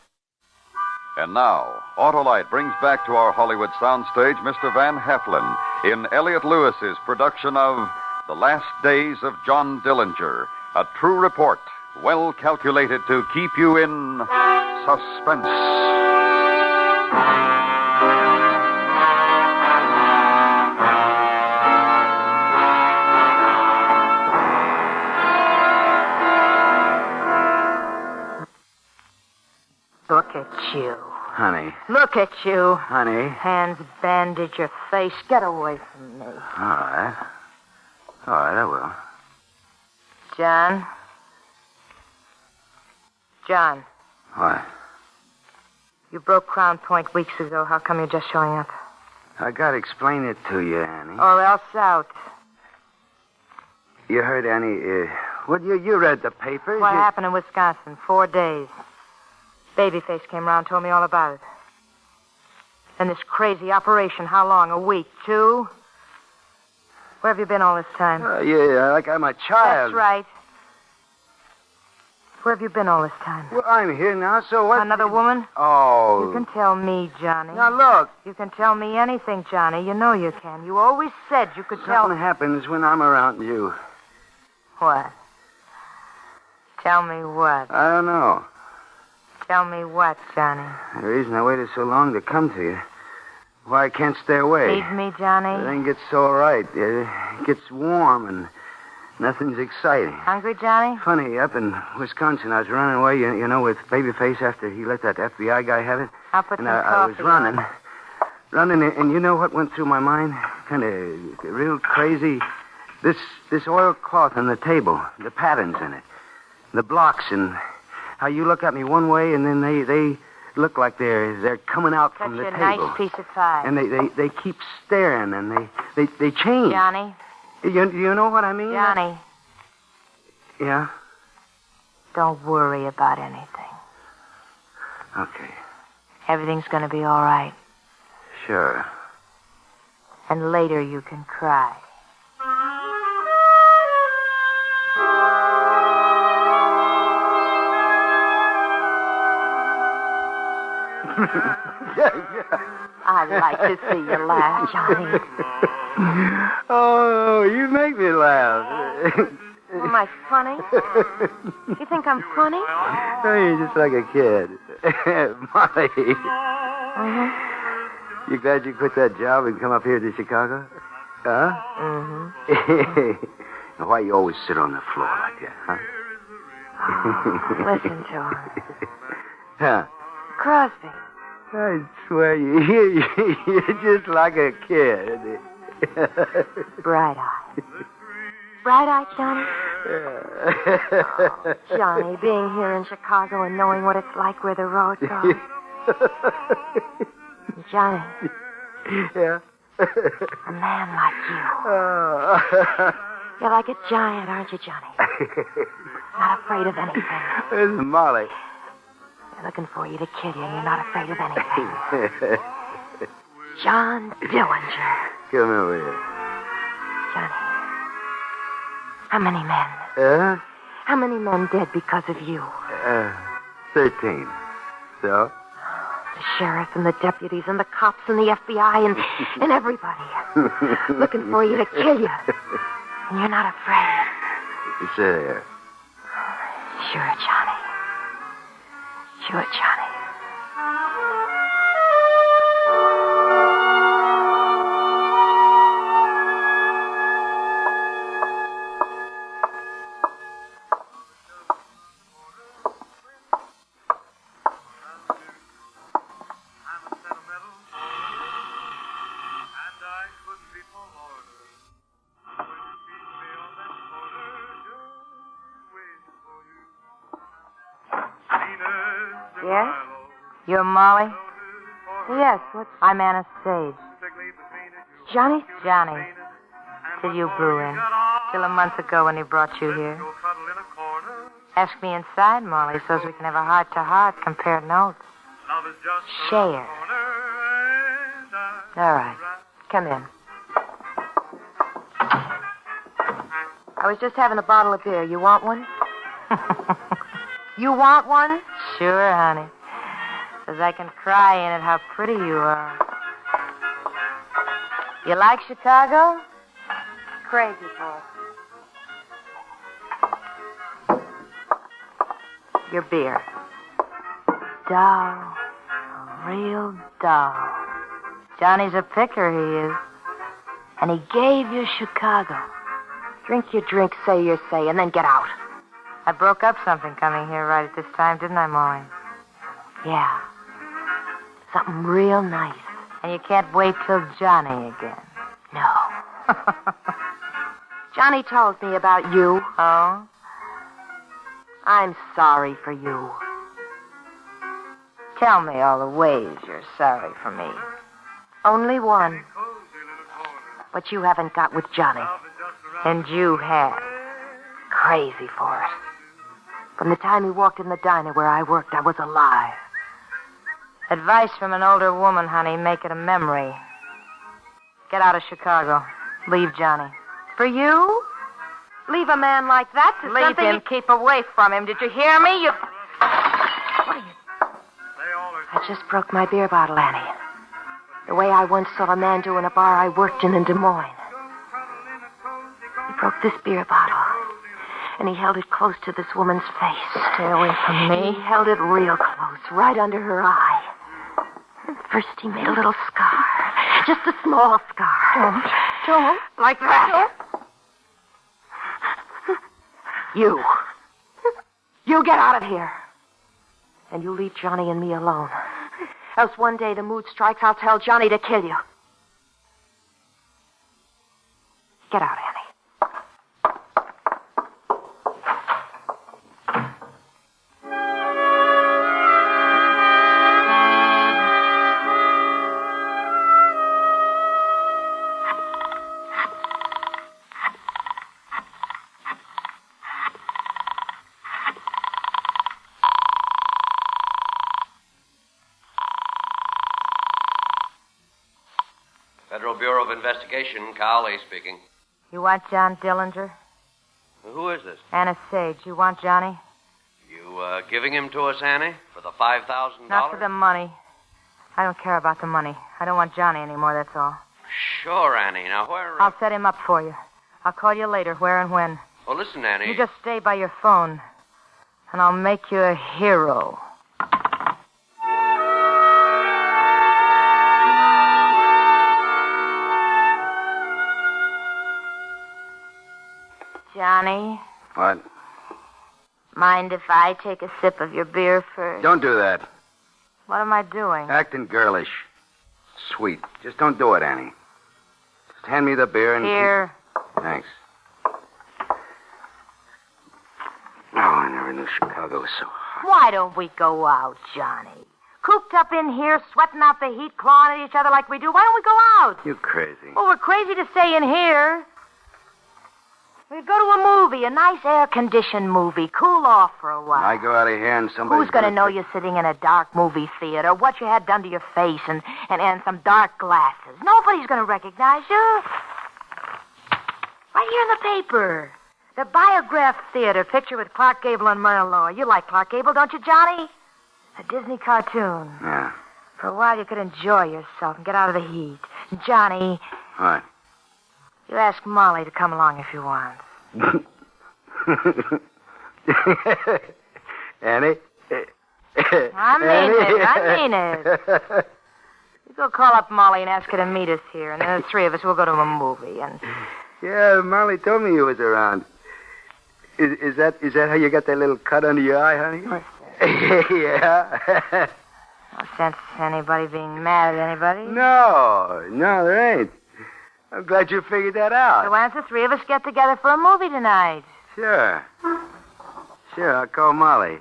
And now, Autolite brings back to our Hollywood soundstage Mr. Van Heflin in Elliot Lewis's production of The Last Days of John Dillinger, a true report, well calculated to keep you in suspense. Look at you. Honey. Look at you. Honey. Hands bandage your face. Get away from me. All right. All right, I will. John? John. What? You broke Crown Point weeks ago. How come you're just showing up? I gotta explain it to you, Annie. Or else out. You heard, Annie, you read the papers. What happened in Wisconsin? 4 days. Babyface came around, told me all about it. And this crazy operation, how long? A week? 2? Where have you been all this time? Yeah, like I'm a child. That's right. Where have you been all this time? Well, I'm here now, so what? Another woman? Oh. You can tell me, Johnny. Now, look. You can tell me anything, Johnny. You know you can. You always said you could tell... Something happens when I'm around you. What? Tell me what? I don't know. Tell me what, Johnny? The reason I waited so long to come to you. Why I can't stay away. Feed me, Johnny? Everything gets so right. It gets warm and nothing's exciting. Hungry, Johnny? Funny, up in Wisconsin, I was running away, you know, with Babyface after he let that FBI guy have it. I'll put and some I was coffee running, and you know what went through my mind? Kind of real crazy. This oilcloth on the table, the patterns in it, the blocks, and how you look at me one way, and then they look like they're coming out from the Such a table. nice piece of pie. And they keep staring, and they change. Johnny? You know what I mean? Johnny. Yeah? Don't worry about anything. Okay. Everything's going to be all right. Sure. And later you can cry. I like to see you laugh, Johnny. Oh, you make me laugh. Am I funny? You think I'm funny? Oh, you're just like a kid. Molly. Mm-hmm. You glad you quit that job and come up here to Chicago? Huh? Mm-hmm. Now, why you always sit on the floor like that, huh? Listen to her. Huh? Crosby. I swear you're just like a kid. Bright-eyed. Bright-eyed, Johnny? Oh, Johnny, being here in Chicago and knowing what it's like where the road goes. Johnny. Yeah? A man like you. You're like a giant, aren't you, Johnny? Not afraid of anything. This is Molly. They're looking for you to kill you, and you're not afraid of anything. John Dillinger. Come over here. Johnny. How many men? How many men dead because of you? 13. So? The sheriff and the deputies and the cops and the FBI and everybody looking for you to kill you. And you're not afraid. You sit here. Sure, Johnny. Sure, Johnny. Yes? You're Molly? Yes, I'm Anna Sage. Johnny? Johnny. Till you blew in. Till a month ago when he brought you here. Ask me inside, Molly, so we can have a heart-to-heart, compare notes. Share. All right. Come in. I was just having a bottle of beer. You want one? You want one? Sure, honey. 'Cause I can cry in it how pretty you are. You like Chicago? Crazy for it. Your beer. Dull. A real dull. Johnny's a picker, he is. And he gave you Chicago. Drink your drink, say your say, and then get out. I broke up something coming here right at this time, didn't I, Molly? Yeah. Something real nice. And you can't wait till Johnny again. No. Johnny told me about you. Oh? I'm sorry for you. Tell me all the ways you're sorry for me. Only one. But you haven't got with Johnny. And you have. Crazy for it. From the time he walked in the diner where I worked, I was alive. Advice from an older woman, honey. Make it a memory. Get out of Chicago. Leave Johnny. For you? Leave a man like that to leave something him. Keep away from him. Did you hear me? You... What are you... I just broke my beer bottle, Annie. The way I once saw a man do in a bar I worked in Des Moines. He broke this beer bottle. And he held it close to this woman's face. Stay away from me. He held it real close, right under her eye. And first he made a little scar. Just a small scar. Don't. Like that. You. You get out of here. And you leave Johnny and me alone. Else one day the mood strikes, I'll tell Johnny to kill you. Get out, Annie. Federal Bureau of Investigation, Cowley speaking. You want John Dillinger? Who is this? Anna Sage. You want Johnny? You giving him to us, Annie, for the $5,000? Not for the money. I don't care about the money. I don't want Johnny anymore, that's all. Sure, Annie. Now, where... I'll set him up for you. I'll call you later, where and when. Well, listen, Annie. You just stay by your phone, and I'll make you a hero. Johnny? What? Mind if I take a sip of your beer first? Don't do that. What am I doing? Acting girlish. Sweet. Just don't do it, Annie. Just hand me the beer and... Here. Thanks. Oh, I never knew Chicago was so hot. Why don't we go out, Johnny? Cooped up in here, sweating out the heat, clawing at each other like we do. Why don't we go out? You crazy. Well, we're crazy to stay in here. We'd go to a movie, a nice air-conditioned movie. Cool off for a while. I go out of here and somebody's Who's going to know you're sitting in a dark movie theater, what you had done to your face, and some dark glasses? Nobody's going to recognize you. Right here in the paper. The Biograph Theater picture with Clark Gable and Merle. You like Clark Gable, don't you, Johnny? A Disney cartoon. Yeah. For a while, you could enjoy yourself and get out of the heat. And Johnny, What? you ask Molly to come along if you want. Annie? I mean it. You go call up Molly and ask her to meet us here, and then the three of us will go to a movie. And Yeah, Molly told me you was around. Is that how you got that little cut under your eye, honey? Yeah. no sense anybody being mad at anybody. No, there ain't. I'm glad you figured that out. So why don't the three of us get together for a movie tonight? Sure, I'll call Molly.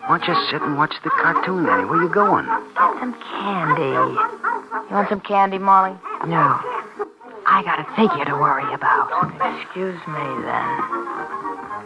Why don't you sit and watch the cartoon, Annie? Where you going? Get some candy. You want some candy, Molly? No. I got a figure to worry about. Excuse me, then.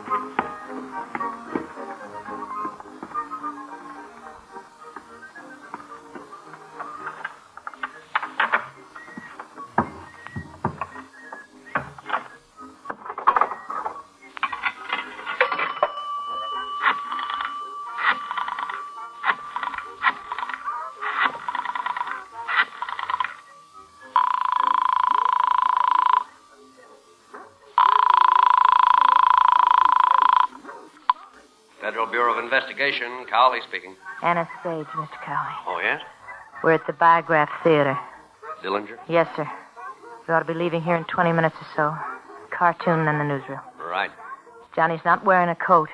Federal Bureau of Investigation, Cowley speaking. Anna Sage, Mr. Cowley. Oh, yes? We're at the Biograph Theater. Dillinger? Yes, sir. We ought to be leaving here in 20 minutes or so. Cartoon and the newsreel. Right. Johnny's not wearing a coat.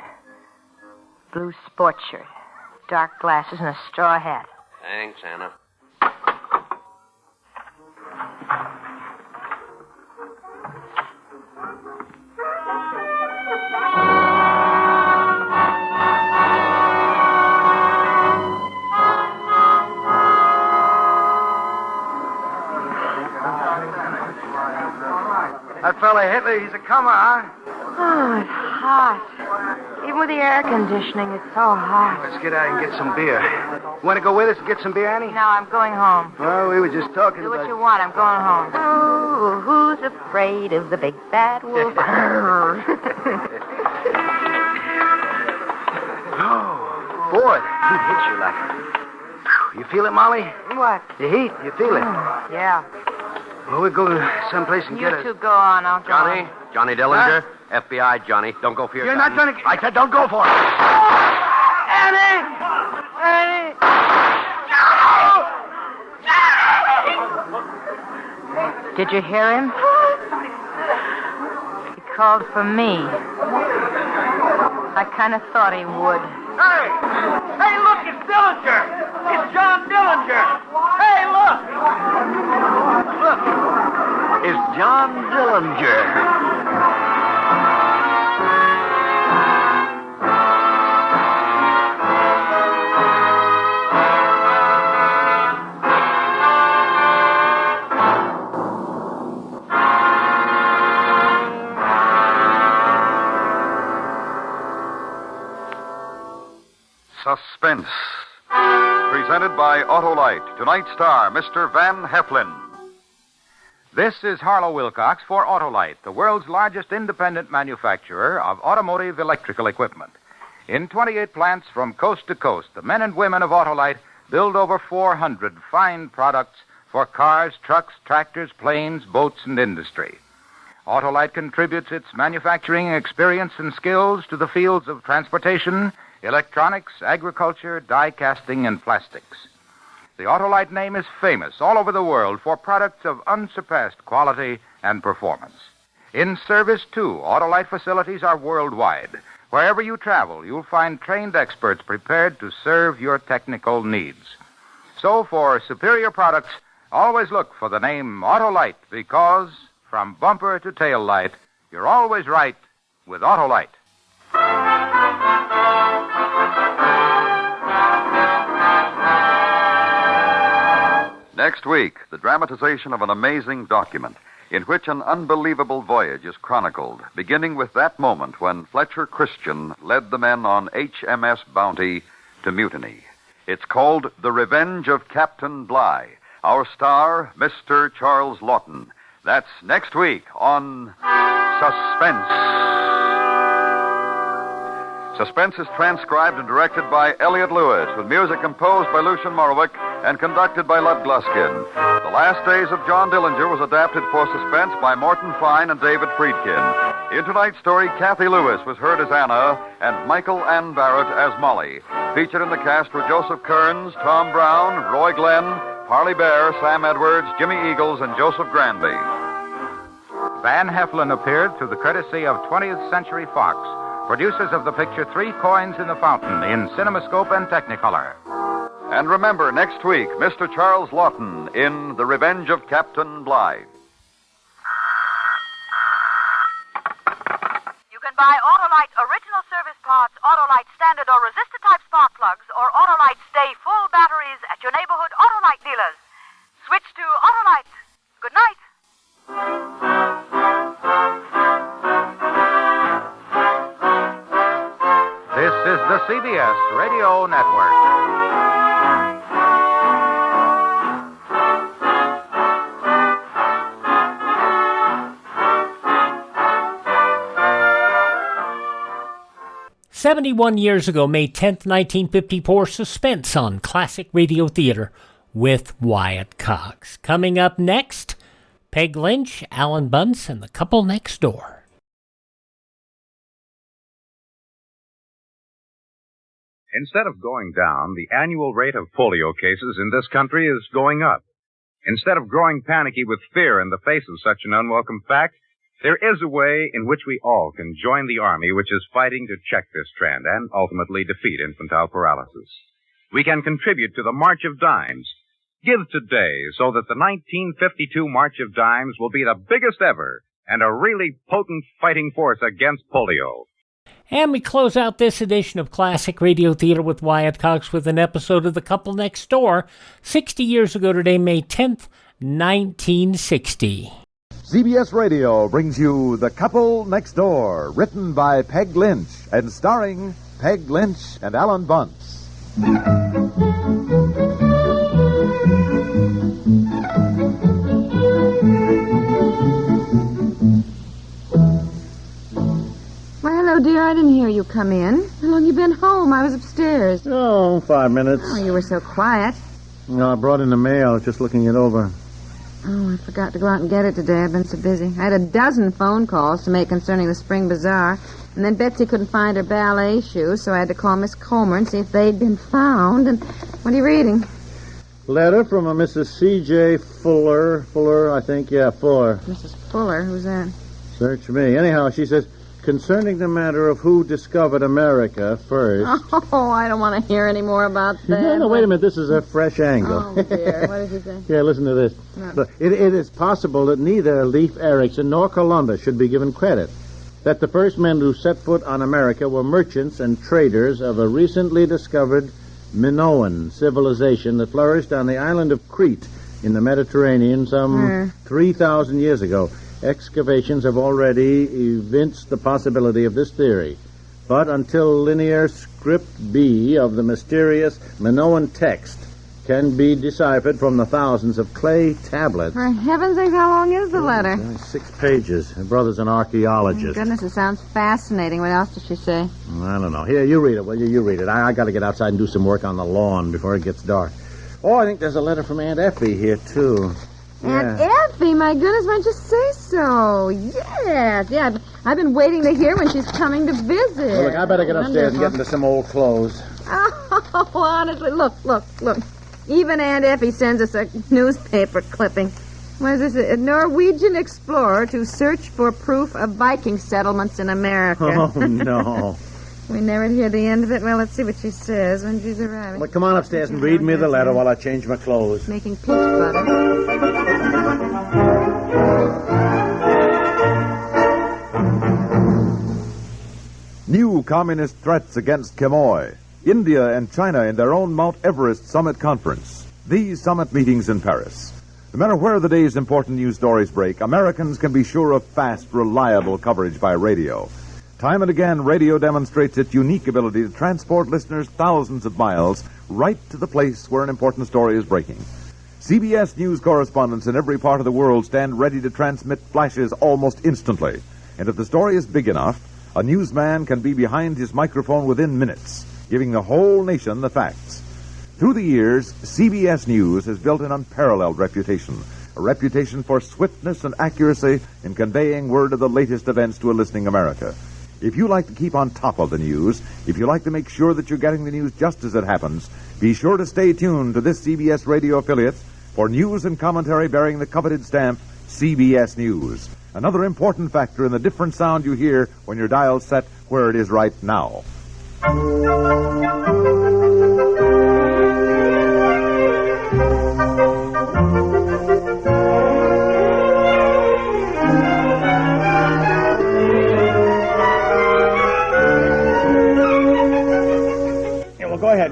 Blue sports shirt. Dark glasses and a straw hat. Thanks, Anna. That fella Hitler, he's a comer, huh? Oh, it's hot. Even with the air conditioning, it's so hot. Let's get out and get some beer. You want to go with us and get some beer, Annie? No, I'm going home. Well, we were just talking Do about... what you want. I'm going home. Oh, who's afraid of the big bad wolf? Oh, boy, the heat hits you like... You feel it, Molly? What? The heat, you feel it? Yeah. Well, we'll go someplace and get You it. two go on. I'll go on. Johnny Dillinger, FBI, Johnny. Don't go for your You're gun. not going to... I said don't go for it. Annie! Annie! Did you hear him? He called for me. I kind of thought he would. Hey! Hey, look, it's Dillinger! It's John Dillinger! Hey, look! Look, it's John Dillinger. Suspense. Presented by Autolite. Tonight's star, Mr. Van Heflin. This is Harlow Wilcox for Autolite, the world's largest independent manufacturer of automotive electrical equipment. In 28 plants from coast to coast, the men and women of Autolite build over 400 fine products for cars, trucks, tractors, planes, boats, and industry. Autolite contributes its manufacturing experience and skills to the fields of transportation, electronics, agriculture, die casting, and plastics. The Autolite name is famous all over the world for products of unsurpassed quality and performance. In service, too, Autolite facilities are worldwide. Wherever you travel, you'll find trained experts prepared to serve your technical needs. So, for superior products, always look for the name Autolite, because from bumper to tail light, you're always right with Autolite. Next week, the dramatization of an amazing document. in which an unbelievable voyage is chronicled, beginning with that moment when Fletcher Christian led the men on HMS Bounty to mutiny. It's called The Revenge of Captain Bligh. Our star, Mr. Charles Lawton. That's next week on Suspense. Suspense is transcribed and directed by Elliot Lewis, with music composed by Lucien Morawick and conducted by Lud Gluskin. The Last Days of John Dillinger was adapted for Suspense by Morton Fine and David Friedkin. In tonight's story, Kathy Lewis was heard as Anna and Michael Ann Barrett as Molly. Featured in the cast were Joseph Kearns, Tom Brown, Roy Glenn, Parley Bear, Sam Edwards, Jimmy Eagles, and Joseph Granby. Van Heflin appeared through the courtesy of 20th Century Fox, producers of the picture Three Coins in the Fountain in CinemaScope and Technicolor. And remember, next week, Mr. Charles Lawton in The Revenge of Captain Bligh. You can buy Autolite original service parts, Autolite standard or resistor-type spark plugs, or Autolite stay full batteries at your neighborhood Autolite dealers. Switch to Autolite. Good night. This is the CBS Radio Network. "71 years ago, May 10th, 1954, Suspense on Classic Radio Theater with Wyatt Cox. Coming up next, Peg Lynch, Alan Bunce, and The Couple Next Door. Instead of going down, the annual rate of polio cases in this country is going up. Instead of growing panicky with fear in the face of such an unwelcome fact, there is a way in which we all can join the Army which is fighting to check this trend and ultimately defeat infantile paralysis. We can contribute to the March of Dimes. Give today so that the 1952 March of Dimes will be the biggest ever and a really potent fighting force against polio. And we close out this edition of Classic Radio Theater with Wyatt Cox with an episode of The Couple Next Door, 60 years ago today, May 10th, 1960. CBS Radio brings you The Couple Next Door, written by Peg Lynch and starring Peg Lynch and Alan Bunce. Well, hello, dear. I didn't hear you come in. How long you been home? I was upstairs. Oh, 5 minutes. Oh, you were so quiet. No, I brought in the mail. Just looking it over. Oh, I forgot to go out and get it today. I've been so busy. I had a dozen phone calls to make concerning the spring bazaar, and then Betsy couldn't find her ballet shoes, so I had to call Miss Comer and see if they'd been found. And what are you reading? Letter from a Mrs. C.J. Fuller. Fuller, I think. Yeah, Fuller. Mrs. Fuller? Who's that? Search me. Anyhow, she says, concerning the matter of who discovered America first. Oh, I don't want to hear any more about that. No, wait a minute. This is a fresh angle. Oh, dear. What did he say? Yeah, listen to this. No. Look, it is possible that neither Leif Erikson nor Columbus should be given credit. That the first men who set foot on America were merchants and traders of a recently discovered Minoan civilization that flourished on the island of Crete in the Mediterranean some 3,000 years ago. Excavations have already evinced the possibility of this theory. But until linear script B of the mysterious Minoan text can be deciphered from the thousands of clay tablets... For heaven's sake, how long is the letter? 6 pages. Her brother's an archaeologist. Goodness, it sounds fascinating. What else does she say? I don't know. Here, you read it, will you? You read it. I got to get outside and do some work on the lawn before it gets dark. Oh, I think there's a letter from Aunt Effie here, too. Aunt Effie, my goodness, why don't you say so? Yes, yeah. I've been waiting to hear when she's coming to visit. Well, look, I better get upstairs and get into some old clothes. Oh, honestly, look. Even Aunt Effie sends us a newspaper clipping. What is this? A Norwegian explorer to search for proof of Viking settlements in America. Oh, no. We never hear the end of it. Well, let's see what she says when she's arriving. Well, come on upstairs and read me the letter while I change my clothes. Making peach butter. New communist threats against Quemoy. India and China in their own Mount Everest Summit Conference. These summit meetings in Paris. No matter where the day's important news stories break, Americans can be sure of fast, reliable coverage by radio. Time and again, radio demonstrates its unique ability to transport listeners thousands of miles right to the place where an important story is breaking. CBS News correspondents in every part of the world stand ready to transmit flashes almost instantly. And if the story is big enough, a newsman can be behind his microphone within minutes, giving the whole nation the facts. Through the years, CBS News has built an unparalleled reputation, a reputation for swiftness and accuracy in conveying word of the latest events to a listening America. If you like to keep on top of the news, if you like to make sure that you're getting the news just as it happens, be sure to stay tuned to this CBS radio affiliate for news and commentary bearing the coveted stamp CBS News. Another important factor in the different sound you hear when your dial's set where it is right now.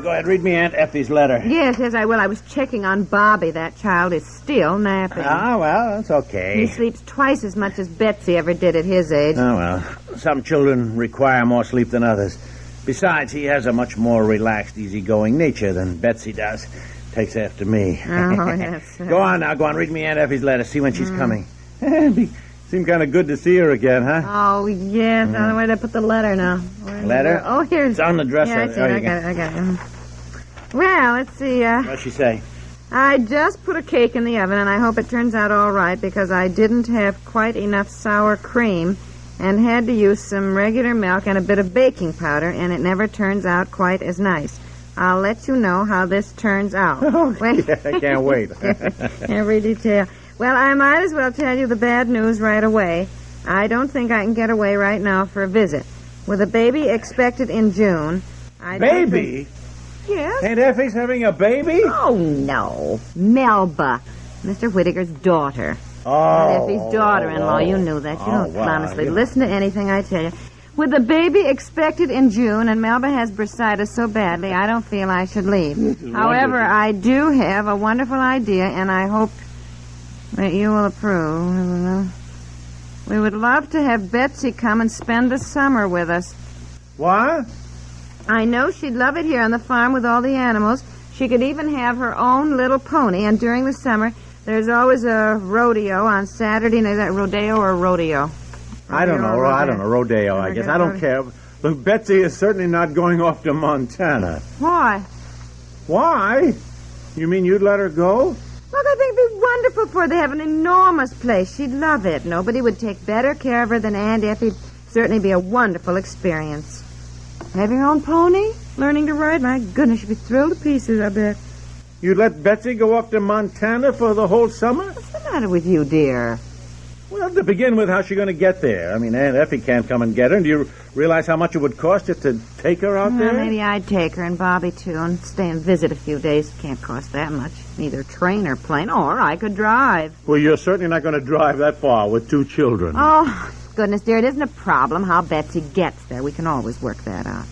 Go ahead. Read me Aunt Effie's letter. Yes, I will. I was checking on Bobby. That child is still napping. Ah, well, that's okay. He sleeps twice as much as Betsy ever did at his age. Oh, well. Some children require more sleep than others. Besides, he has a much more relaxed, easygoing nature than Betsy does. Takes after me. Oh, yes. Go on now. Go on. Read me Aunt Effie's letter. See when she's coming. Seemed kind of good to see her again, huh? Oh, yes. Now, where did I put the letter now? Letter? Oh, here's... It's on the dresser. Yeah, I got it. Well, let's see. What'd she say? I just put a cake in the oven, and I hope it turns out all right, because I didn't have quite enough sour cream and had to use some regular milk and a bit of baking powder, and it never turns out quite as nice. I'll let you know how this turns out. Oh, yeah, I can't wait. Every detail. Well, I might as well tell you the bad news right away. I don't think I can get away right now for a visit. With a baby expected in June... Baby? Yes? Aunt Effie's having a baby? Oh, no. Melba, Mr. Whittaker's daughter. Oh. Aunt Effie's daughter-in-law. You knew that. You don't honestly listen to anything I tell you. With the baby expected in June, and Melba has bursitis so badly, I don't feel I should leave. However, I do have a wonderful idea, and I hope that you will approve. We would love to have Betsy come and spend the summer with us. What? I know she'd love it here on the farm with all the animals. She could even have her own little pony, and during the summer, there's always a rodeo on Saturday night. Is that rodeo or rodeo? I don't know, rodeo, I guess. I don't care. But Betsy is certainly not going off to Montana. Why? Why? You mean you'd let her go? Look, I think it'd be wonderful for her. They have an enormous place. She'd love it. Nobody would take better care of her than Aunt Effie. It'd certainly be a wonderful experience. Having her own pony? Learning to ride? My goodness, she'd be thrilled to pieces, I bet. You'd let Betsy go off to Montana for the whole summer? What's the matter with you, dear? Well, to begin with, how's she going to get there? I mean, Aunt Effie can't come and get her. And do you realize how much it would cost just to take her out there? Maybe I'd take her and Bobby, too, and stay and visit a few days. Can't cost that much. Neither train or plane, or I could drive. Well, you're certainly not going to drive that far with 2 children. Oh, goodness, dear, it isn't a problem how Betsy gets there. We can always work that out.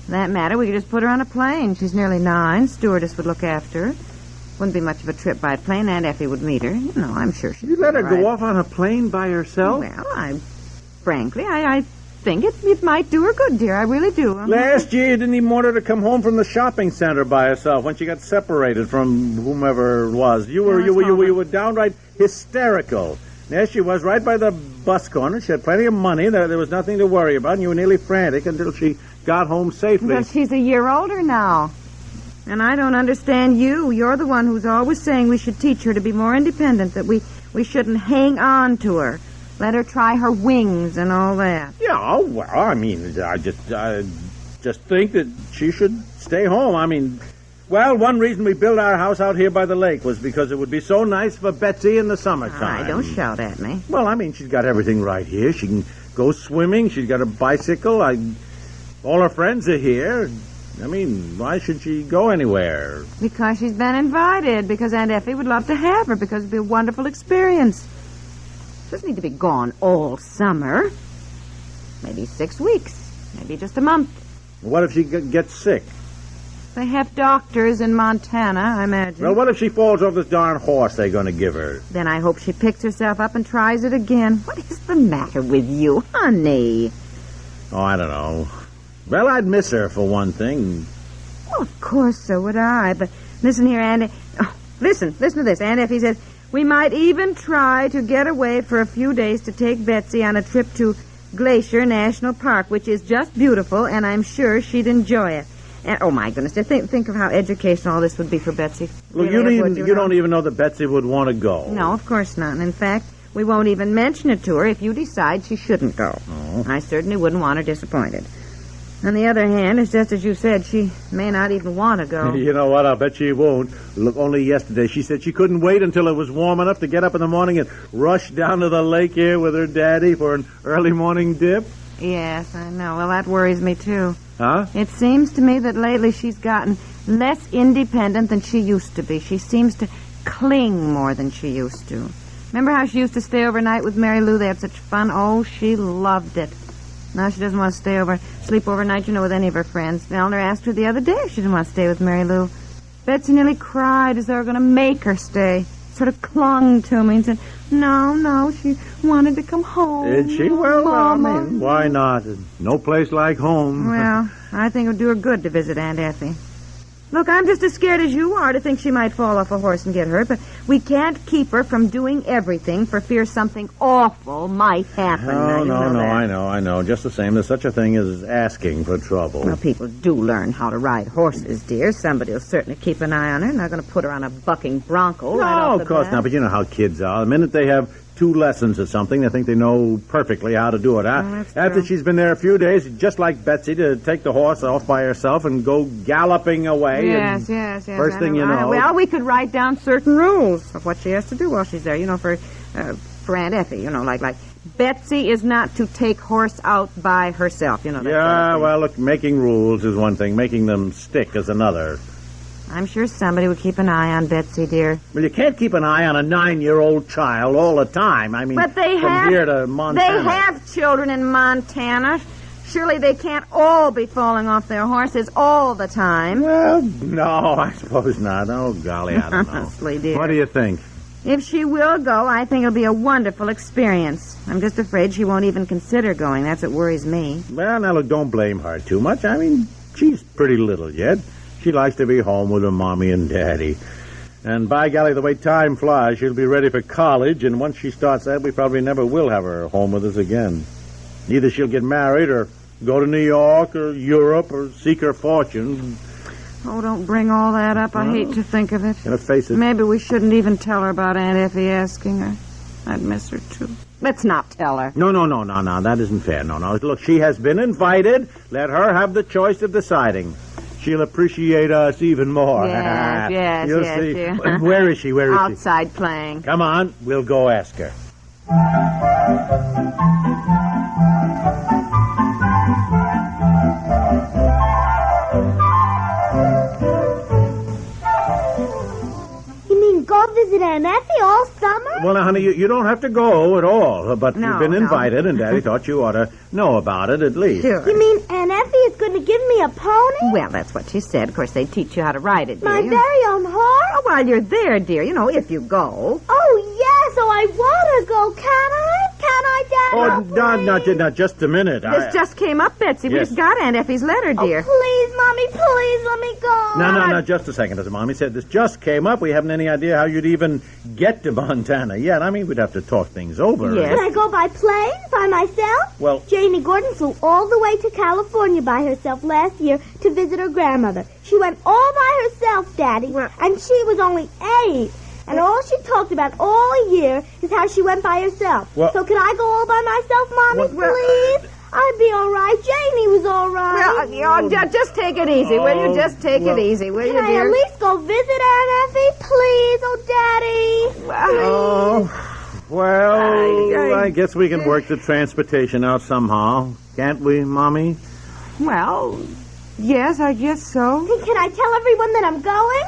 For that matter, we could just put her on a plane. She's nearly 9. Stewardess would look after her. Wouldn't be much of a trip by plane. Aunt Effie would meet her. You know, I'm sure she'd You let her go off on a plane by herself? Well, frankly, I think it might do her good, dear. I really do. Last year, you didn't even want her to come home from the shopping center by herself when she got separated from whomever it was. You were downright hysterical. There she was, right by the bus corner. She had plenty of money. There was nothing to worry about, and you were nearly frantic until she got home safely. Well, she's a year older now. And I don't understand you. You're the one who's always saying we should teach her to be more independent, that we shouldn't hang on to her. Let her try her wings and all that. Yeah, well, I mean, I just think that she should stay home. I mean, well, one reason we built our house out here by the lake was because it would be so nice for Betsy in the summertime. Don't shout at me. Well, I mean, she's got everything right here. She can go swimming. She's got a bicycle. All her friends are here. I mean, why should she go anywhere? Because she's been invited. Because Aunt Effie would love to have her. Because it'd be a wonderful experience. She doesn't need to be gone all summer. Maybe 6 weeks. Maybe just a month. What if she gets sick? They have doctors in Montana, I imagine. Well, what if she falls off this darn horse they're going to give her? Then I hope she picks herself up and tries it again. What is the matter with you, honey? Oh, I don't know. Well, I'd miss her, for one thing. Well, of course, so would I. But listen here, Andy. Oh, listen to this. Aunt Effie says, we might even try to get away for a few days to take Betsy on a trip to Glacier National Park, which is just beautiful, and I'm sure she'd enjoy it. And, oh, my goodness, think of how educational all this would be for Betsy. Look, you don't even know that Betsy would want to go. No, of course not. And in fact, we won't even mention it to her if you decide she shouldn't go. Oh. I certainly wouldn't want her disappointed. On the other hand, it's just as you said, she may not even want to go. You know what? I'll bet she won't. Look, only yesterday she said she couldn't wait until it was warm enough to get up in the morning and rush down to the lake here with her daddy for an early morning dip. Yes, I know. Well, that worries me, too. Huh? It seems to me that lately she's gotten less independent than she used to be. She seems to cling more than she used to. Remember how she used to stay overnight with Mary Lou? They had such fun. Oh, she loved it. Now she doesn't want to sleep overnight, with any of her friends. Eleanor asked her the other day if she didn't want to stay with Mary Lou. Betsy nearly cried as they were going to make her stay. Sort of clung to me and said, no, she wanted to come home. Did she? Well, Mama. I mean, why not? No place like home. Well, I think it would do her good to visit Aunt Effie. Look, I'm just as scared as you are to think she might fall off a horse and get hurt, but we can't keep her from doing everything for fear something awful might happen. No, I know. Just the same, there's such a thing as asking for trouble. Well, people do learn how to ride horses, dear. Somebody will certainly keep an eye on her. Not going to put her on a bucking bronco right off No, the of course bat. not, but you know how kids are. The minute they have 2 lessons or something, they think they know perfectly how to do it. After she's been there a few days, just like Betsy, to take the horse off by herself and go galloping away. Yes. First thing you know... Well, we could write down certain rules of what she has to do while she's there, for Aunt Effie, like Betsy is not to take horse out by herself, that sort of thing. Well, look, making rules is one thing. Making them stick is another. I'm sure somebody would keep an eye on Betsy, dear. Well, you can't keep an eye on a 9-year-old child all the time. I mean, but they from here to Montana. They have children in Montana. Surely they can't all be falling off their horses all the time. Well, no, I suppose not. Oh, golly, I don't know. Honestly, dear. What do you think? If she will go, I think it'll be a wonderful experience. I'm just afraid she won't even consider going. That's what worries me. Well, now, look, don't blame her too much. I mean, she's pretty little yet. She likes to be home with her mommy and daddy. And by golly, the way time flies, she'll be ready for college, and once she starts that, we probably never will have her home with us again. Either she'll get married or go to New York or Europe or seek her fortune. Oh, don't bring all that up. I hate to think of it. Let's face it. Maybe we shouldn't even tell her about Aunt Effie asking her. I'd miss her, too. Let's not tell her. No. That isn't fair. No. Look, she has been invited. Let her have the choice of deciding. She'll appreciate us even more. Yes, You'll see. Dear. Where is she? Outside playing. Come on, we'll go ask her. Go visit Aunt Effie all summer? Well, now, honey, you don't have to go at all, but you've been invited, and Daddy thought you ought to know about it at least. Sure. You mean Aunt Effie is going to give me a pony? Well, that's what she said. Of course, they teach you how to ride it, dear. My very own horse? Oh, while you're there, dear, if you go. Oh, yes, I want to go. Can I? Can I, Dad? Not just a minute. This just came up, Betsy. We Yes. just got Aunt Effie's letter, dear. Oh, please, Mommy, please let me go. No, just a second. As Mommy said, this just came up. We haven't any idea how you'd even get to Montana yet. I mean, we'd have to talk things over. Yes. Can I go by plane by myself? Well, Janie Gordon flew all the way to California by herself last year to visit her grandmother. She went all by herself, Daddy, and she was only 8. And all she talked about all year is how she went by herself. Well, so can I go all by myself, Mommy, please? I'd be all right. Janie was all right. Well, just take it easy, will you? Just take it easy, will you, Can I dear? at least go visit Aunt Effie, please? Oh, Daddy. Well, I guess we can work the transportation out somehow. Can't we, Mommy? Well, yes, I guess so. Can I tell everyone that I'm going?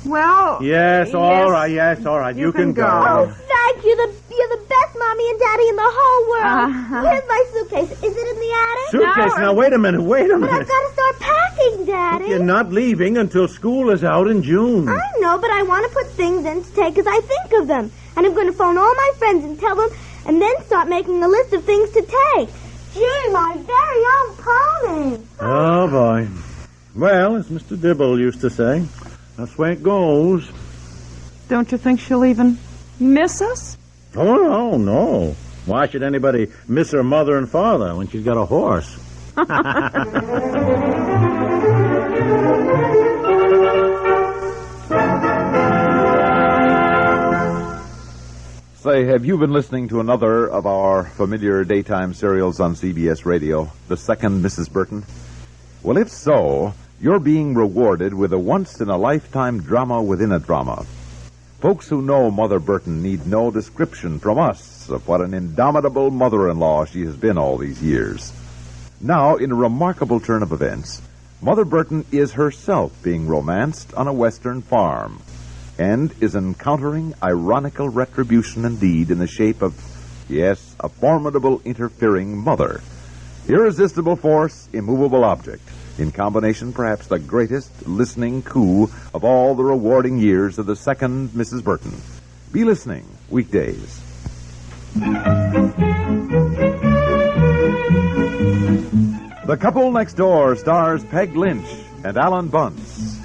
Well... Yes, all right. You can go. Oh, thank you. You're the best Mommy and Daddy in the whole world. Where's my suitcase? Is it in the attic? Suitcase? Now, wait a minute. But I've got to start packing, Daddy. You're not leaving until school is out in June. I know, but I want to put things in to take as I think of them. And I'm going to phone all my friends and tell them, and then start making a list of things to take. Gee, my very own pony. Oh, boy. Well, as Mr. Dibble used to say, that's the way it goes. Don't you think she'll even miss us? Oh, no. Why should anybody miss her mother and father when she's got a horse? Say, have you been listening to another of our familiar daytime serials on CBS Radio, The Second Mrs. Burton? Well, if so, you're being rewarded with a once-in-a-lifetime drama within a drama. Folks who know Mother Burton need no description from us of what an indomitable mother-in-law she has been all these years. Now, in a remarkable turn of events, Mother Burton is herself being romanced on a western farm, and is encountering ironical retribution indeed in the shape of, yes, a formidable interfering mother. Irresistible force, immovable object. In combination, perhaps the greatest listening coup of all the rewarding years of the second Mrs. Burton. Be listening weekdays. The Couple Next Door stars Peg Lynch and Alan Bunce.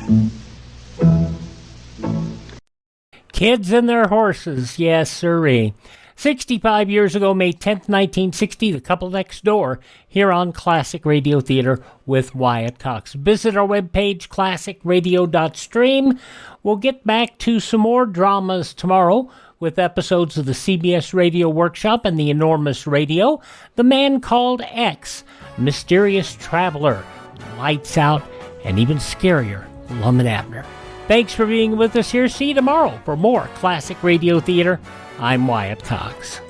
Kids and their horses, yes sirree. 65 years ago, May 10th, 1960, The Couple Next Door, here on Classic Radio Theater with Wyatt Cox. Visit our webpage, classicradio.stream. We'll get back to some more dramas tomorrow with episodes of the CBS Radio Workshop and The Enormous Radio, The Man Called X, Mysterious Traveler, Lights Out, and even scarier, Lum and Abner. Thanks for being with us here. See you tomorrow for more Classic Radio Theater. I'm Wyatt Cox.